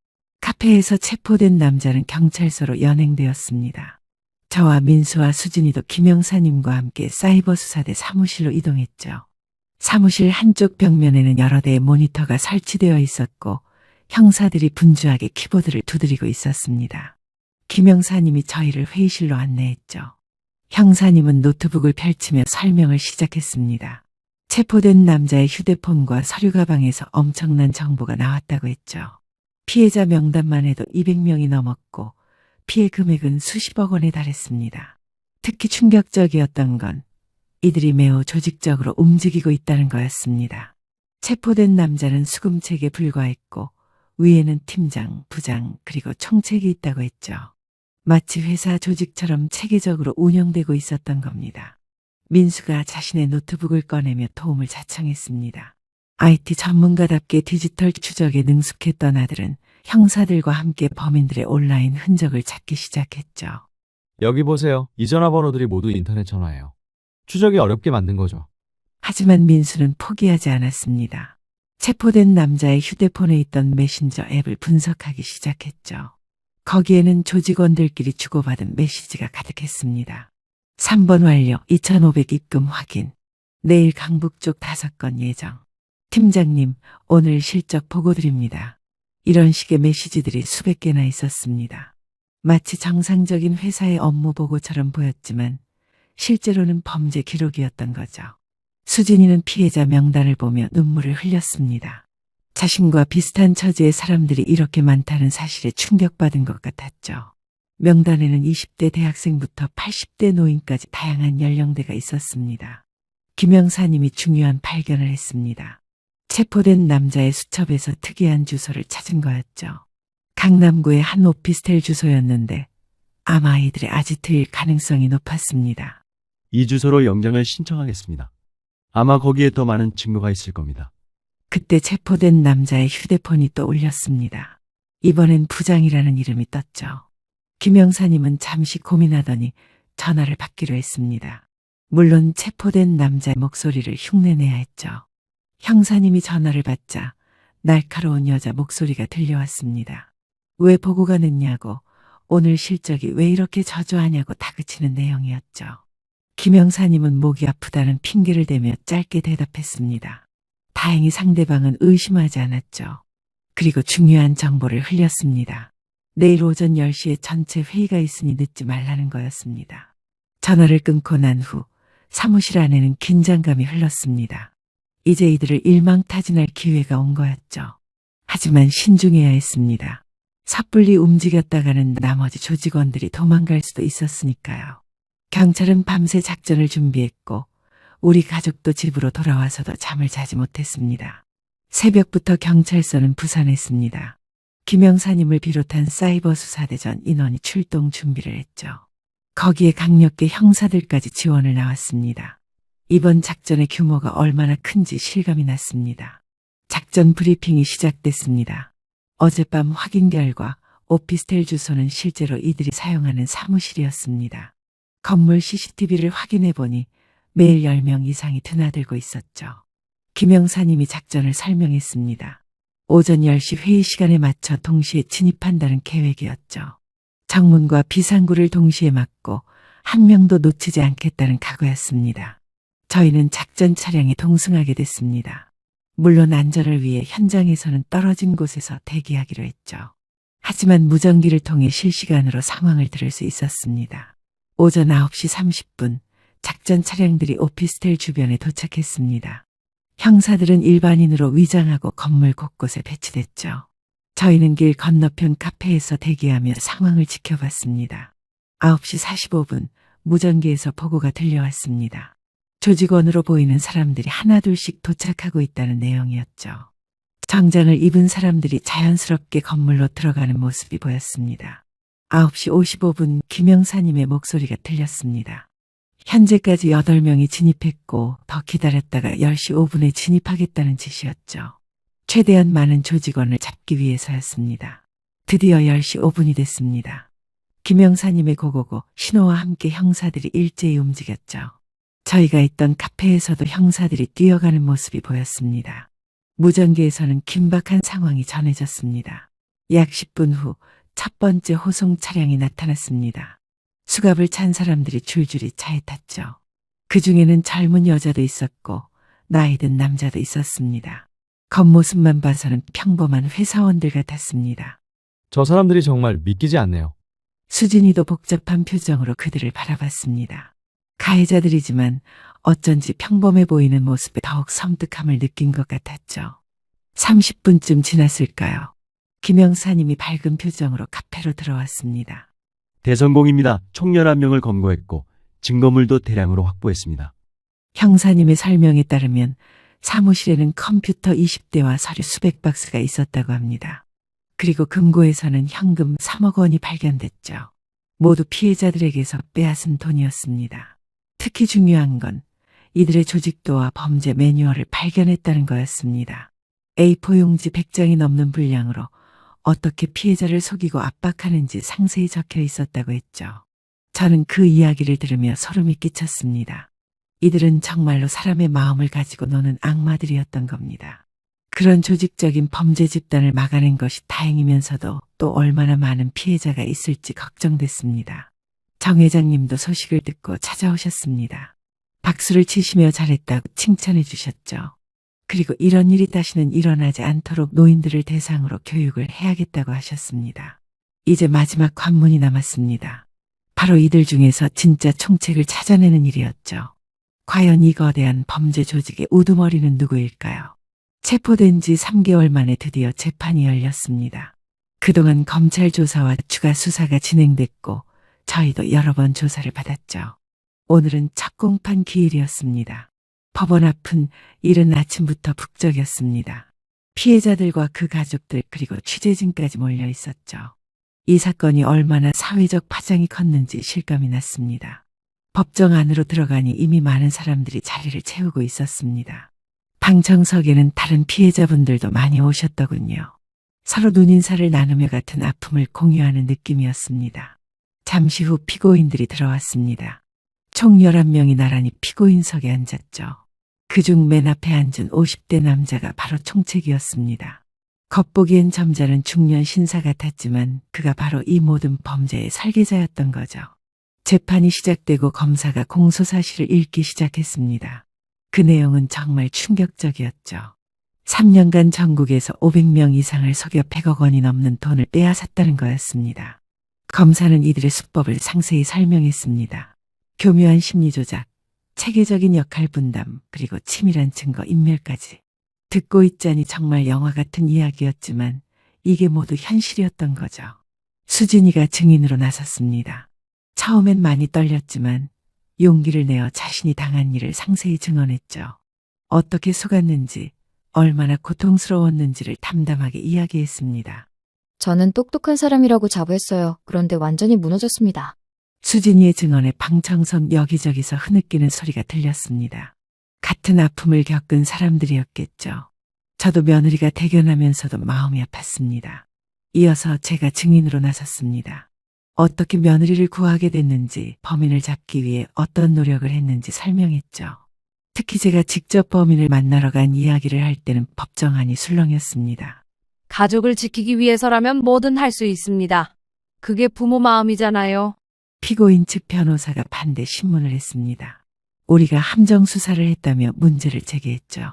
카페에서 체포된 남자는 경찰서로 연행되었습니다. 저와 민수와 수진이도 김영사님과 함께 사이버 수사대 사무실로 이동했죠. 사무실 한쪽 벽면에는 여러 대의 모니터가 설치되어 있었고 형사들이 분주하게 키보드를 두드리고 있었습니다. 김영사님이 저희를 회의실로 안내했죠. 형사님은 노트북을 펼치며 설명을 시작했습니다. 체포된 남자의 휴대폰과 서류 가방에서 엄청난 정보가 나왔다고 했죠. 피해자 명단만 해도 200명이 넘었고 피해 금액은 수십억 원에 달했습니다. 특히 충격적이었던 건 이들이 매우 조직적으로 움직이고 있다는 거였습니다. 체포된 남자는 수금책에 불과했고 위에는 팀장, 부장, 그리고 총책이 있다고 했죠. 마치 회사 조직처럼 체계적으로 운영되고 있었던 겁니다. 민수가 자신의 노트북을 꺼내며 도움을 자청했습니다. IT 전문가답게 디지털 추적에 능숙했던 아들은 형사들과 함께 범인들의 온라인 흔적을 찾기 시작했죠. 여기 보세요. 이 전화번호들이 모두 인터넷 전화예요. 추적이 어렵게 만든 거죠. 하지만 민수는 포기하지 않았습니다. 체포된 남자의 휴대폰에 있던 메신저 앱을 분석하기 시작했죠. 거기에는 조직원들끼리 주고받은 메시지가 가득했습니다. 3번 완료, 2,500 입금 확인. 내일 강북 쪽 5건 예정. 팀장님, 오늘 실적 보고 드립니다. 이런 식의 메시지들이 수백 개나 있었습니다. 마치 정상적인 회사의 업무 보고처럼 보였지만 실제로는 범죄 기록이었던 거죠. 수진이는 피해자 명단을 보며 눈물을 흘렸습니다. 자신과 비슷한 처지의 사람들이 이렇게 많다는 사실에 충격받은 것 같았죠. 명단에는 20대 대학생부터 80대 노인까지 다양한 연령대가 있었습니다. 김영사님이 중요한 발견을 했습니다. 체포된 남자의 수첩에서 특이한 주소를 찾은 거였죠. 강남구의 한 오피스텔 주소였는데 아마 이들의 아지트일 가능성이 높았습니다. 이 주소로 영장을 신청하겠습니다. 아마 거기에 더 많은 증거가 있을 겁니다. 그때 체포된 남자의 휴대폰이 또 울렸습니다. 이번엔 부장이라는 이름이 떴죠. 김영사님은 잠시 고민하더니 전화를 받기로 했습니다. 물론 체포된 남자의 목소리를 흉내내야 했죠. 형사님이 전화를 받자 날카로운 여자 목소리가 들려왔습니다. 왜 보고가 늦냐고, 오늘 실적이 왜 이렇게 저조하냐고 다그치는 내용이었죠. 김영사님은 목이 아프다는 핑계를 대며 짧게 대답했습니다. 다행히 상대방은 의심하지 않았죠. 그리고 중요한 정보를 흘렸습니다. 내일 오전 10시에 전체 회의가 있으니 늦지 말라는 거였습니다. 전화를 끊고 난 후 사무실 안에는 긴장감이 흘렀습니다. 이제 이들을 일망타진할 기회가 온 거였죠. 하지만 신중해야 했습니다. 섣불리 움직였다가는 나머지 조직원들이 도망갈 수도 있었으니까요. 경찰은 밤새 작전을 준비했고 우리 가족도 집으로 돌아와서도 잠을 자지 못했습니다. 새벽부터 경찰서는 부산했습니다. 김영사님을 비롯한 사이버 수사대 전 인원이 출동 준비를 했죠. 거기에 강력계 형사들까지 지원을 나왔습니다. 이번 작전의 규모가 얼마나 큰지 실감이 났습니다. 작전 브리핑이 시작됐습니다. 어젯밤 확인 결과 오피스텔 주소는 실제로 이들이 사용하는 사무실이었습니다. 건물 CCTV를 확인해 보니 매일 10명 이상이 드나들고 있었죠. 김영사님이 작전을 설명했습니다. 오전 10시 회의 시간에 맞춰 동시에 진입한다는 계획이었죠. 정문과 비상구를 동시에 막고 한 명도 놓치지 않겠다는 각오였습니다. 저희는 작전 차량에 동승하게 됐습니다. 물론 안전을 위해 현장에서는 떨어진 곳에서 대기하기로 했죠. 하지만 무전기를 통해 실시간으로 상황을 들을 수 있었습니다. 오전 9시 30분 작전 차량들이 오피스텔 주변에 도착했습니다. 형사들은 일반인으로 위장하고 건물 곳곳에 배치됐죠. 저희는 길 건너편 카페에서 대기하며 상황을 지켜봤습니다. 9시 45분 무전기에서 보고가 들려왔습니다. 조직원으로 보이는 사람들이 하나둘씩 도착하고 있다는 내용이었죠. 정장을 입은 사람들이 자연스럽게 건물로 들어가는 모습이 보였습니다. 9시 55분 김영사님의 목소리가 들렸습니다. 현재까지 8명이 진입했고 더 기다렸다가 10시 5분에 진입하겠다는 짓이었죠. 최대한 많은 조직원을 잡기 위해서였습니다. 드디어 10시 5분이 됐습니다. 김영사님의 고고고 신호와 함께 형사들이 일제히 움직였죠. 저희가 있던 카페에서도 형사들이 뛰어가는 모습이 보였습니다. 무전기에서는 긴박한 상황이 전해졌습니다. 약 10분 후 첫 번째 호송 차량이 나타났습니다. 수갑을 찬 사람들이 줄줄이 차에 탔죠. 그 중에는 젊은 여자도 있었고 나이 든 남자도 있었습니다. 겉모습만 봐서는 평범한 회사원들 같았습니다. 저 사람들이 정말 믿기지 않네요. 수진이도 복잡한 표정으로 그들을 바라봤습니다. 가해자들이지만 어쩐지 평범해 보이는 모습에 더욱 섬뜩함을 느낀 것 같았죠. 30분쯤 지났을까요? 김영사님이 밝은 표정으로 카페로 들어왔습니다. 대성공입니다. 총 11명을 검거했고 증거물도 대량으로 확보했습니다. 형사님의 설명에 따르면 사무실에는 컴퓨터 20대와 서류 수백 박스가 있었다고 합니다. 그리고 금고에서는 현금 3억 원이 발견됐죠. 모두 피해자들에게서 빼앗은 돈이었습니다. 특히 중요한 건 이들의 조직도와 범죄 매뉴얼을 발견했다는 거였습니다. A4 용지 100장이 넘는 분량으로 어떻게 피해자를 속이고 압박하는지 상세히 적혀 있었다고 했죠. 저는 그 이야기를 들으며 소름이 끼쳤습니다. 이들은 정말로 사람의 마음을 가지고 노는 악마들이었던 겁니다. 그런 조직적인 범죄 집단을 막아낸 것이 다행이면서도 또 얼마나 많은 피해자가 있을지 걱정됐습니다. 정 회장님도 소식을 듣고 찾아오셨습니다. 박수를 치시며 잘했다고 칭찬해 주셨죠. 그리고 이런 일이 다시는 일어나지 않도록 노인들을 대상으로 교육을 해야겠다고 하셨습니다. 이제 마지막 관문이 남았습니다. 바로 이들 중에서 진짜 총책을 찾아내는 일이었죠. 과연 이 거대한 범죄 조직의 우두머리는 누구일까요? 체포된 지 3개월 만에 드디어 재판이 열렸습니다. 그동안 검찰 조사와 추가 수사가 진행됐고 저희도 여러 번 조사를 받았죠. 오늘은 첫 공판 기일이었습니다. 법원 앞은 이른 아침부터 북적였습니다. 피해자들과 그 가족들 그리고 취재진까지 몰려 있었죠. 이 사건이 얼마나 사회적 파장이 컸는지 실감이 났습니다. 법정 안으로 들어가니 이미 많은 사람들이 자리를 채우고 있었습니다. 방청석에는 다른 피해자분들도 많이 오셨더군요. 서로 눈인사를 나누며 같은 아픔을 공유하는 느낌이었습니다. 잠시 후 피고인들이 들어왔습니다. 총 11명이 나란히 피고인석에 앉았죠. 그중 맨 앞에 앉은 50대 남자가 바로 총책이었습니다. 겉보기엔 점잖은 중년 신사 같았지만 그가 바로 이 모든 범죄의 설계자였던 거죠. 재판이 시작되고 검사가 공소사실을 읽기 시작했습니다. 그 내용은 정말 충격적이었죠. 3년간 전국에서 500명 이상을 속여 100억 원이 넘는 돈을 빼앗았다는 거였습니다. 검사는 이들의 수법을 상세히 설명했습니다. 교묘한 심리조작, 체계적인 역할 분담, 그리고 치밀한 증거 인멸까지. 듣고 있자니 정말 영화 같은 이야기였지만 이게 모두 현실이었던 거죠. 수진이가 증인으로 나섰습니다. 처음엔 많이 떨렸지만 용기를 내어 자신이 당한 일을 상세히 증언했죠. 어떻게 속았는지, 얼마나 고통스러웠는지를 담담하게 이야기했습니다. 저는 똑똑한 사람이라고 자부했어요. 그런데 완전히 무너졌습니다. 수진이의 증언에 방청석 여기저기서 흐느끼는 소리가 들렸습니다. 같은 아픔을 겪은 사람들이었겠죠. 저도 며느리가 대견하면서도 마음이 아팠습니다. 이어서 제가 증인으로 나섰습니다. 어떻게 며느리를 구하게 됐는지, 범인을 잡기 위해 어떤 노력을 했는지 설명했죠. 특히 제가 직접 범인을 만나러 간 이야기를 할 때는 법정 안이 술렁였습니다. 가족을 지키기 위해서라면 뭐든 할 수 있습니다. 그게 부모 마음이잖아요. 피고인 측 변호사가 반대 신문을 했습니다. 우리가 함정 수사를 했다며 문제를 제기했죠.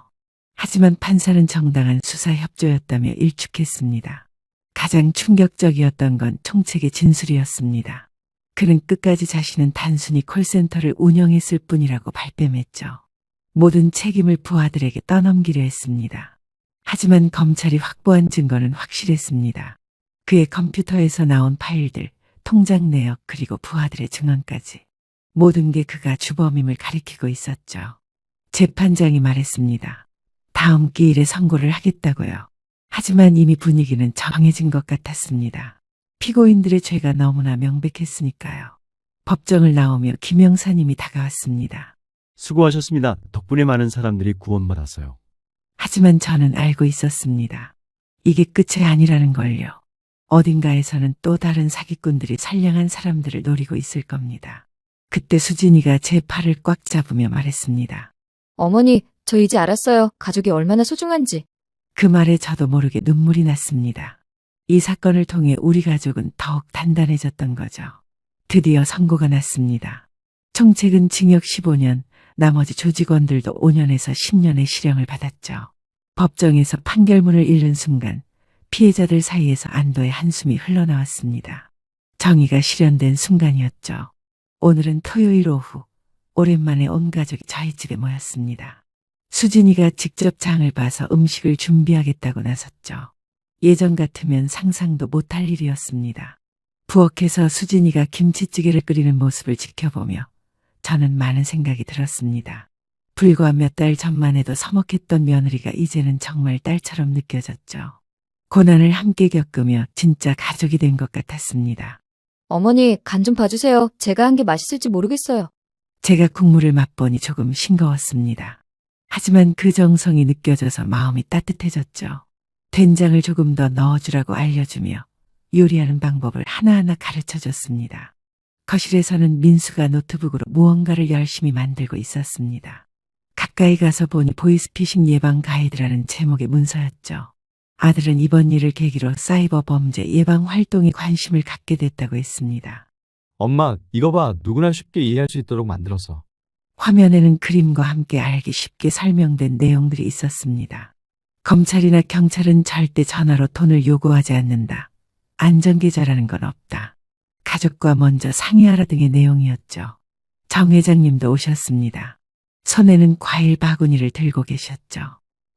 하지만 판사는 정당한 수사 협조였다며 일축했습니다. 가장 충격적이었던 건 총책의 진술이었습니다. 그는 끝까지 자신은 단순히 콜센터를 운영했을 뿐이라고 발뺌했죠. 모든 책임을 부하들에게 떠넘기려 했습니다. 하지만 검찰이 확보한 증거는 확실했습니다. 그의 컴퓨터에서 나온 파일들, 통장 내역 그리고 부하들의 증언까지. 모든 게 그가 주범임을 가리키고 있었죠. 재판장이 말했습니다. 다음 기일에 선고를 하겠다고요. 하지만 이미 분위기는 정해진 것 같았습니다. 피고인들의 죄가 너무나 명백했으니까요. 법정을 나오며 김영사님이 다가왔습니다. 수고하셨습니다. 덕분에 많은 사람들이 구원받았어요. 하지만 저는 알고 있었습니다. 이게 끝이 아니라는 걸요. 어딘가에서는 또 다른 사기꾼들이 선량한 사람들을 노리고 있을 겁니다. 그때 수진이가 제 팔을 꽉 잡으며 말했습니다. 어머니, 저 이제 알았어요. 가족이 얼마나 소중한지. 그 말에 저도 모르게 눈물이 났습니다. 이 사건을 통해 우리 가족은 더욱 단단해졌던 거죠. 드디어 선고가 났습니다. 총책은 징역 15년, 나머지 조직원들도 5년에서 10년의 실형을 받았죠. 법정에서 판결문을 읽는 순간 피해자들 사이에서 안도의 한숨이 흘러나왔습니다. 정의가 실현된 순간이었죠. 오늘은 토요일 오후, 오랜만에 온 가족이 저희 집에 모였습니다. 수진이가 직접 장을 봐서 음식을 준비하겠다고 나섰죠. 예전 같으면 상상도 못할 일이었습니다. 부엌에서 수진이가 김치찌개를 끓이는 모습을 지켜보며 저는 많은 생각이 들었습니다. 불과 몇 달 전만 해도 서먹했던 며느리가 이제는 정말 딸처럼 느껴졌죠. 고난을 함께 겪으며 진짜 가족이 된 것 같았습니다. 어머니, 간 좀 봐주세요. 제가 한 게 맛있을지 모르겠어요. 제가 국물을 맛보니 조금 싱거웠습니다. 하지만 그 정성이 느껴져서 마음이 따뜻해졌죠. 된장을 조금 더 넣어주라고 알려주며 요리하는 방법을 하나하나 가르쳐줬습니다. 거실에서는 민수가 노트북으로 무언가를 열심히 만들고 있었습니다. 가까이 가서 보니 보이스피싱 예방 가이드라는 제목의 문서였죠. 아들은 이번 일을 계기로 사이버 범죄 예방 활동에 관심을 갖게 됐다고 했습니다. 엄마, 이거 봐. 누구나 쉽게 이해할 수 있도록 만들었어. 화면에는 그림과 함께 알기 쉽게 설명된 내용들이 있었습니다. 검찰이나 경찰은 절대 전화로 돈을 요구하지 않는다. 안전계좌라는 건 없다. 가족과 먼저 상의하라 등의 내용이었죠. 정 회장님도 오셨습니다. 손에는 과일 바구니를 들고 계셨죠.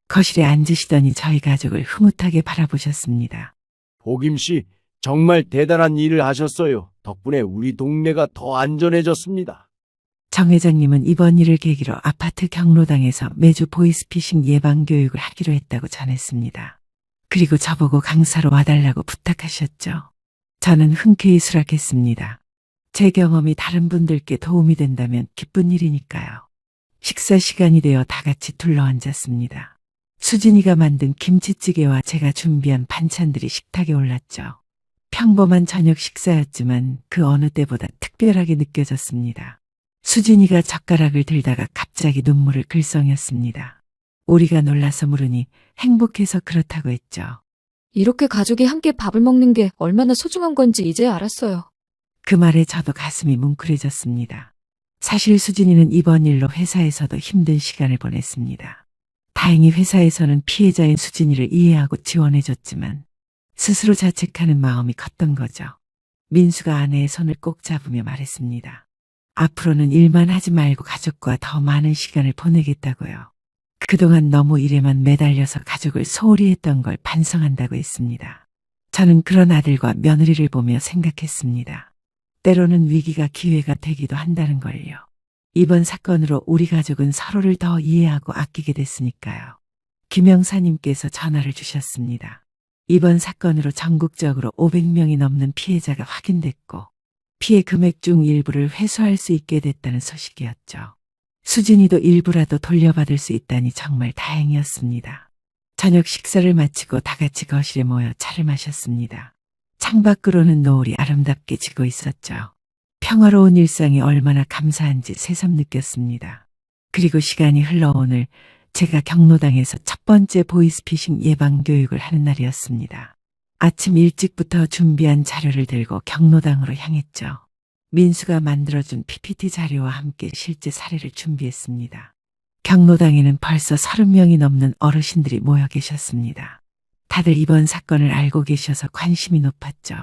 거실에 앉으시더니 저희 가족을 흐뭇하게 바라보셨습니다. 복임 씨, 정말 대단한 일을 하셨어요. 덕분에 우리 동네가 더 안전해졌습니다. 정 회장님은 이번 일을 계기로 아파트 경로당에서 매주 보이스피싱 예방 교육을 하기로 했다고 전했습니다. 그리고 저보고 강사로 와달라고 부탁하셨죠. 저는 흔쾌히 수락했습니다. 제 경험이 다른 분들께 도움이 된다면 기쁜 일이니까요. 식사 시간이 되어 다 같이 둘러앉았습니다. 수진이가 만든 김치찌개와 제가 준비한 반찬들이 식탁에 올랐죠. 평범한 저녁 식사였지만 그 어느 때보다 특별하게 느껴졌습니다. 수진이가 젓가락을 들다가 갑자기 눈물을 글썽였습니다. 우리가 놀라서 물으니 행복해서 그렇다고 했죠. 이렇게 가족이 함께 밥을 먹는 게 얼마나 소중한 건지 이제 알았어요. 그 말에 저도 가슴이 뭉클해졌습니다. 사실 수진이는 이번 일로 회사에서도 힘든 시간을 보냈습니다. 다행히 회사에서는 피해자인 수진이를 이해하고 지원해줬지만 스스로 자책하는 마음이 컸던 거죠. 민수가 아내의 손을 꼭 잡으며 말했습니다. 앞으로는 일만 하지 말고 가족과 더 많은 시간을 보내겠다고요. 그동안 너무 일에만 매달려서 가족을 소홀히 했던 걸 반성한다고 했습니다. 저는 그런 아들과 며느리를 보며 생각했습니다. 때로는 위기가 기회가 되기도 한다는 걸요. 이번 사건으로 우리 가족은 서로를 더 이해하고 아끼게 됐으니까요. 김영사님께서 전화를 주셨습니다. 이번 사건으로 전국적으로 500명이 넘는 피해자가 확인됐고 피해 금액 중 일부를 회수할 수 있게 됐다는 소식이었죠. 수진이도 일부라도 돌려받을 수 있다니 정말 다행이었습니다. 저녁 식사를 마치고 다 같이 거실에 모여 차를 마셨습니다. 창밖으로는 노을이 아름답게 지고 있었죠. 평화로운 일상이 얼마나 감사한지 새삼 느꼈습니다. 그리고 시간이 흘러 오늘 제가 경로당에서 첫 번째 보이스피싱 예방 교육을 하는 날이었습니다. 아침 일찍부터 준비한 자료를 들고 경로당으로 향했죠. 민수가 만들어준 PPT 자료와 함께 실제 사례를 준비했습니다. 경로당에는 벌써 30명이 넘는 어르신들이 모여 계셨습니다. 다들 이번 사건을 알고 계셔서 관심이 높았죠.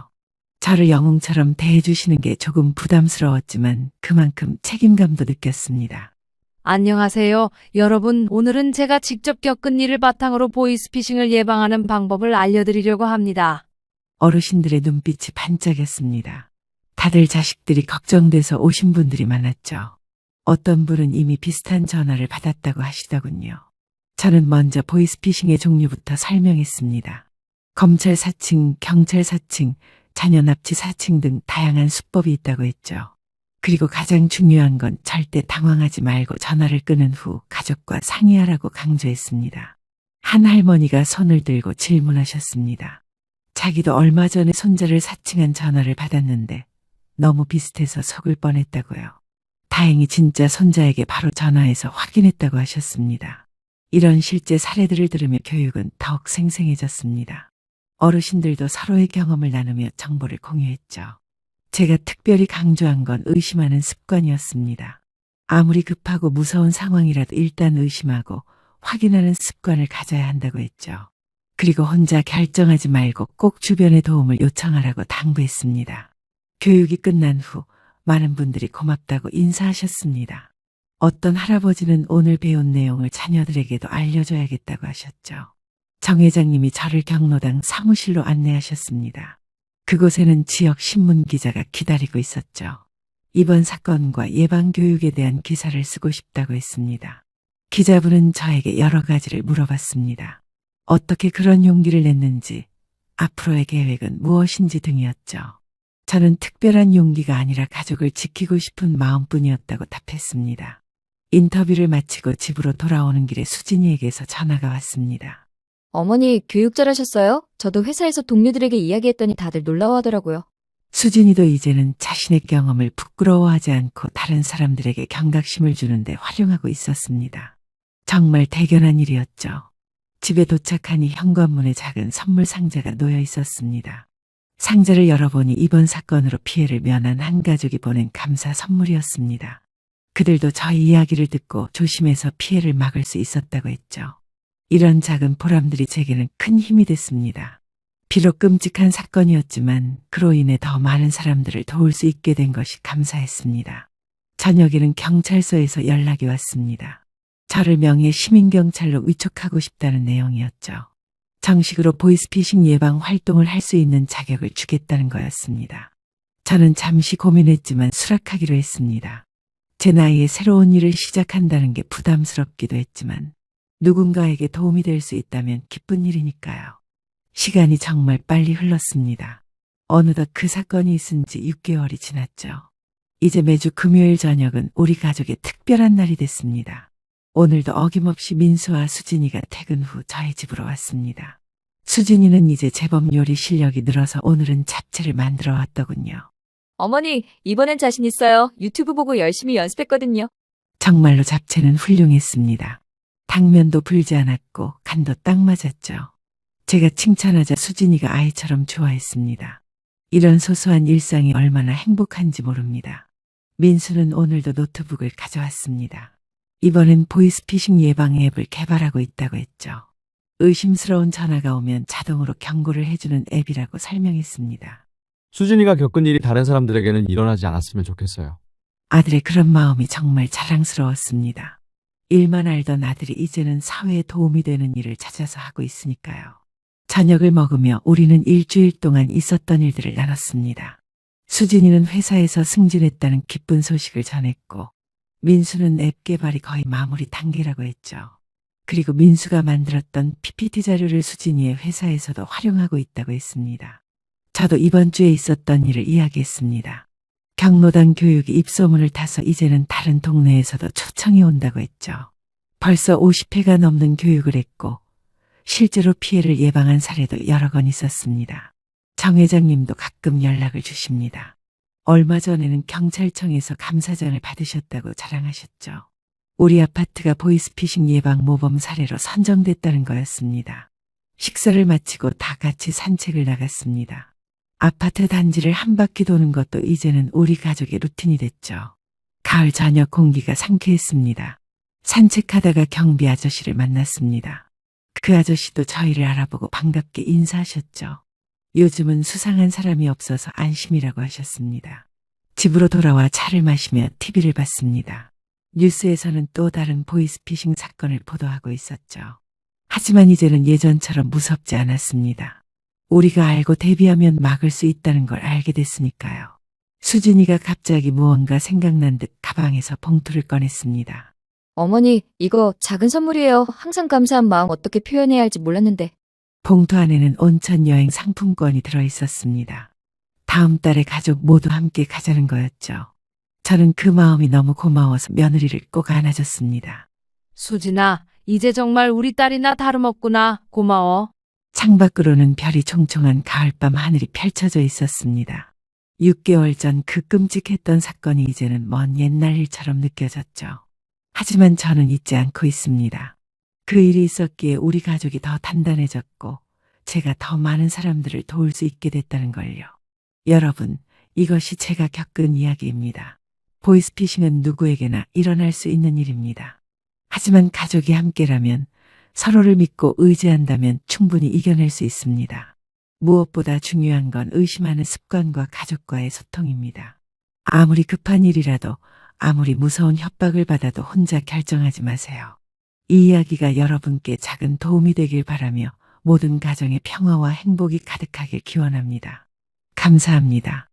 저를 영웅처럼 대해주시는 게 조금 부담스러웠지만 그만큼 책임감도 느꼈습니다. 안녕하세요. 여러분, 오늘은 제가 직접 겪은 일을 바탕으로 보이스피싱을 예방하는 방법을 알려드리려고 합니다. 어르신들의 눈빛이 반짝였습니다. 다들 자식들이 걱정돼서 오신 분들이 많았죠. 어떤 분은 이미 비슷한 전화를 받았다고 하시더군요. 저는 먼저 보이스피싱의 종류부터 설명했습니다. 검찰 사칭, 경찰 사칭, 자녀 납치 사칭 등 다양한 수법이 있다고 했죠. 그리고 가장 중요한 건 절대 당황하지 말고 전화를 끊은 후 가족과 상의하라고 강조했습니다. 한 할머니가 손을 들고 질문하셨습니다. 자기도 얼마 전에 손자를 사칭한 전화를 받았는데 너무 비슷해서 속을 뻔했다고요. 다행히 진짜 손자에게 바로 전화해서 확인했다고 하셨습니다. 이런 실제 사례들을 들으며 교육은 더욱 생생해졌습니다. 어르신들도 서로의 경험을 나누며 정보를 공유했죠. 제가 특별히 강조한 건 의심하는 습관이었습니다. 아무리 급하고 무서운 상황이라도 일단 의심하고 확인하는 습관을 가져야 한다고 했죠. 그리고 혼자 결정하지 말고 꼭 주변의 도움을 요청하라고 당부했습니다. 교육이 끝난 후 많은 분들이 고맙다고 인사하셨습니다. 어떤 할아버지는 오늘 배운 내용을 자녀들에게도 알려줘야겠다고 하셨죠. 정 회장님이 저를 경로당 사무실로 안내하셨습니다. 그곳에는 지역 신문 기자가 기다리고 있었죠. 이번 사건과 예방교육에 대한 기사를 쓰고 싶다고 했습니다. 기자분은 저에게 여러 가지를 물어봤습니다. 어떻게 그런 용기를 냈는지, 앞으로의 계획은 무엇인지 등이었죠. 저는 특별한 용기가 아니라 가족을 지키고 싶은 마음뿐이었다고 답했습니다. 인터뷰를 마치고 집으로 돌아오는 길에 수진이에게서 전화가 왔습니다. 어머니, 교육 잘하셨어요? 저도 회사에서 동료들에게 이야기했더니 다들 놀라워하더라고요. 수진이도 이제는 자신의 경험을 부끄러워하지 않고 다른 사람들에게 경각심을 주는데 활용하고 있었습니다. 정말 대견한 일이었죠. 집에 도착하니 현관문에 작은 선물 상자가 놓여 있었습니다. 상자를 열어보니 이번 사건으로 피해를 면한 한 가족이 보낸 감사 선물이었습니다. 그들도 저희 이야기를 듣고 조심해서 피해를 막을 수 있었다고 했죠. 이런 작은 보람들이 제게는 큰 힘이 됐습니다. 비록 끔찍한 사건이었지만 그로 인해 더 많은 사람들을 도울 수 있게 된 것이 감사했습니다. 저녁에는 경찰서에서 연락이 왔습니다. 저를 명예 시민경찰로 위촉하고 싶다는 내용이었죠. 정식으로 보이스피싱 예방 활동을 할 수 있는 자격을 주겠다는 거였습니다. 저는 잠시 고민했지만 수락하기로 했습니다. 제 나이에 새로운 일을 시작한다는 게 부담스럽기도 했지만 누군가에게 도움이 될 수 있다면 기쁜 일이니까요. 시간이 정말 빨리 흘렀습니다. 어느덧 그 사건이 있은 지 6개월이 지났죠. 이제 매주 금요일 저녁은 우리 가족의 특별한 날이 됐습니다. 오늘도 어김없이 민수와 수진이가 퇴근 후 저희 집으로 왔습니다. 수진이는 이제 제법 요리 실력이 늘어서 오늘은 잡채를 만들어 왔더군요. 어머니, 이번엔 자신 있어요. 유튜브 보고 열심히 연습했거든요. 정말로 잡채는 훌륭했습니다. 당면도 불지 않았고 간도 딱 맞았죠. 제가 칭찬하자 수진이가 아이처럼 좋아했습니다. 이런 소소한 일상이 얼마나 행복한지 모릅니다. 민수는 오늘도 노트북을 가져왔습니다. 이번엔 보이스피싱 예방 앱을 개발하고 있다고 했죠. 의심스러운 전화가 오면 자동으로 경고를 해주는 앱이라고 설명했습니다. 수진이가 겪은 일이 다른 사람들에게는 일어나지 않았으면 좋겠어요. 아들의 그런 마음이 정말 자랑스러웠습니다. 일만 알던 아들이 이제는 사회에 도움이 되는 일을 찾아서 하고 있으니까요. 저녁을 먹으며 우리는 일주일 동안 있었던 일들을 나눴습니다. 수진이는 회사에서 승진했다는 기쁜 소식을 전했고 민수는 앱 개발이 거의 마무리 단계라고 했죠. 그리고 민수가 만들었던 PPT 자료를 수진이의 회사에서도 활용하고 있다고 했습니다. 저도 이번 주에 있었던 일을 이야기했습니다. 경로당 교육이 입소문을 타서 이제는 다른 동네에서도 초청이 온다고 했죠. 벌써 50회가 넘는 교육을 했고 실제로 피해를 예방한 사례도 여러 건 있었습니다. 정 회장님도 가끔 연락을 주십니다. 얼마 전에는 경찰청에서 감사장을 받으셨다고 자랑하셨죠. 우리 아파트가 보이스피싱 예방 모범 사례로 선정됐다는 거였습니다. 식사를 마치고 다 같이 산책을 나갔습니다. 아파트 단지를 한 바퀴 도는 것도 이제는 우리 가족의 루틴이 됐죠. 가을 저녁 공기가 상쾌했습니다. 산책하다가 경비 아저씨를 만났습니다. 그 아저씨도 저희를 알아보고 반갑게 인사하셨죠. 요즘은 수상한 사람이 없어서 안심이라고 하셨습니다. 집으로 돌아와 차를 마시며 TV를 봤습니다. 뉴스에서는 또 다른 보이스피싱 사건을 보도하고 있었죠. 하지만 이제는 예전처럼 무섭지 않았습니다. 우리가 알고 대비하면 막을 수 있다는 걸 알게 됐으니까요. 수진이가 갑자기 무언가 생각난 듯 가방에서 봉투를 꺼냈습니다. 어머니, 이거 작은 선물이에요. 항상 감사한 마음 어떻게 표현해야 할지 몰랐는데. 봉투 안에는 온천 여행 상품권이 들어있었습니다. 다음 달에 가족 모두 함께 가자는 거였죠. 저는 그 마음이 너무 고마워서 며느리를 꼭 안아줬습니다. 수진아, 이제 정말 우리 딸이나 다름없구나. 고마워. 창밖으로는 별이 총총한 가을밤 하늘이 펼쳐져 있었습니다. 6개월 전 그 끔찍했던 사건이 이제는 먼 옛날 일처럼 느껴졌죠. 하지만 저는 잊지 않고 있습니다. 그 일이 있었기에 우리 가족이 더 단단해졌고 제가 더 많은 사람들을 도울 수 있게 됐다는 걸요. 여러분, 이것이 제가 겪은 이야기입니다. 보이스피싱은 누구에게나 일어날 수 있는 일입니다. 하지만 가족이 함께라면, 서로를 믿고 의지한다면 충분히 이겨낼 수 있습니다. 무엇보다 중요한 건 의심하는 습관과 가족과의 소통입니다. 아무리 급한 일이라도, 아무리 무서운 협박을 받아도 혼자 결정하지 마세요. 이 이야기가 여러분께 작은 도움이 되길 바라며 모든 가정의 평화와 행복이 가득하길 기원합니다. 감사합니다.